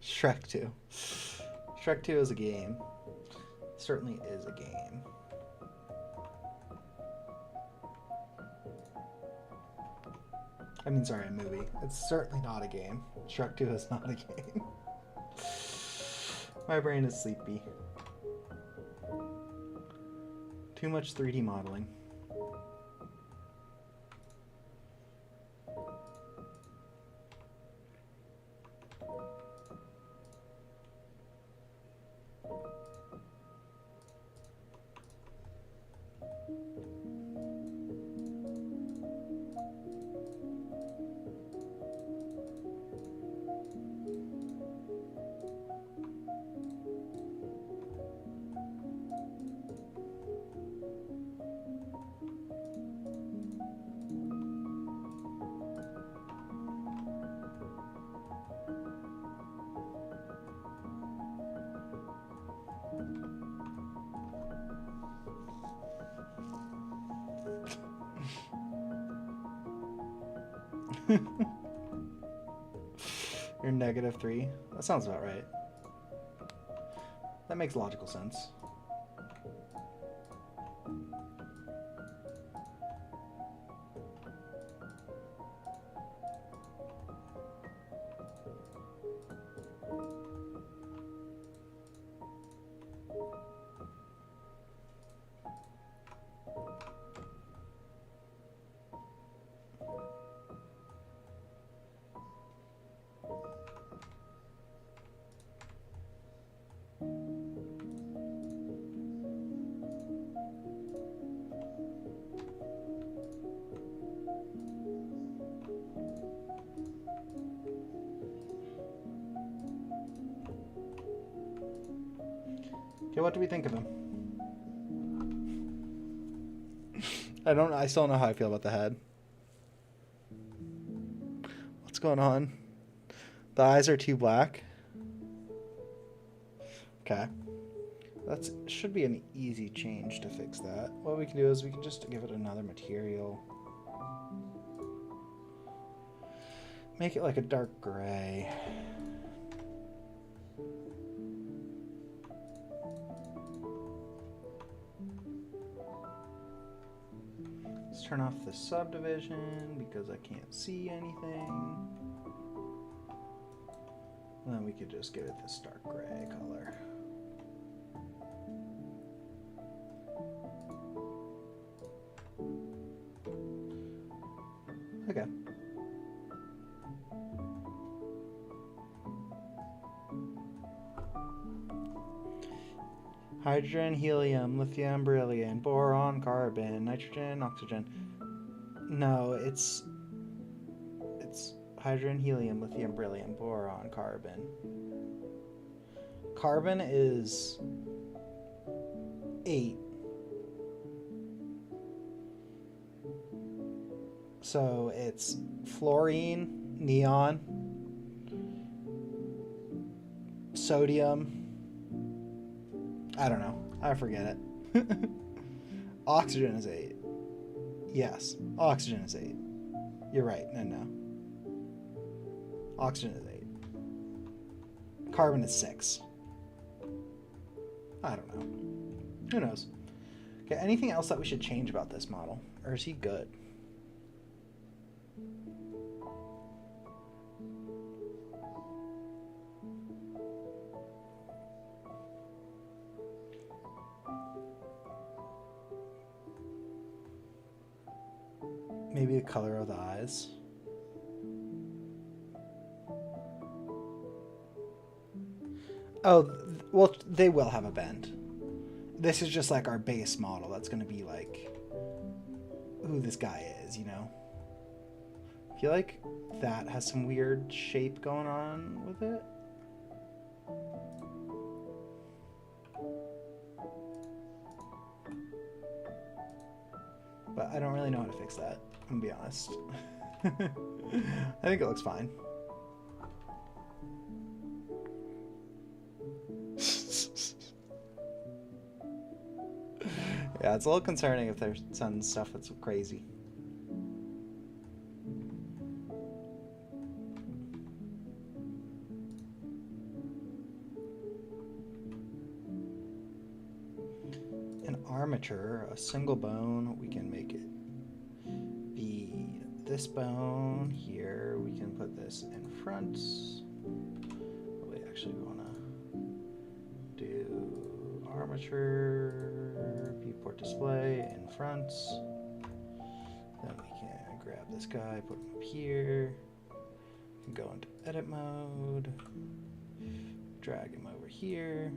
Shrek 2. Shrek 2 is a game. Certainly is a game. I mean, sorry, a movie. It's certainly not a game. Shrek 2 is not a game. My brain is sleepy. Too much 3D modeling. You're -3? That sounds about right. That makes logical sense. Okay, what do we think of him? I still don't know how I feel about the head. What's going on? The eyes are too black. Okay. That should be an easy change to fix that. What we can do is we can just give it another material. Make it like a dark gray. Let's turn off the subdivision because I can't see anything. And then we could just give it this dark gray color. Okay. Hydrogen, helium, lithium, beryllium, boron, carbon, nitrogen, oxygen. No, it's hydrogen, helium, lithium, beryllium, boron, carbon. Carbon is 8. So it's fluorine, neon, sodium. I don't know. I forget it. Oxygen is 8. Yes, oxygen is 8. You're right. No. Oxygen is 8. Carbon is 6. I don't know. Who knows? Okay, anything else that we should change about this model? Or is he good? Maybe the color of the eyes. Oh, well, they will have a bend. This is just like our base model. That's going to be like who this guy is, you know? I feel like that has some weird shape going on with it. But I don't really know how to fix that, I'm gonna be honest. I think it looks fine. Yeah, it's a little concerning if they're sending stuff that's crazy. An armature, a single bone, we can make it be this bone here. We can put this in front. We actually want to do armature, viewport display in front. Then we can grab this guy, put him up here. We can go into edit mode, drag him over here,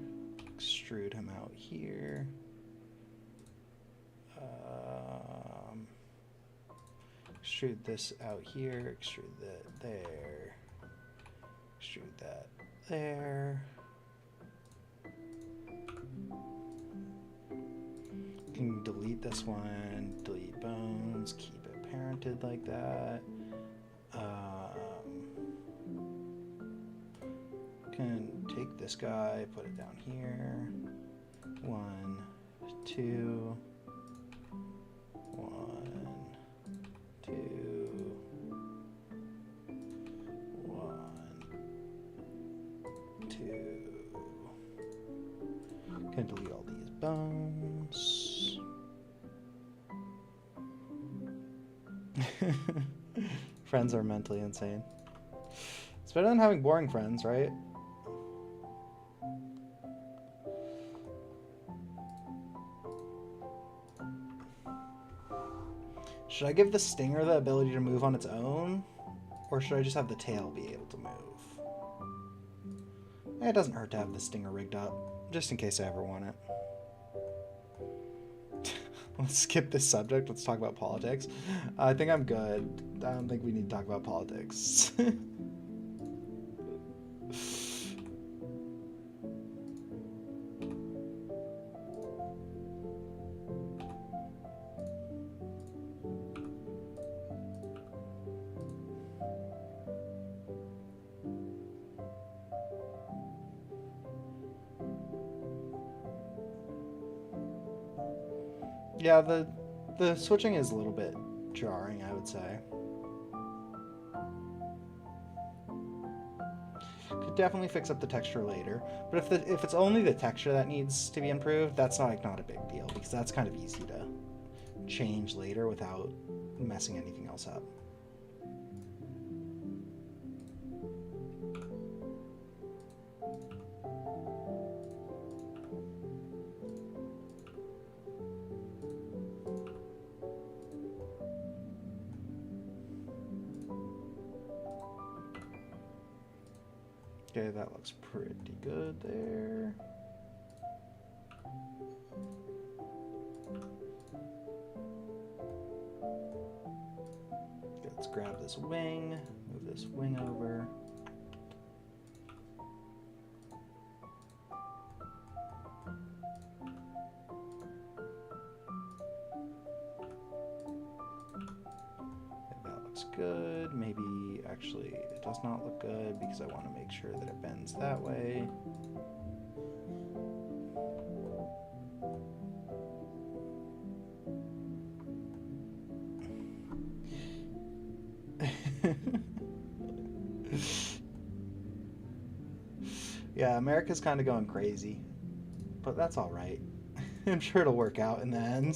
extrude him out here. Extrude this out here, extrude that there, extrude that there. You can delete this one, delete bones, keep it parented like that. Can take this guy, put it down here. 1, 2. 1, 2, 1, 2. Can delete all these bones. Friends are mentally insane. It's better than having boring friends, right? Should I give the stinger the ability to move on its own? Or should I just have the tail be able to move? It doesn't hurt to have the stinger rigged up, just in case I ever want it. Let's skip this subject, let's talk about politics. I think I'm good. I don't think we need to talk about politics. Yeah, the switching is a little bit jarring, I would say. Could definitely fix up the texture later, but if it's only the texture that needs to be improved, that's not a big deal, because that's kind of easy to change later without messing anything else up. Okay, that looks pretty good there. Let's grab this wing, move this wing over. That looks good. Maybe actually it does not look good because I want to make sure that it bends that way. Yeah, America's kind of going crazy, but that's all right. I'm sure it'll work out in the end.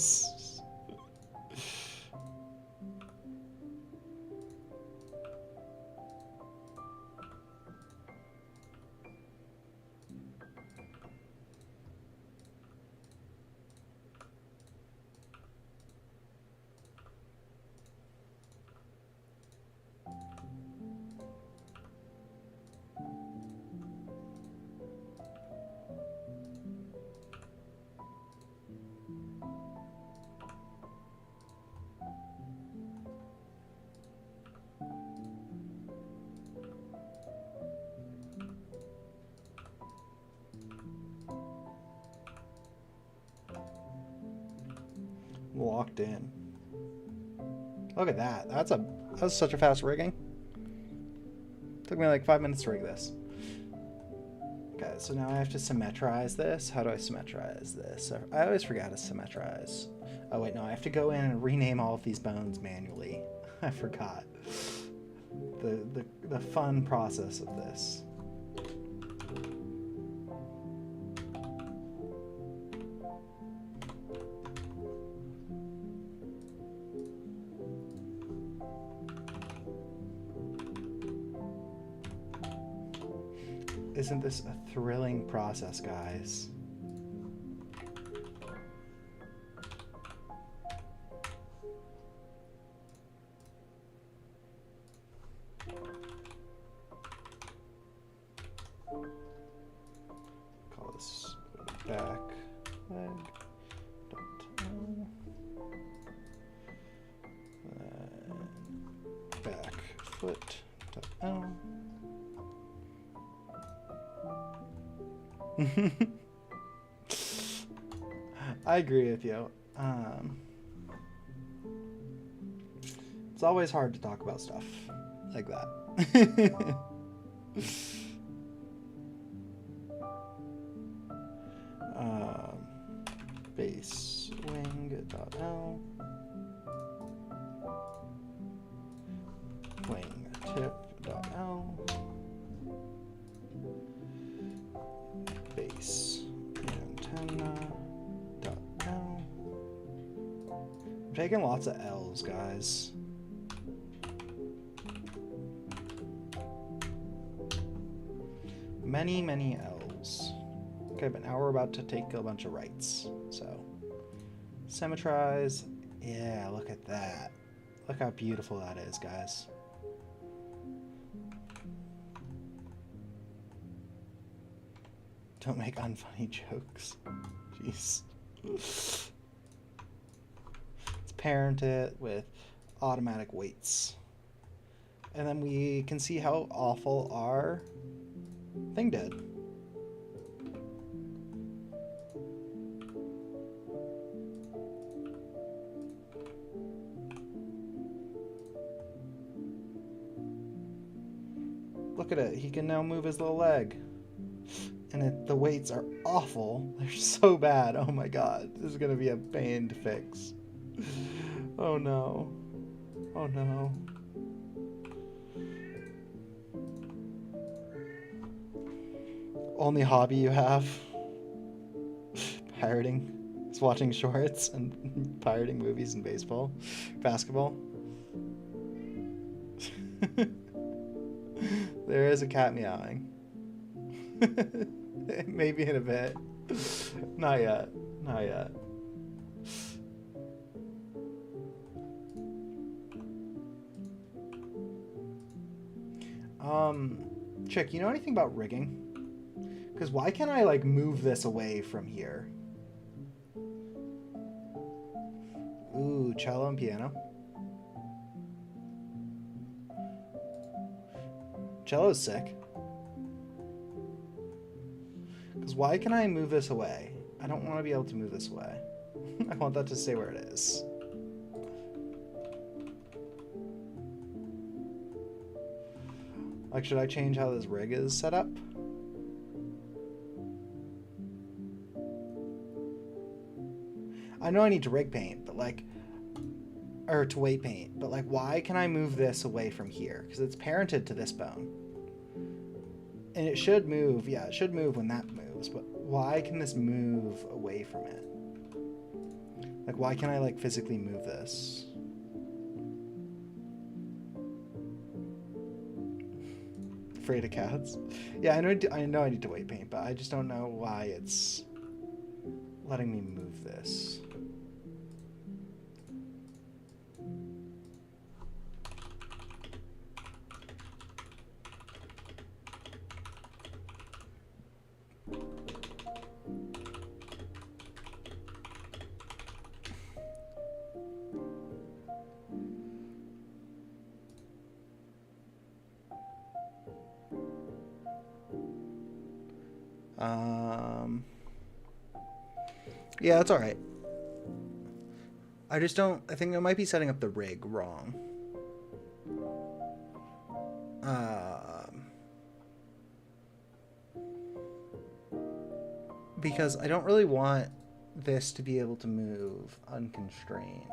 Locked in. Look at that. That's such a fast rigging. Took me like 5 minutes to rig this. Okay, so now I have to symmetrize this. How do I symmetrize this? I always forget to symmetrize. Oh wait, no, I have to go in and rename all of these bones manually. I forgot. The fun process of this. Isn't this a thrilling process, guys? Call this back leg. Back foot. I agree with you. It's always hard to talk about stuff like that. Base wing dot L. Wing tip dot L. Base antenna dot L. I'm taking lots of L's, guys. Many L's. Okay, but now we're about to take a bunch of rights. So, symmetrize. Yeah, look at that. Look how beautiful that is, guys. Don't make unfunny jokes. Jeez. Let's parent it with automatic weights. And then we can see how awful our thing did. Look at it. He can now move his little leg. And the weights are awful. They're so bad. Oh my god. This is going to be a pain to fix. Oh no. Oh no. Only hobby you have? Pirating. It's watching shorts and pirating movies and basketball. There is a cat meowing. Maybe in a bit. Not yet. Not yet. Chick, you know anything about rigging? Because why can't I, like, move this away from here? Ooh, cello and piano. Cello's sick. Because why can I move this away? I don't want to be able to move this away. I want that to stay where it is. Like, should I change how this rig is set up? I know I need to rig paint, but like, or to weight paint, but like, why can I move this away from here? Because it's parented to this bone. And it should move, yeah, it should move when that moves, but why can this move away from it? Like, why can't I, like, physically move this? Afraid of cats? Yeah, I know I need to weight paint, but I just don't know why it's letting me move this. Yeah, that's all right. I just don't... I think I might be setting up the rig wrong. Because I don't really want this to be able to move unconstrained.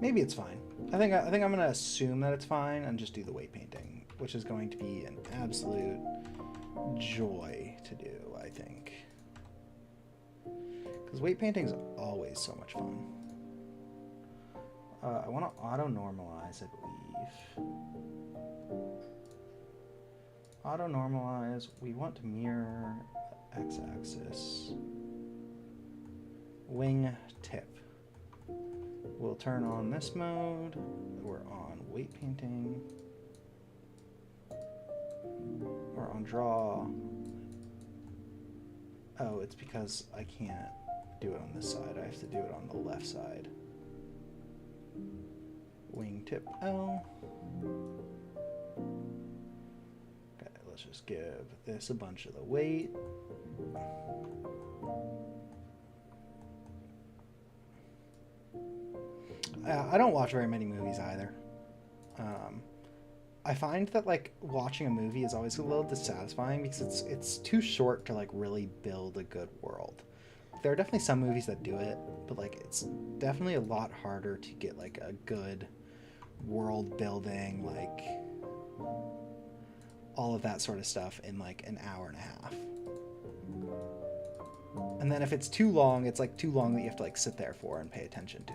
Maybe it's fine. I think I'm going to assume that it's fine and just do the weight painting, which is going to be an absolute joy to do, I think. Because weight painting is always so much fun. I want to auto-normalize, I believe. Auto-normalize, we want to mirror x-axis. Wing tip. We'll turn on this mode. We're on weight painting. We're on draw. Oh, it's because I can't do it on this side. I have to do it on the left side. Wingtip L. Okay, let's just give this a bunch of the weight. I don't watch very many movies either. I find that like watching a movie is always a little dissatisfying because it's too short to like really build a good world. There are definitely some movies that do it, but like it's definitely a lot harder to get like a good world building, like all of that sort of stuff in like an hour and a half. And then if it's too long, it's like too long that you have to like sit there for and pay attention to.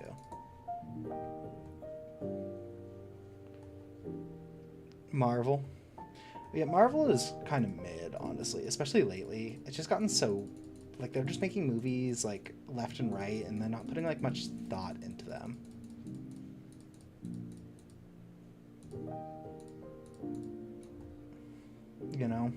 Marvel. Yeah, Marvel is kind of mid, honestly, especially lately. It's just gotten so, like, they're just making movies, like, left and right, and they're not putting, like, much thought into them. You know?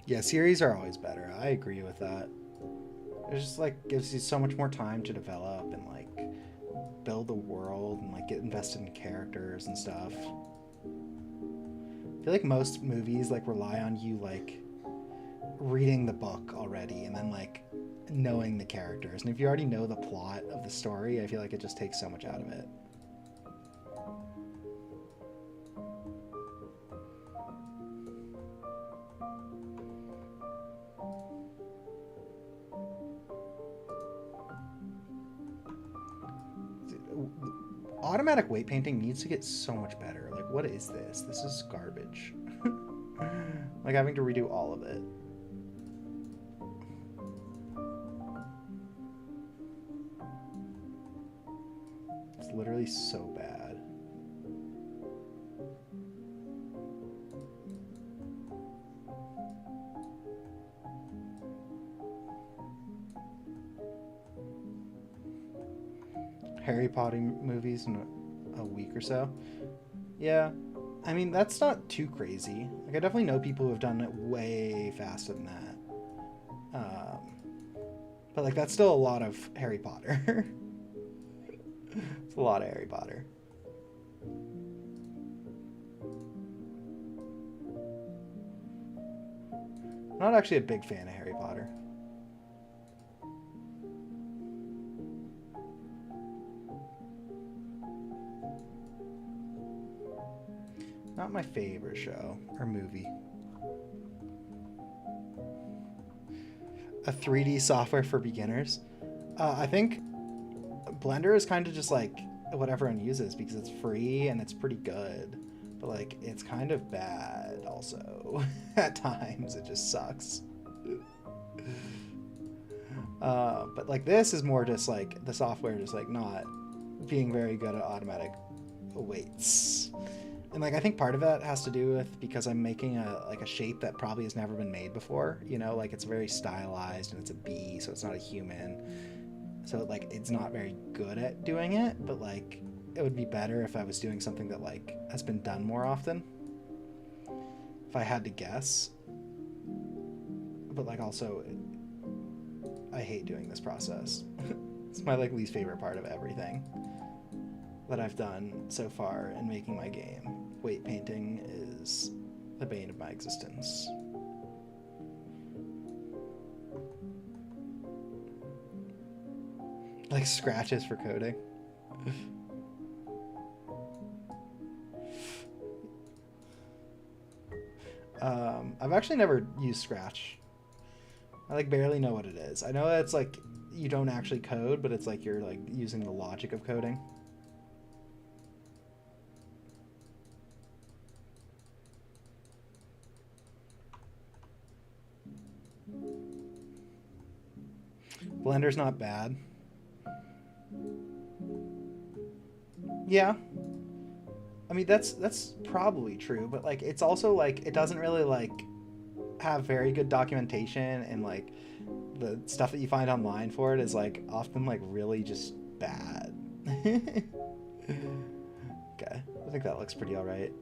Yeah, series are always better. I agree with that. It just like gives you so much more time to develop and like build the world and like get invested in characters and stuff. I feel like most movies like rely on you like reading the book already and then like knowing the characters. And if you already know the plot of the story, I feel like it just takes so much out of it. Automatic weight painting needs to get so much better. Like, what is this? This is garbage. Like, having to redo all of it. It's literally so bad. Harry Potter movies in a week or so. Yeah, I mean, that's not too crazy. Like, I definitely know people who have done it way faster than that. But, like, that's still a lot of Harry Potter. It's a lot of Harry Potter. I'm not actually a big fan of Harry Potter. Not my favorite show or movie. A 3D software for beginners. I think Blender is kind of just like what everyone uses because it's free and it's pretty good. But like it's kind of bad also. At times it just sucks. But like this is more just like the software just like not being very good at automatic weights. And like I think part of that has to do with because I'm making a shape that probably has never been made before. You know, like it's very stylized and it's a bee, so it's not a human. So like it's not very good at doing it, but like it would be better if I was doing something that like has been done more often. If I had to guess. But like also I hate doing this process. It's my like least favorite part of everything that I've done so far in making my game. Weight painting is the bane of my existence. Like scratches for coding. I've actually never used Scratch. I like barely know what it is. I know it's like you don't actually code, but it's like you're like using the logic of coding. Blender's not bad. Yeah. I mean that's probably true, but like it's also like it doesn't really like have very good documentation, and like the stuff that you find online for it is like often like really just bad. Okay, I think that looks pretty all right.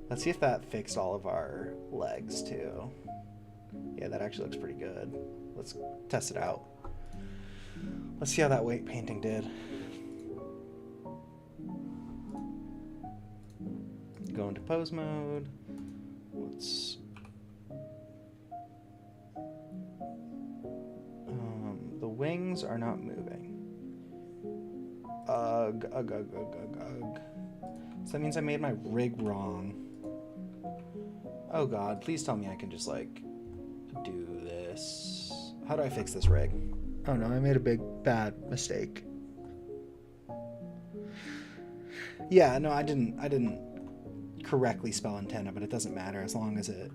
Let's see if that fixed all of our legs too. Yeah, that actually looks pretty good. Let's test it out. Let's see how that weight painting did. Go into pose mode. Let's the wings are not moving. Ugh. So that means I made my rig wrong. Oh god, please tell me I can just like do this. How do I fix this rig? Oh no, I made a big bad mistake. Yeah, no, I didn't correctly spell antenna, but it doesn't matter as long as it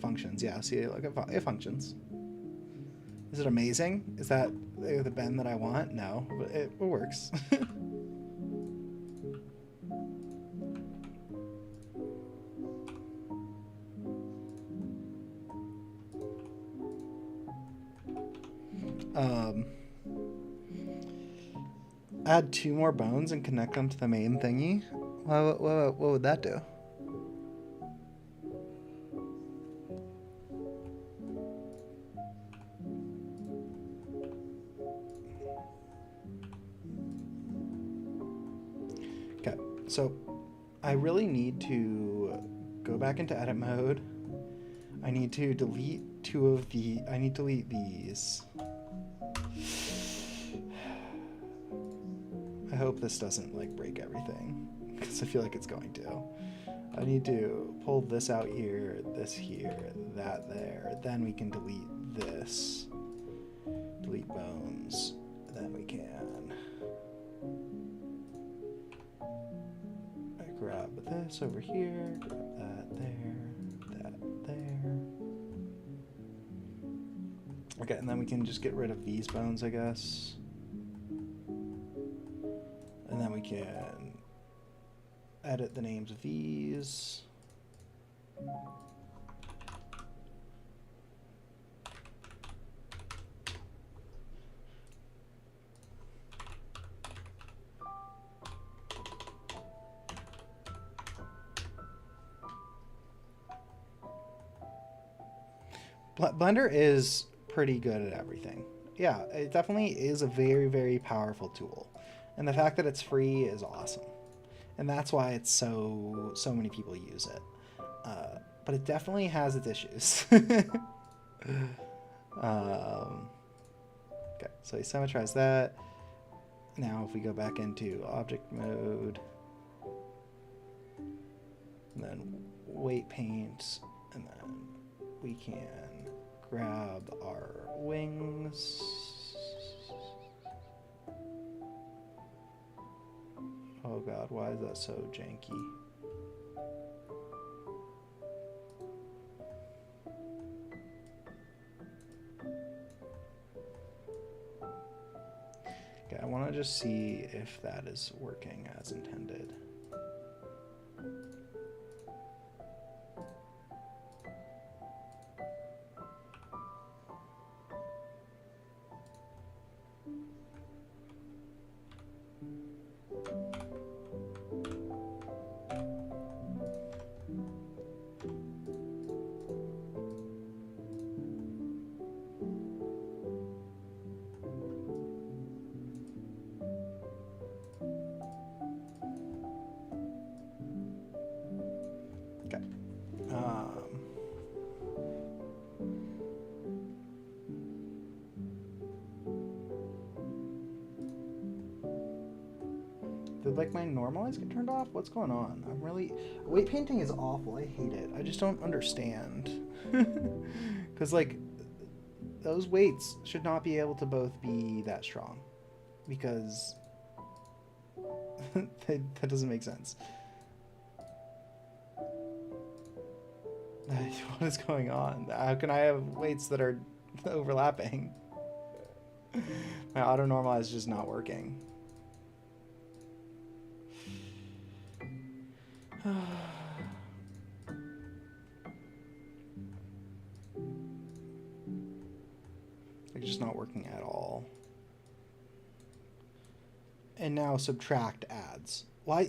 functions. Yeah, see, like it functions. Is it amazing? Is that the bend that I want? No, but it works. Add 2 more bones and connect them to the main thingy. What would that do? Okay, so I really need to go back into edit mode. I need to delete I need to delete these. I hope this doesn't like break everything, because I feel like it's going to. I need to pull this out here, this here, that there. Then we can delete this. Delete bones. Then we can grab this over here, grab that there, that there. Okay, and then we can just get rid of these bones, I guess. And then we can edit the names of these. Blender is pretty good at everything. Yeah, it definitely is a very, very powerful tool. And the fact that it's free is awesome. And that's why it's so many people use it. But it definitely has its issues. Okay, so we symmetrize that. Now if we go back into object mode, and then weight paint, and then we can grab our wings. Oh god, why is that so janky? Okay, I want to just see if that is working as intended. Did like my normalize get turned off? What's going on? I'm really... Weight painting is awful. I hate it. I just don't understand. Because like those weights should not be able to both be that strong. Because that doesn't make sense. What is going on? How can I have weights that are overlapping? My auto normalize is just not working. It's just not working at all. And now subtract adds. Why?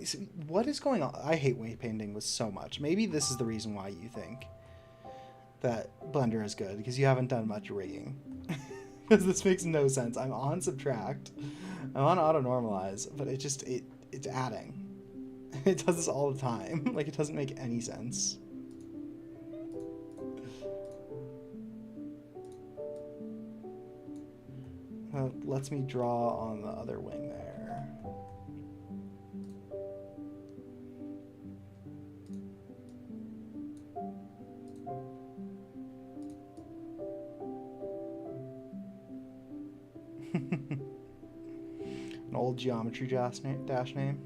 What is going on? I hate weight painting with so much. Maybe this is the reason why you think that Blender is good, because you haven't done much rigging. Because this makes no sense. I'm on subtract, I'm on auto normalize, but it's adding. It does this all the time. Like, it doesn't make any sense. Lets me draw on the other wing there. An old geometry dash name.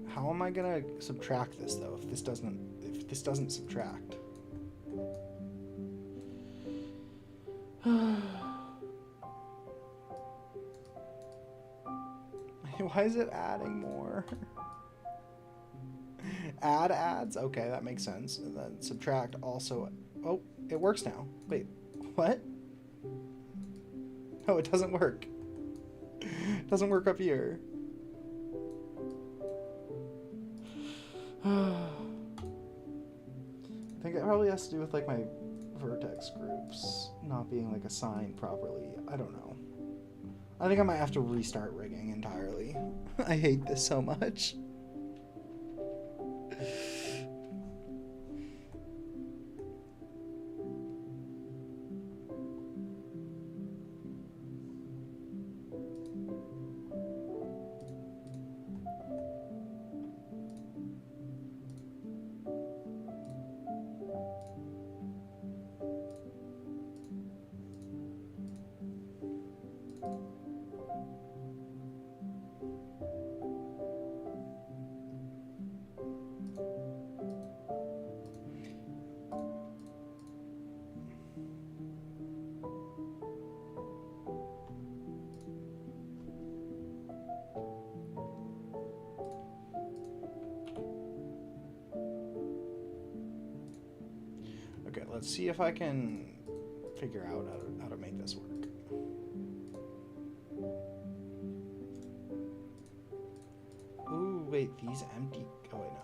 How am I gonna subtract this though if this doesn't subtract? Why is it adding more? Add adds? Okay, that makes sense. And then subtract also. Oh, it works now. Wait, what? No, it doesn't work. It doesn't work up here. I think it probably has to do with like my vertex groups not being like assigned properly. I don't know. I think I might have to restart rigging entirely. I hate this so much. Okay, let's see if I can figure out how to make this work. Ooh, wait, these empty... Oh, wait, no.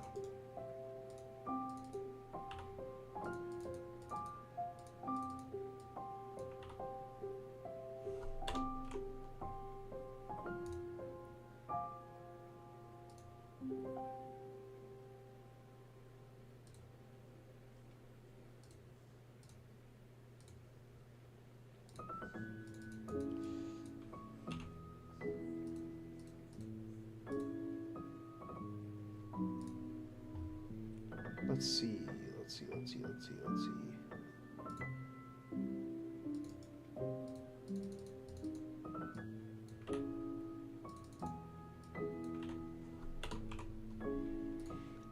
Let's see.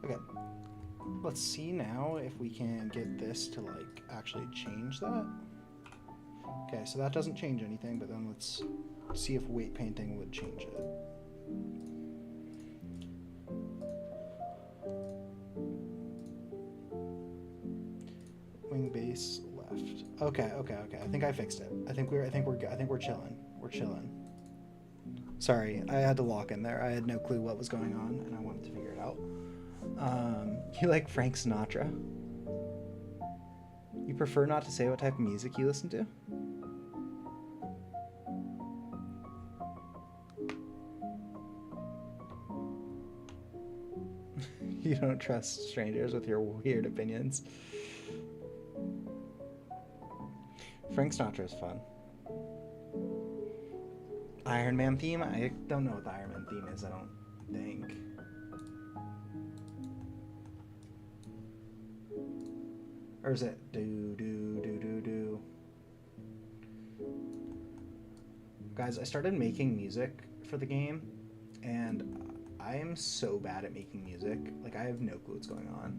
Okay. Let's see now if we can get this to like actually change that. Okay, so that doesn't change anything, but then let's see if weight painting would change it. minutes left. Okay. I think I fixed it. I think we're chilling. We're chilling. Sorry, I had to lock in there. I had no clue what was going on, and I wanted to figure it out. You like Frank Sinatra? You prefer not to say what type of music you listen to? You don't trust strangers with your weird opinions. Frank Sinatra is fun. Iron Man theme? I don't know what the Iron Man theme is, I don't think. Or is it do do do do do? Guys, I started making music for the game, and I am so bad at making music. Like, I have no clue what's going on.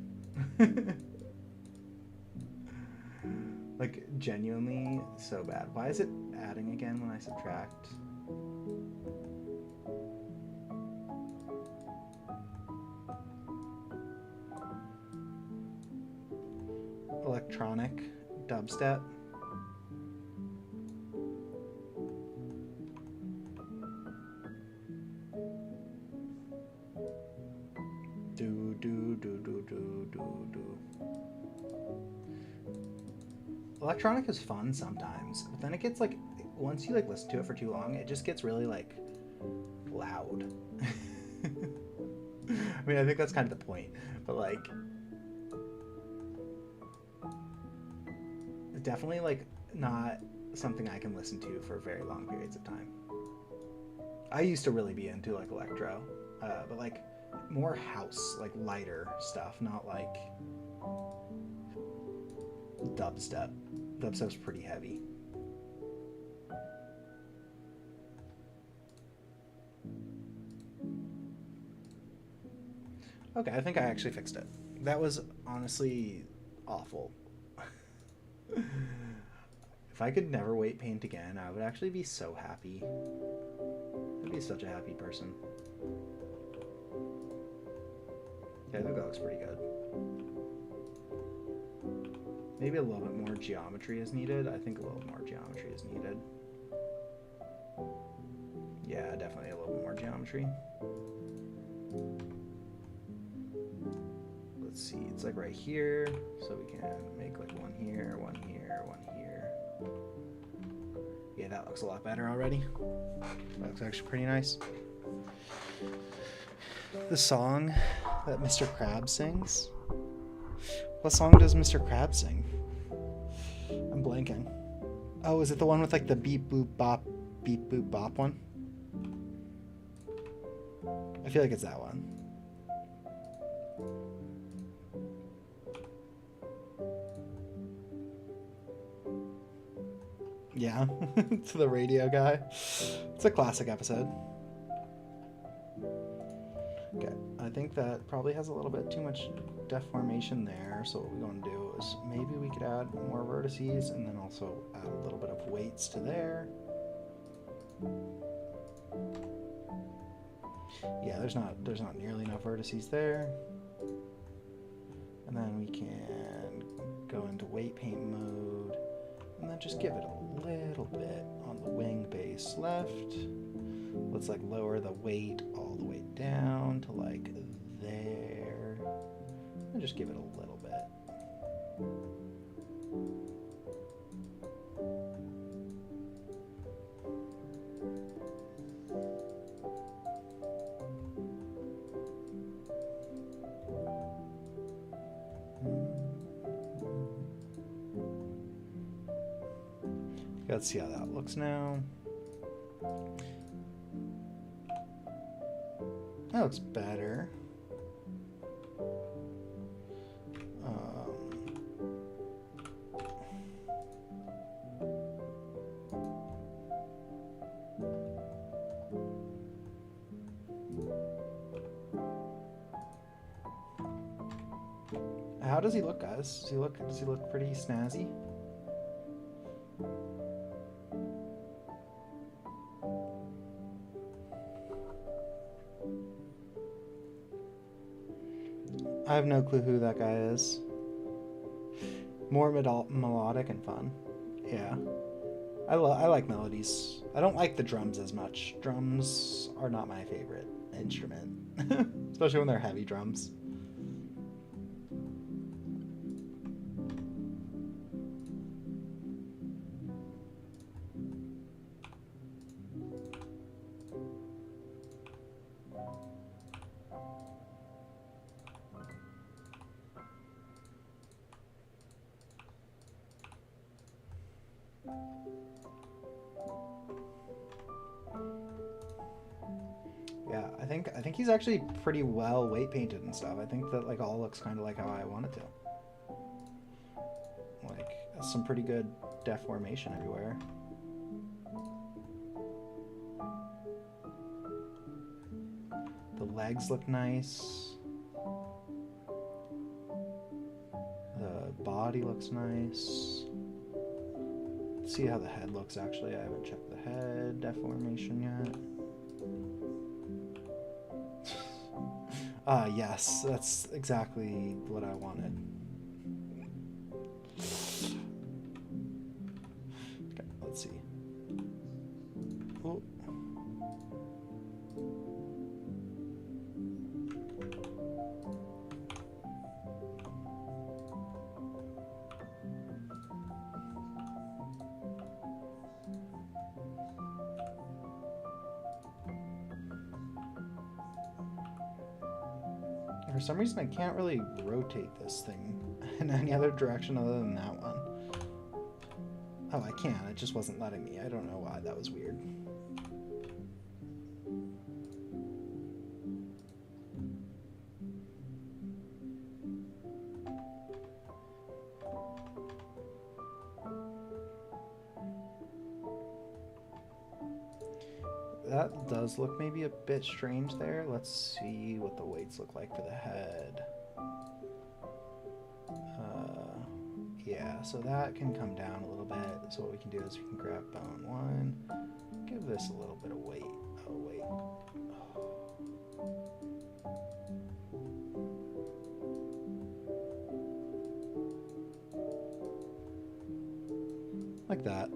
Like, genuinely so bad. Why is it adding again when I subtract? Electronic dubstep. Do do do do do do do. Electronic is fun sometimes, but then it gets like, once you like listen to it for too long, it just gets really like loud. I mean, I think that's kind of the point, but like, definitely like not something I can listen to for very long periods of time. I used to really be into like electro, but like more house, like lighter stuff, not like dubstep. Dubstep's pretty heavy. Okay, I think I actually fixed it. That was honestly awful. If I could never weight paint again, I would actually be so happy. I'd be such a happy person. Yeah, I think that looks pretty good. Maybe a little bit more geometry is needed. I think a little more geometry is needed. Yeah, definitely a little bit more geometry. Let's see, it's like right here, so we can make like one here, one here, one here. Yeah, that looks a lot better already. That looks actually pretty nice. The song that Mr. Krabs sings. What song does Mr. Krabs sing? I'm blanking. Oh, is it the one with like the beep boop bop one? I feel like it's that one. Yeah, to the radio guy. It's a classic episode. Okay, I think that probably has a little bit too much deformation there, so what we're going to do is maybe we could add more vertices and then also add a little bit of weights to there. Yeah, there's not nearly enough vertices there. And then we can go into weight paint mode and then just give it a little bit on the wing base left. Let's like lower the weight all the way down to like there. And just give it a little bit. Let's see how that looks now. That looks better. How does he look, guys? Does he look pretty snazzy? I have no clue who that guy is. More melodic and fun. Yeah. I like melodies. I don't like the drums as much. Drums are not my favorite instrument. Especially when they're heavy drums. Yeah, I think he's actually pretty well weight painted and stuff. I think that like all looks kind of like how I want it to. Like some pretty good deformation everywhere. The legs look nice. The body looks nice. Let's see how the head looks actually. I haven't checked the head deformation yet. Yes, that's exactly what I wanted. Okay, let's see. Oh. For some reason, I can't really rotate this thing in any other direction other than that one. Oh, I can. It just wasn't letting me. I don't know why. That was weird. That does look maybe a bit strange there. Let's see what the weights look like for the head. Yeah, so that can come down a little bit. So what we can do is we can grab bone 1, give this a little bit of weight. Oh, wait. Like that.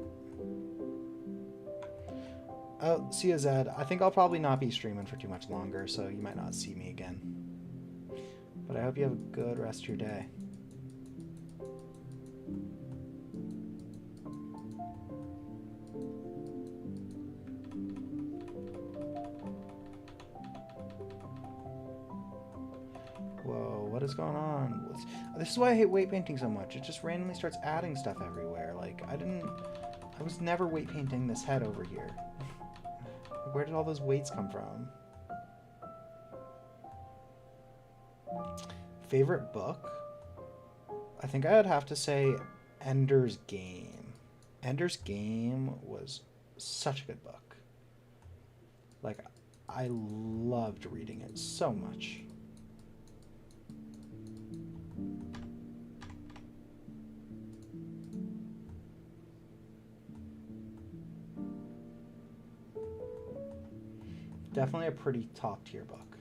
Oh, see you, Zed. I think I'll probably not be streaming for too much longer, so you might not see me again. But I hope you have a good rest of your day. Whoa, what is going on? This is why I hate weight painting so much. It just randomly starts adding stuff everywhere. Like, I was never weight painting this head over here. Where did all those weights come from? Favorite book? I think I would have to say Ender's Game. Ender's Game was such a good book. Like, I loved reading it so much. Definitely a pretty top tier book.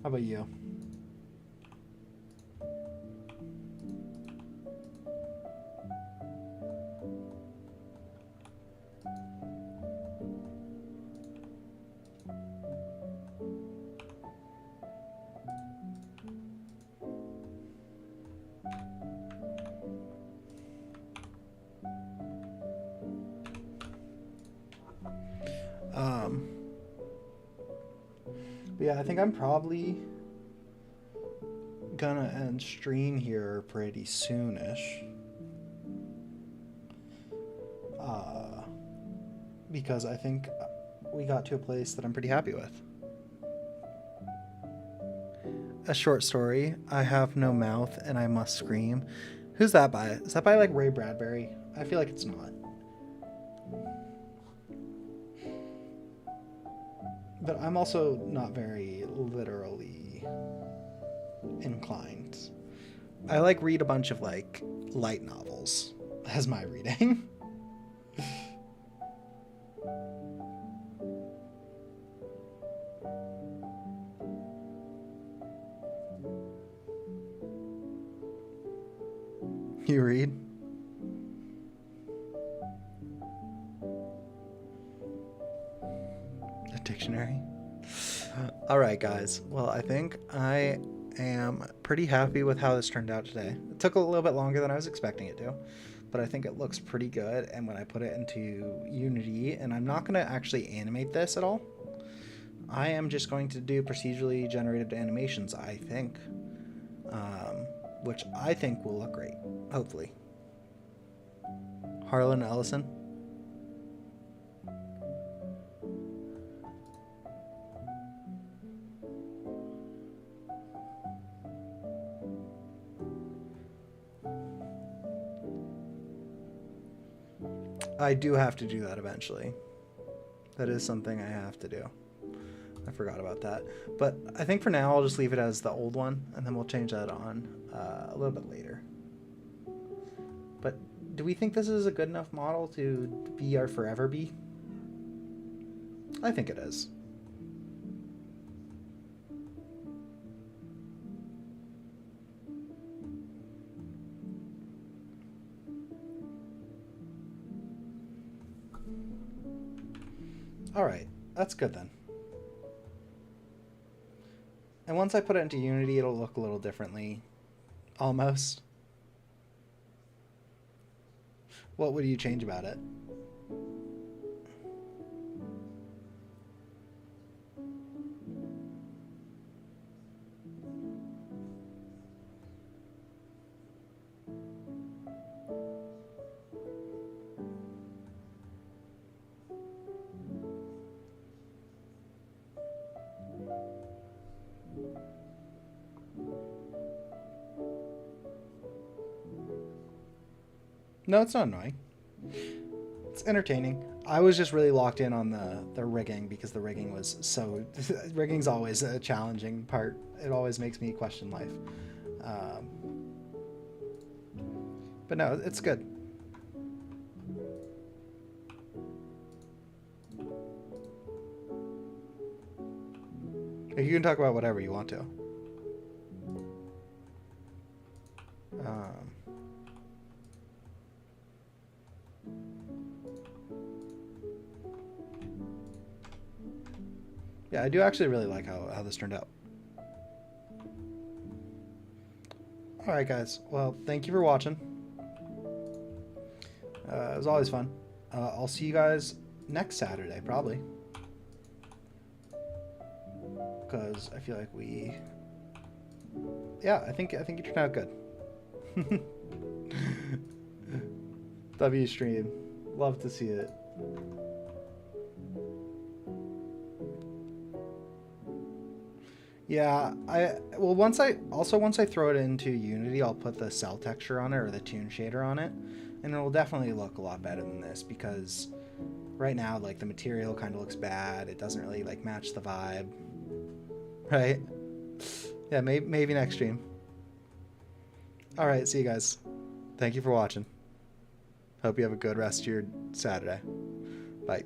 How about you? But yeah, I think I'm probably gonna end stream here pretty soonish. Because I think we got to a place that I'm pretty happy with. A short story, I have no mouth and I must scream. Who's that by? Is that by like Ray Bradbury? I feel like it's not. But I'm also not very literally inclined. I like read a bunch of like light novels as my reading. You read? A dictionary? Alright, guys. Well, I think I am pretty happy with how this turned out today. It took a little bit longer than I was expecting it to, but I think it looks pretty good. And when I put it into Unity, and I'm not going to actually animate this at all, I am just going to do procedurally generated animations, I think, which I think will look great, hopefully. Harlan Ellison. I do have to do that eventually. That is something I have to do. I forgot about that. But I think for now I'll just leave it as the old one, and then we'll change that on a little bit later. But do we think this is a good enough model to be our forever bee? I think it is. Alright, that's good then. And once I put it into Unity, it'll look a little differently. Almost. What would you change about it? No, it's not annoying. It's entertaining. I was just really locked in on the rigging because the rigging was so... rigging's always a challenging part. It always makes me question life. But no, it's good. You can talk about whatever you want to. Yeah, I do actually really like how this turned out. Alright guys, well, thank you for watching. It was always fun. I'll see you guys next Saturday, probably. Because I feel like we... Yeah, I think it turned out good. W stream. Love to see it. Yeah, once I throw it into Unity, I'll put the cell texture on it or the tune shader on it, and it will definitely look a lot better than this, because right now like the material kind of looks bad. It doesn't really like match the vibe. Right? Yeah, maybe next stream. All right, see you guys. Thank you for watching. Hope you have a good rest of your Saturday. Bye.